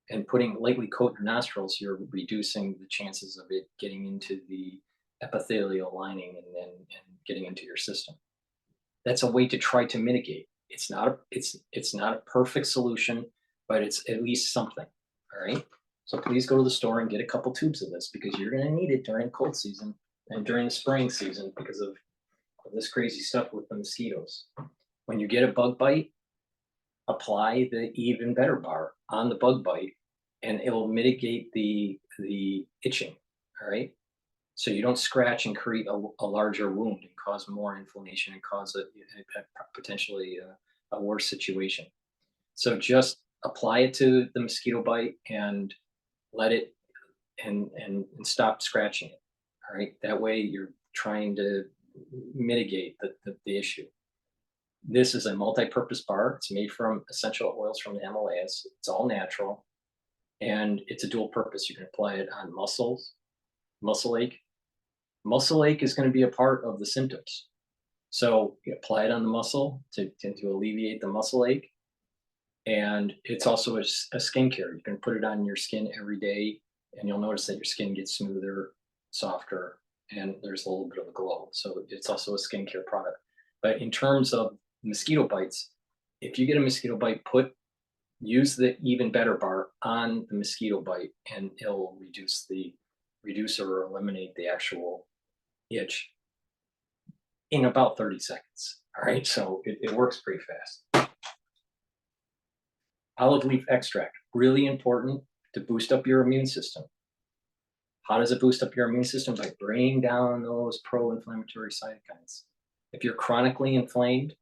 Speaker 1: And putting lightly coat your nostrils, you're reducing the chances of it getting into the epithelial lining and getting into your system. That's a way to try to mitigate. It's not a perfect solution, but it's at least something. All right. So please go to the store and get a couple tubes of this because you're going to need it during cold season and during the spring season because of this crazy stuff with the mosquitoes. When you get a bug bite, apply the Even Better bar on the bug bite, and it will mitigate the itching. All right. So you don't scratch and create a larger wound and cause more inflammation and cause potentially a worse situation. So just apply it to the mosquito bite and let it and stop scratching it. All right. That way you're trying to mitigate the issue. This is a multi-purpose bar. It's made from essential oils from the Himalayas. It's all natural, and it's a dual purpose. You can apply it on muscles, muscle ache. Muscle ache is going to be a part of the symptoms. So you apply it on the muscle to alleviate the muscle ache. And it's also a skincare. You can put it on your skin every day, and you'll notice that your skin gets smoother, softer, and there's a little bit of a glow. So it's also a skincare product. But in terms of mosquito bites, if you get a mosquito bite, use the Even Better bar on the mosquito bite, and it'll reduce or eliminate the actual itch in about 30 seconds. All right, so it works pretty fast. Olive leaf extract, really important to boost up your immune system. How does it boost up your immune system? By bringing down those pro-inflammatory cytokines. If you're chronically inflamed,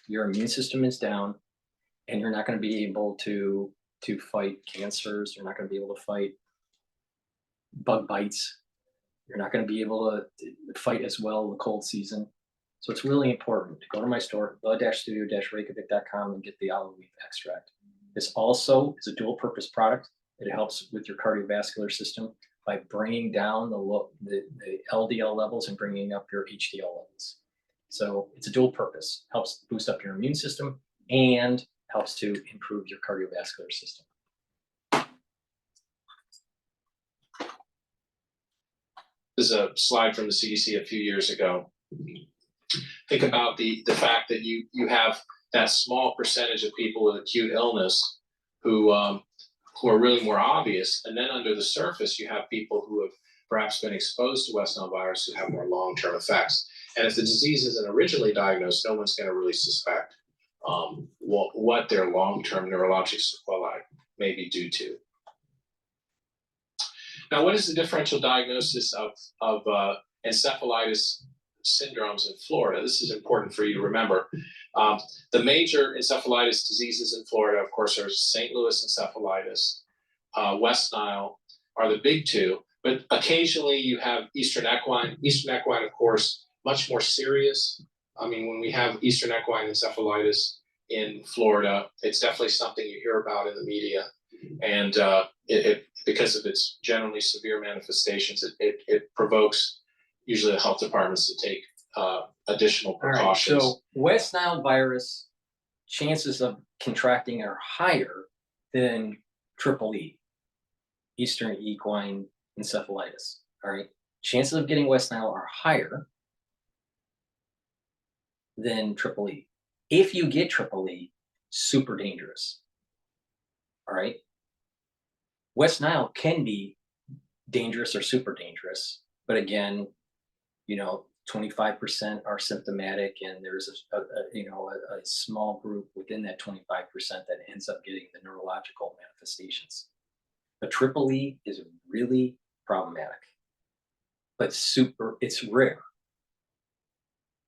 Speaker 1: your immune system is down, and you're not going to be able to fight cancers. You're not going to be able to fight bug bites. You're not going to be able to fight as well in the cold season. So it's really important to go to my store, the-studio-reykjavik.com, and get the olive leaf extract. This also is a dual purpose product. It helps with your cardiovascular system by bringing down the LDL levels and bringing up your HDL levels. So it's a dual purpose, helps boost up your immune system and helps to improve your cardiovascular system.
Speaker 20: This is a slide from the CDC a few years ago. Think about the fact that you have that small percentage of people with acute illness who are really more obvious, and then under the surface you have people who have perhaps been exposed to West Nile virus who have more long-term effects. And if the disease isn't originally diagnosed, no one's going to really suspect what their long-term neurologic sequelae may be due to. Now, what is the differential diagnosis of encephalitis syndromes in Florida? This is important for you to remember. The major encephalitis diseases in Florida, of course, are St. Louis encephalitis, West Nile are the big two, but occasionally you have Eastern Equine. Eastern Equine, of course, much more serious. I mean, when we have Eastern Equine encephalitis in Florida, it's definitely something you hear about in the media. And because of its generally severe manifestations, it provokes usually the health departments to take additional precautions.
Speaker 1: All right, so West Nile virus chances of contracting are higher than EE, Eastern Equine Encephalitis. All right, chances of getting West Nile are higher than EE. If you get EE, super dangerous. All right, West Nile can be dangerous or super dangerous, but again, 25% are symptomatic, and there's a small group within that 25% that ends up getting the neurological manifestations. But EE is really problematic, but it's rare.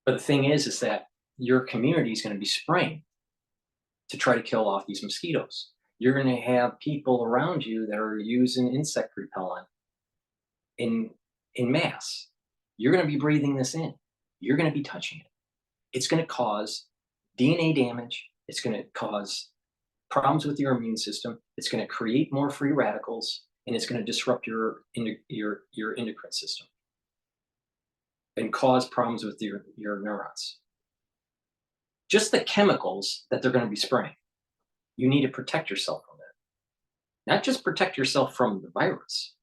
Speaker 1: But the thing is that your community is going to be spraying to try to kill off these mosquitoes. You're going to have people around you that are using insect repellent in mass. You're going to be breathing this in. You're going to be touching it. It's going to cause DNA damage. It's going to cause problems with your immune system. It's going to create more free radicals, and it's going to disrupt your endocrine system and cause problems with your neurons. Just the chemicals that they're going to be spraying. You need to protect yourself from that. Not just protect yourself from the virus,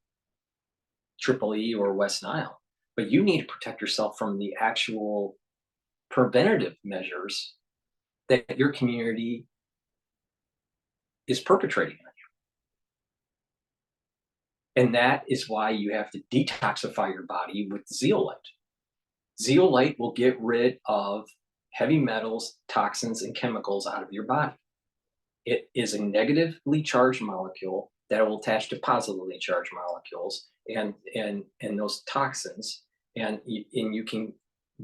Speaker 1: EE or West Nile, but you need to protect yourself from the actual preventative measures that your community is perpetrating on you. And that is why you have to detoxify your body with zeolite. Zeolite will get rid of heavy metals, toxins, and chemicals out of your body. It is a negatively charged molecule that will attach to positively charged molecules and those toxins, and you can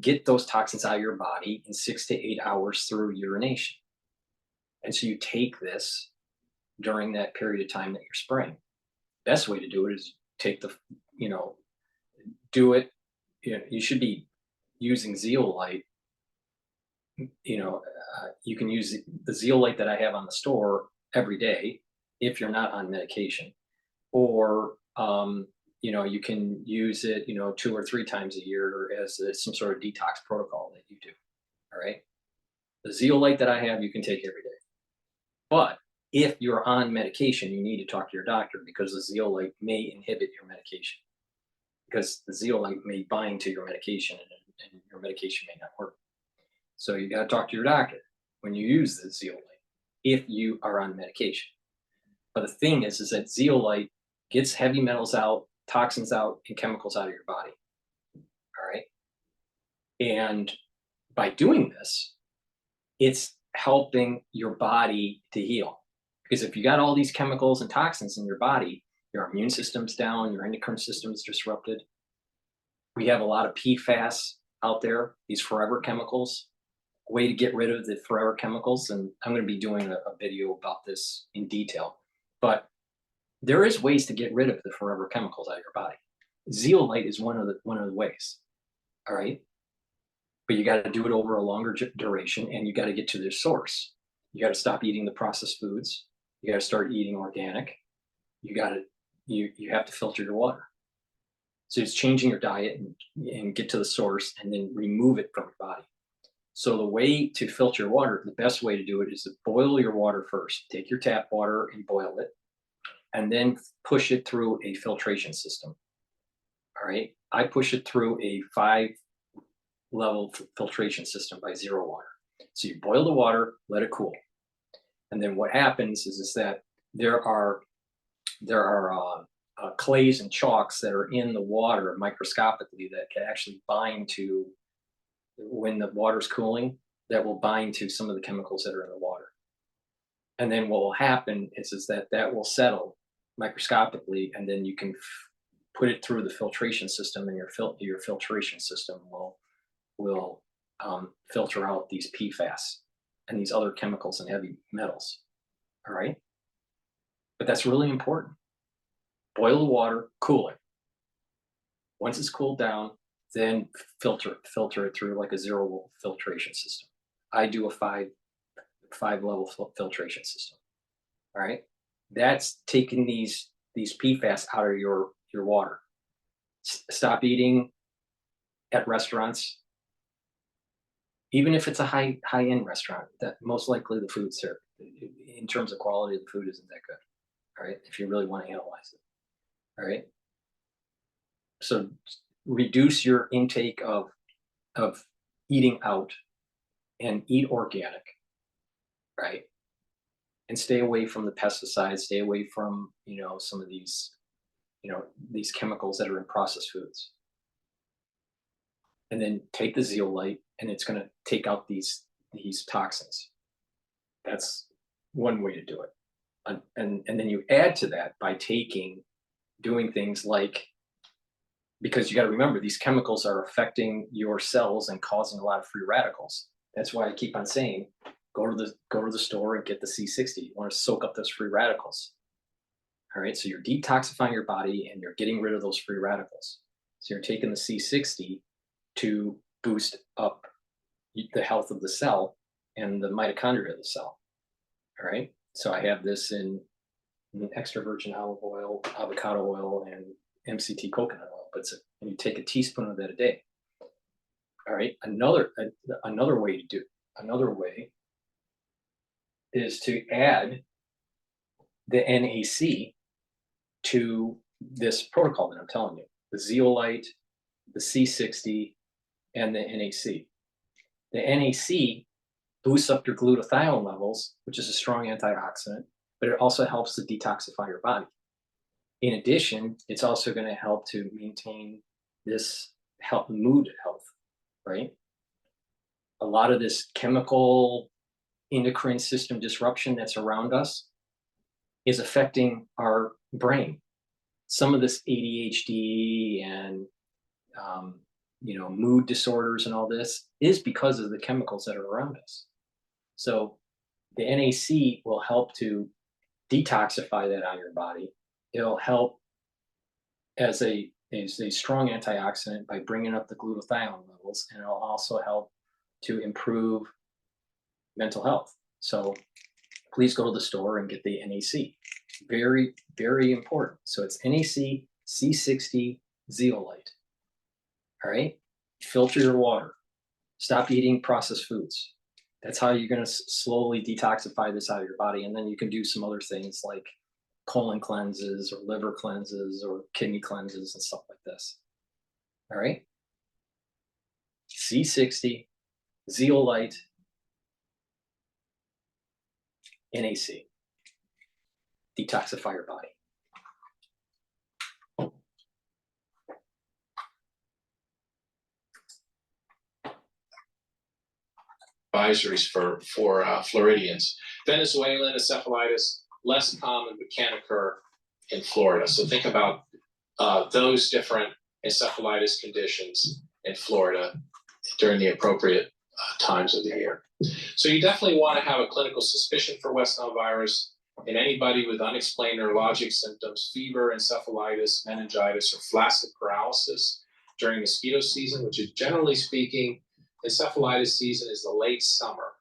Speaker 1: get those toxins out of your body in 6 to 8 hours through urination. And so you take this during that period of time that you're spraying. Best way to do it is take the, do it. You should be using zeolite. You can use the zeolite that I have on the store every day if you're not on medication, or you can use it 2 or 3 times a year as some sort of detox protocol that you do. All right, the zeolite that I have you can take every day, but if you're on medication, you need to talk to your doctor, because the zeolite may inhibit your medication, because the zeolite may bind to your medication and your medication may not work. So you got to talk to your doctor when you use the zeolite if you are on medication. But the thing is that zeolite gets heavy metals out, toxins out, and chemicals out of your body. All right. And by doing this, it's helping your body to heal. Because if you got all these chemicals and toxins in your body, your immune system's down, your endocrine system's disrupted. We have a lot of PFAS out there, these forever chemicals. A way to get rid of the forever chemicals, and I'm going to be doing a video about this in detail, but there is ways to get rid of the forever chemicals out of your body. Zeolite is one of the ways. All right, but you got to do it over a longer duration, and you got to get to the source. You got to stop eating the processed foods. You got to start eating organic. You have to filter your water. So it's changing your diet and get to the source, and then remove it from your body. So the way to filter your water, the best way to do it is to boil your water first. Take your tap water and boil it, and then push it through a filtration system. All right, I push it through a 5-level filtration system by zero water. So you boil the water, let it cool, and then what happens is that there are clays and chalks that are in the water microscopically that can actually bind to, when the water's cooling, that will bind to some of the chemicals that are in the water. And then what will happen is that will settle microscopically, and then you can put it through the filtration system, and your filtration system will filter out these PFAS and these other chemicals and heavy metals. All right, but that's really important. Boil the water, cool it. Once it's cooled down, then filter it through like a zero filtration system. I do a 5-level filtration system. All right, that's taking these PFAS out of your water. Stop eating at restaurants, even if it's a high-end restaurant. That most likely the food's there, in terms of quality, the food isn't that good. All right, if you really want to analyze it. All right, so reduce your intake of eating out, and eat organic, right? And stay away from the pesticides, stay away from, some of these, these chemicals that are in processed foods. And then take the zeolite, and it's going to take out these toxins. That's one way to do it. And then you add to that by doing things like, because you got to remember, these chemicals are affecting your cells and causing a lot of free radicals. That's why I keep on saying, go to the store and get the C60. You want to soak up those free radicals. All right, so you're detoxifying your body and you're getting rid of those free radicals. So you're taking the C60 to boost up the health of the cell and the mitochondria of the cell. All right, so I have this in extra virgin olive oil, avocado oil, and MCT coconut oil. And you take a teaspoon of that a day. All right, another way is to add the NAC to this protocol that I'm telling you: the zeolite, the C60, and the NAC. The NAC boosts up your glutathione levels, which is a strong antioxidant, but it also helps to detoxify your body. In addition, it's also going to help to maintain this mood health, right? A lot of this chemical endocrine system disruption that's around us is affecting our brain. Some of this ADHD and mood disorders and all this is because of the chemicals that are around us. So the NAC will help to detoxify that out of your body. It'll help as a strong antioxidant by bringing up the glutathione levels, and it'll also help to improve mental health. So please go to the store and get the NAC. Very, very important. So it's NAC, C60, Zeolite. All right? Filter your water. Stop eating processed foods. That's how you're going to slowly detoxify this out of your body. And then you can do some other things like colon cleanses or liver cleanses or kidney cleanses and stuff like this. All right? C60, Zeolite, NAC. Detoxify your body.
Speaker 20: Advisories for Floridians. Venezuelan encephalitis, less common but can occur in Florida. So think about those different encephalitis conditions in Florida during the appropriate times of the year. So you definitely want to have a clinical suspicion for West Nile virus in anybody with unexplained neurologic symptoms, fever, encephalitis, meningitis, or flaccid paralysis during mosquito season, which is generally speaking, encephalitis season is the late summer,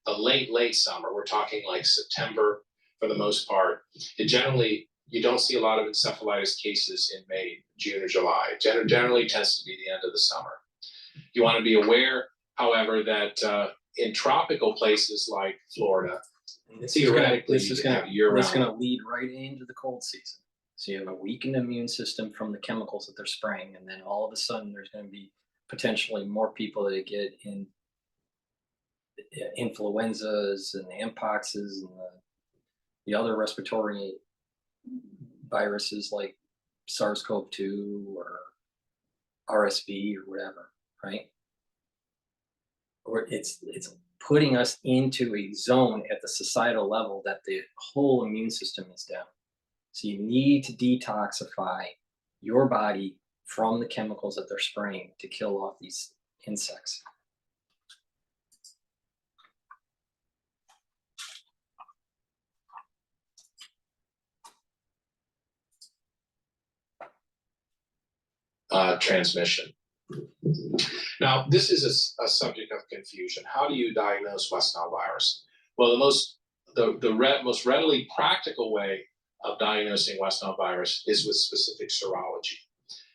Speaker 20: the late summer. We're talking like September for the most part. You don't see a lot of encephalitis cases in May, June, or July. Generally tends to be the end of the summer. You want to be aware, however, that in tropical places like Florida, theoretically,
Speaker 1: this is going to lead right into the cold season. So you have a weakened immune system from the chemicals that they're spraying, and then all of a sudden there's going to be potentially more people that get in influenzas and the mpoxes and the other respiratory viruses like SARS-CoV-2 or RSV or whatever, right? Or it's putting us into a zone at the societal level that the whole immune system is down. So you need to detoxify your body from the chemicals that they're spraying to kill off these insects.
Speaker 20: Transmission. Now, this is a subject of confusion. How do you diagnose West Nile virus? Well, the most readily practical way of diagnosing West Nile virus is with specific serology.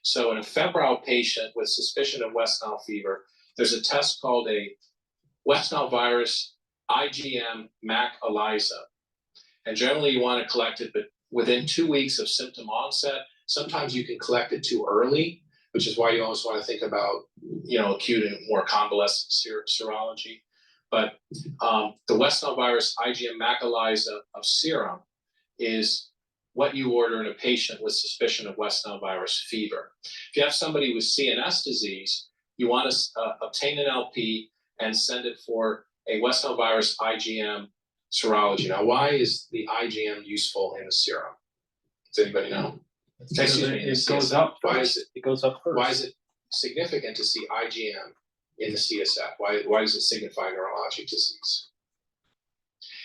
Speaker 20: So in a febrile patient with suspicion of West Nile fever, there's a test called a West Nile virus IgM MAC ELISA. And generally you want to collect it, but within 2 weeks of symptom onset. Sometimes you can collect it too early, which is why you always want to think about, acute and more convalescent serology. But the West Nile virus IgM MAC ELISA of serum is what you order in a patient with suspicion of West Nile virus fever. If you have somebody with CNS disease, you want to obtain an LP and send it for a West Nile virus IgM serology. Now, why is the IgM useful in the serum? Does anybody know?
Speaker 1: It goes up first. It goes up first.
Speaker 20: Why is it significant to see IgM in the CSF? Why does it signify neurologic disease?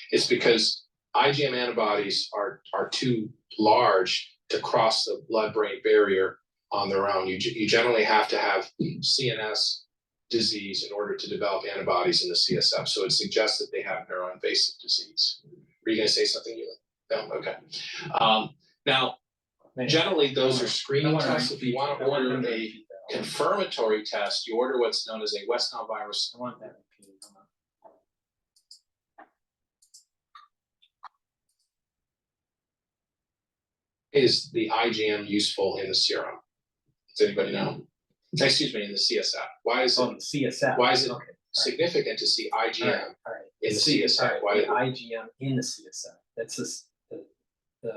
Speaker 20: It's because IgM antibodies are too large to cross the blood-brain barrier on their own. You generally have to have CNS disease in order to develop antibodies in the CSF. So it suggests that they have neuroinvasive disease. Were you going to say something, Ewan? No? Okay. Now, generally, those are screening tests. If you want to order a confirmatory test, you order what's known as a West Nile virus.
Speaker 1: I want that.
Speaker 20: Is the IgM useful in the serum? Does anybody know? Excuse me, in the CSF. Why is it?
Speaker 1: CSF.
Speaker 20: Why is it significant to see IgM
Speaker 1: All right.
Speaker 20: in the
Speaker 1: See,
Speaker 20: CSF.
Speaker 1: all right,
Speaker 20: Why
Speaker 1: the IgM in the CSF. That's just the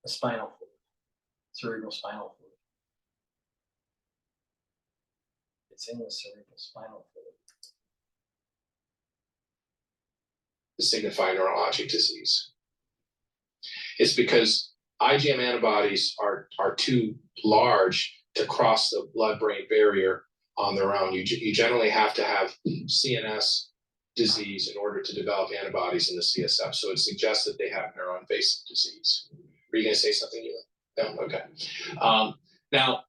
Speaker 1: spinal fluid, cerebral spinal fluid. It's in the cerebral spinal fluid.
Speaker 20: to signify neurologic disease? It's because IgM antibodies are too large to cross the blood-brain barrier on their own. You generally have to have CNS disease in order to develop antibodies in the CSF. So it suggests that they have neuroinvasive disease. Were you going to say something, Ewan? No? Okay. Now,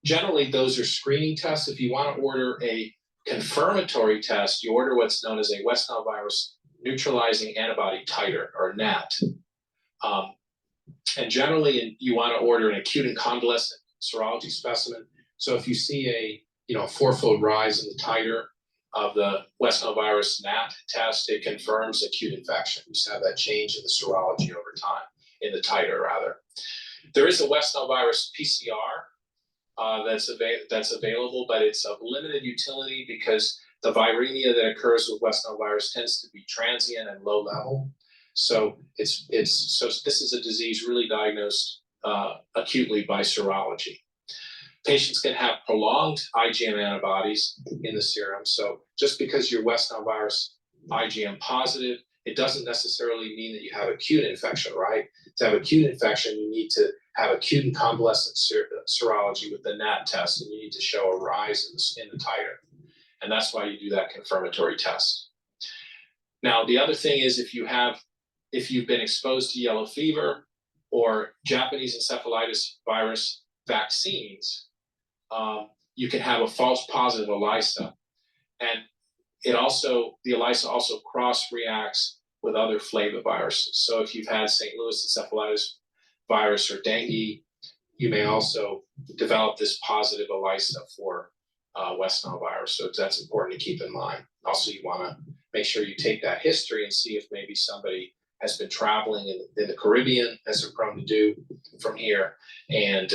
Speaker 20: generally, those are screening tests. If you want to order a confirmatory test, you order what's known as a West Nile virus neutralizing antibody titer, or NAT. And generally, you want to order an acute and convalescent serology specimen. So if you see a fourfold rise in the titer of the West Nile virus NAT test, it confirms acute infection. You just have that change in the serology over time, in the titer rather. There is a West Nile virus PCR that's available, but it's of limited utility because the viremia that occurs with West Nile virus tends to be transient and low level. So this is a disease really diagnosed acutely by serology. Patients can have prolonged IgM antibodies in the serum. So just because you're West Nile virus IgM positive, it doesn't necessarily mean that you have acute infection, right? To have acute infection, you need to have acute and convalescent serology with the NAT test, and you need to show a rise in the titer. And that's why you do that confirmatory test. Now, the other thing is if you've been exposed to yellow fever or Japanese encephalitis virus vaccines, you can have a false positive ELISA. And the ELISA also cross-reacts with other flaviviruses. So if you've had St. Louis encephalitis virus or dengue, you may also develop this positive ELISA for West Nile virus. So that's important to keep in mind. Also, you want to make sure you take that history and see if maybe somebody has been traveling in the Caribbean, as they're prone to do from here, and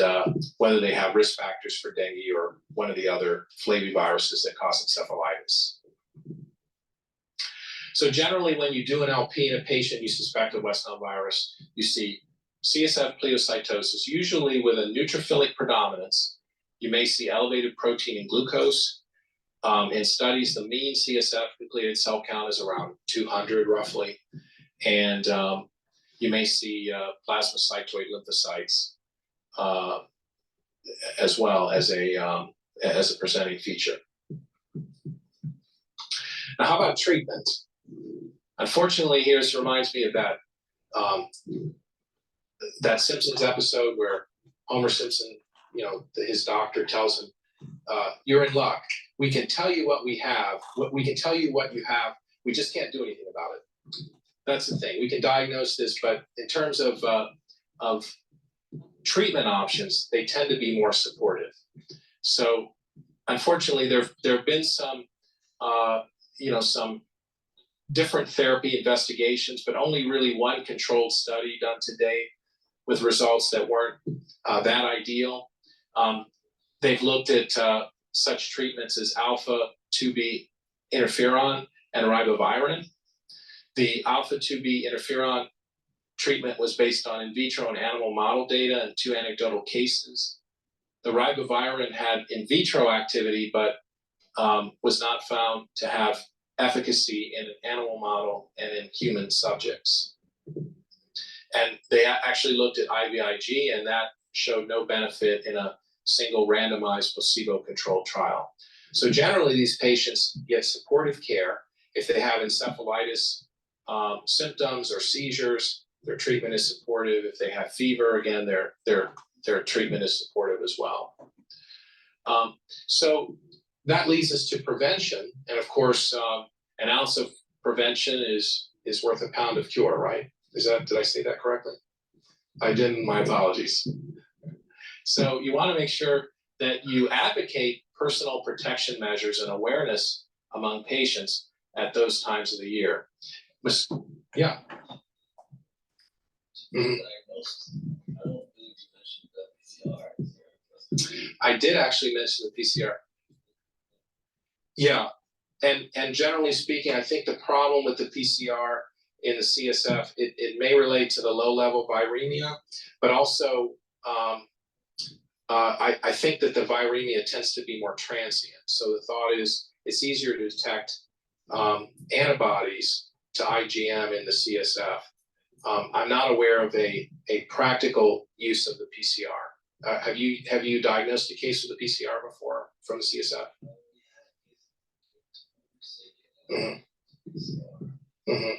Speaker 20: whether they have risk factors for dengue or one of the other flaviviruses that cause encephalitis. So generally, when you do an LP in a patient you suspect of West Nile virus, you see CSF pleocytosis, usually with a neutrophilic predominance. You may see elevated protein and glucose. In studies, the mean CSF nucleated cell count is around 200 roughly. And you may see plasmacytoid lymphocytes as well as a presenting feature. Now, how about treatment? Unfortunately, this reminds me of that Simpsons episode where Homer Simpson, his doctor tells him, "You're in luck. We can tell you what we have. We can tell you what you have. We just can't do anything about it." That's the thing. We can diagnose this, but in terms of treatment options, they tend to be more supportive. So, unfortunately, there have been some different therapy investigations, but only really one controlled study done to date with results that weren't that ideal. They've looked at such treatments as alpha-2b interferon and ribavirin. The alpha-2b interferon treatment was based on in vitro and animal model data and 2 anecdotal cases. The ribavirin had in vitro activity, but was not found to have efficacy in an animal model and in human subjects. And they actually looked at IVIG, and that showed no benefit in a single randomized placebo-controlled trial. So generally, these patients get supportive care. If they have encephalitis symptoms or seizures, their treatment is supportive. If they have fever, again, their treatment is supportive as well. So that leads us to prevention. And of course, an ounce of prevention is worth a pound of cure, right? Did I say that correctly? I didn't, my apologies. So you want to make sure that you advocate personal protection measures and awareness among patients at those times of the year. Yeah. I did actually mention the PCR. Yeah, and generally speaking, I think the problem with the PCR in the CSF, it may relate to the low level viremia, but also I think that the viremia tends to be more transient. So the thought is it's easier to detect antibodies to IgM in the CSF. I'm not aware of a practical use of the PCR. Have you diagnosed a case with the PCR before from the CSF? Mm-hmm. Mm-hmm.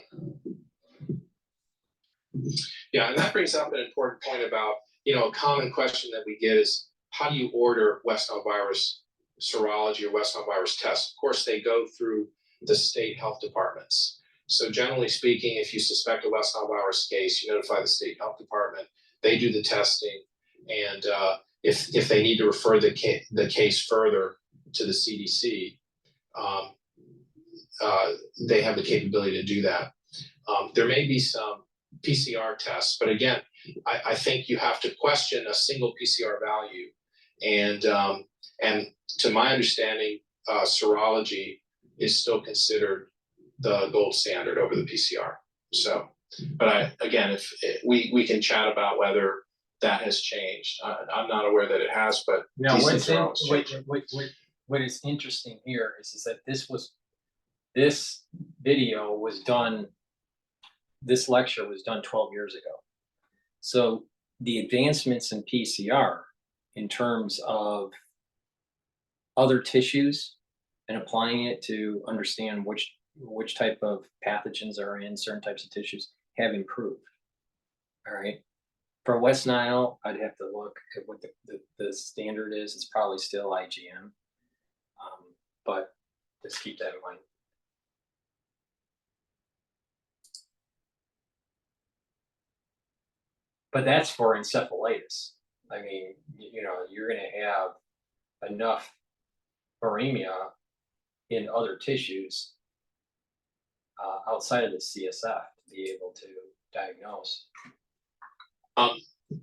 Speaker 20: Yeah, and that brings up an important point about, a common question that we get is, how do you order West Nile virus serology or West Nile virus tests? Of course, they go through the state health departments. So generally speaking, if you suspect a West Nile virus case, you notify the state health department, they do the testing, and if they need to refer the case further to the CDC, they have the capability to do that. There may be some PCR tests, but again, I think you have to question a single PCR value, and to my understanding, serology is still considered the gold standard over the PCR. So, but if we can chat about whether that has changed. I'm not aware that it has, but
Speaker 1: now what is interesting here is that this video was done. This lecture was done 12 years ago. So the advancements in PCR in terms of other tissues and applying it to understand which type of pathogens are in certain types of tissues have improved. All right. For West Nile, I'd have to look at what the standard is. It's probably still IgM, but just keep that in mind. But that's for encephalitis. I mean, you're going to have enough viremia in other tissues outside of the CSF to be able to diagnose.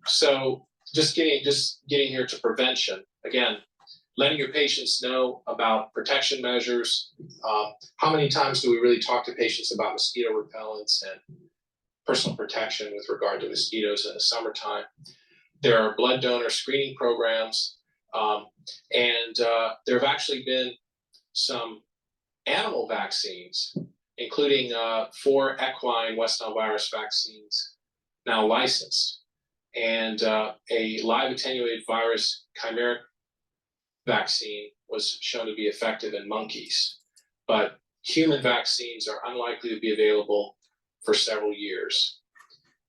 Speaker 20: So just getting here to prevention, again, letting your patients know about protection measures. How many times do we really talk to patients about mosquito repellents and personal protection with regard to mosquitoes in the summertime? There are blood donor screening programs, and there have actually been some animal vaccines, including 4 equine West Nile virus vaccines now licensed, and a live attenuated virus chimeric vaccine was shown to be effective in monkeys. But human vaccines are unlikely to be available for several years.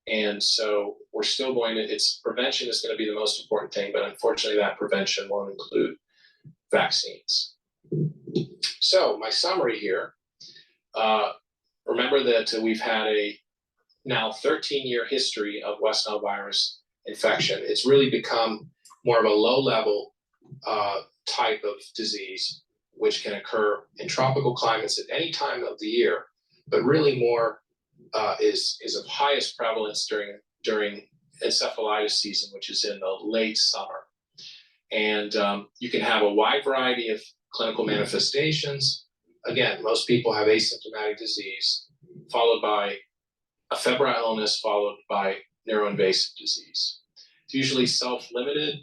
Speaker 20: And so we're still prevention is going to be the most important thing, but unfortunately that prevention won't include vaccines. So my summary here, remember that we've had a now 13-year history of West Nile virus infection. It's really become more of a low-level type of disease, which can occur in tropical climates at any time of the year, but really more is of highest prevalence during encephalitis season, which is in the late summer. And you can have a wide variety of clinical manifestations. Again, most people have asymptomatic disease, followed by a febrile illness, followed by neuroinvasive disease. It's usually self-limited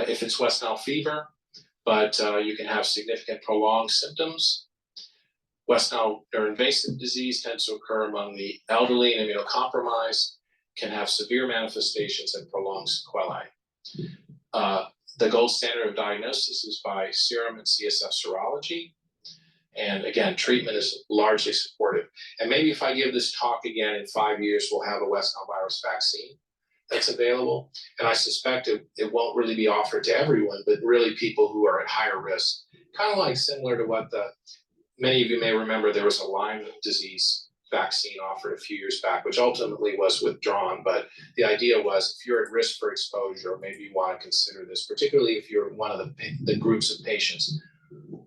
Speaker 20: if it's West Nile fever, but you can have significant prolonged symptoms. West Nile neuroinvasive disease tends to occur among the elderly and immunocompromised, can have severe manifestations and prolonged sequelae. The gold standard of diagnosis is by serum and CSF serology. And again, treatment is largely supportive. And maybe if I give this talk again in 5 years, we'll have a West Nile virus vaccine that's available. And I suspect it won't really be offered to everyone, but really people who are at higher risk. Kind of like similar to what many of you may remember, there was a Lyme disease vaccine offered a few years back, which ultimately was withdrawn. But the idea was, if you're at risk for exposure, maybe you want to consider this, particularly if you're one of the groups of patients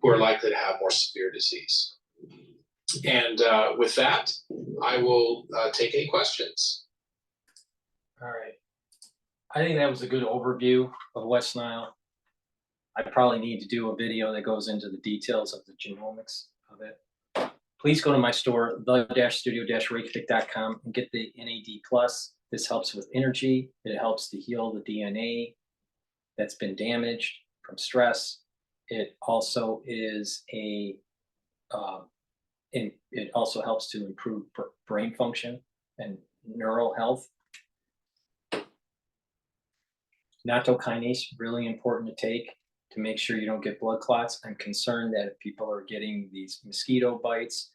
Speaker 20: who are likely to have more severe disease. And with that, I will take any questions.
Speaker 1: All right. I think that was a good overview of West Nile. I probably need to do a video that goes into the details of the genomics of it. Please go to my store, the-studio-reykjavik.com, and get the NAD+. This helps with energy. It helps to heal the DNA that's been damaged from stress. It also is it also helps to improve brain function and neural health. Nattokinase, really important to take to make sure you don't get blood clots. I'm concerned that if people are getting these mosquito bites,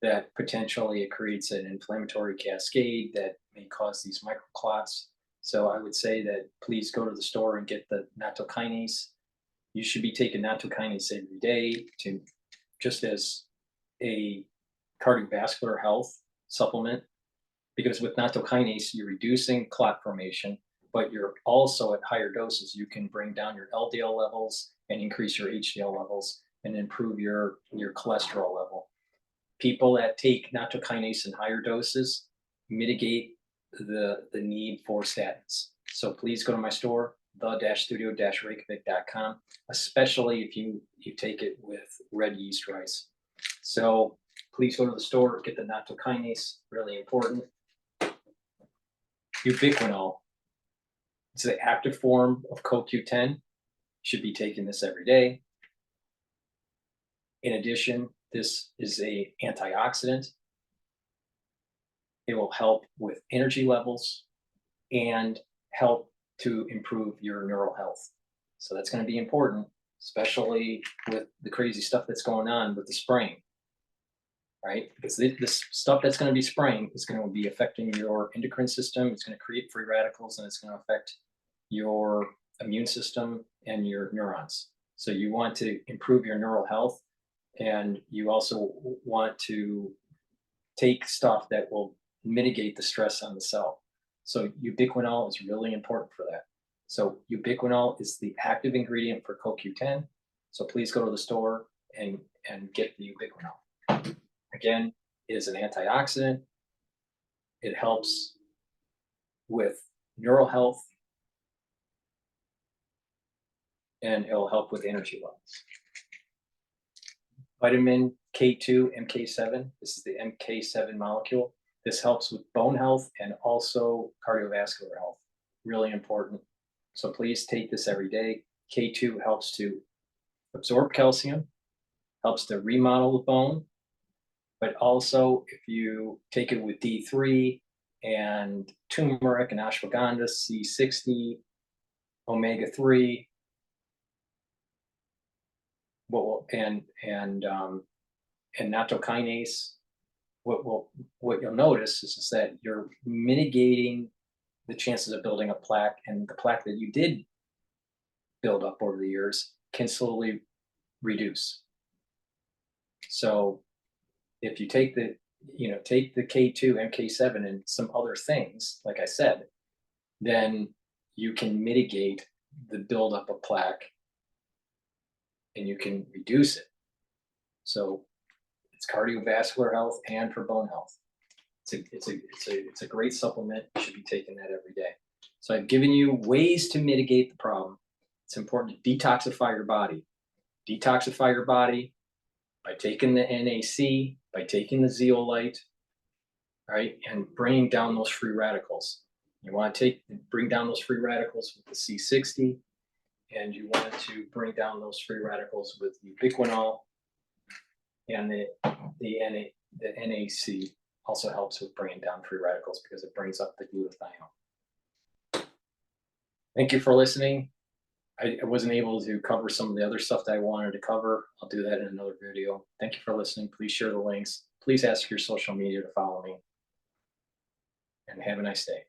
Speaker 1: that potentially it creates an inflammatory cascade that may cause these microclots. So I would say that please go to the store and get the nattokinase. You should be taking nattokinase every day to just as a cardiovascular health supplement, because with nattokinase, you're reducing clot formation, but you're also at higher doses. You can bring down your LDL levels and increase your HDL levels and improve your cholesterol level. People that take nattokinase in higher doses mitigate the need for statins. So please go to my store, the-studio-reykjavik.com, especially if you take it with red yeast rice. So please go to the store, get the nattokinase, really important. Ubiquinol. It's the active form of CoQ10. Should be taking this every day. In addition, this is an antioxidant. It will help with energy levels and help to improve your neural health. So that's going to be important, especially with the crazy stuff that's going on with the spraying, right? Because this stuff that's going to be spraying is going to be affecting your endocrine system. It's going to create free radicals, and it's going to affect your immune system and your neurons. So you want to improve your neural health, and you also want to take stuff that will mitigate the stress on the cell. So ubiquinol is really important for that. So ubiquinol is the active ingredient for CoQ10. So please go to the store and get the ubiquinol. Again, it is an antioxidant. It helps with neural health, and it will help with energy levels. Vitamin K2, MK7, this is the MK7 molecule. This helps with bone health and also cardiovascular health, really important. So please take this every day. K2 helps to absorb calcium, helps to remodel the bone, but also if you take it with D3 and turmeric and ashwagandha, C60, omega-3, and nattokinase, what you'll notice is that you're mitigating the chances of building up plaque, and the plaque that you did build up over the years can slowly reduce. So if you take the K2, MK7, and some other things, like I said, then you can mitigate the buildup of plaque and you can reduce it. So it's cardiovascular health and for bone health. It's a great supplement. You should be taking that every day. So I've given you ways to mitigate the problem. It's important to detoxify your body. Detoxify your body by taking the NAC, by taking the zeolite, right, and bringing down those free radicals. You want to bring down those free radicals with the C60, and you want to bring down those free radicals with ubiquinol, and the NAC also helps with bringing down free radicals because it brings up the glutathione. Thank you for listening. I wasn't able to cover some of the other stuff that I wanted to cover. I'll do that in another video. Thank you for listening. Please share the links. Please ask your social media to follow me. And have a nice day.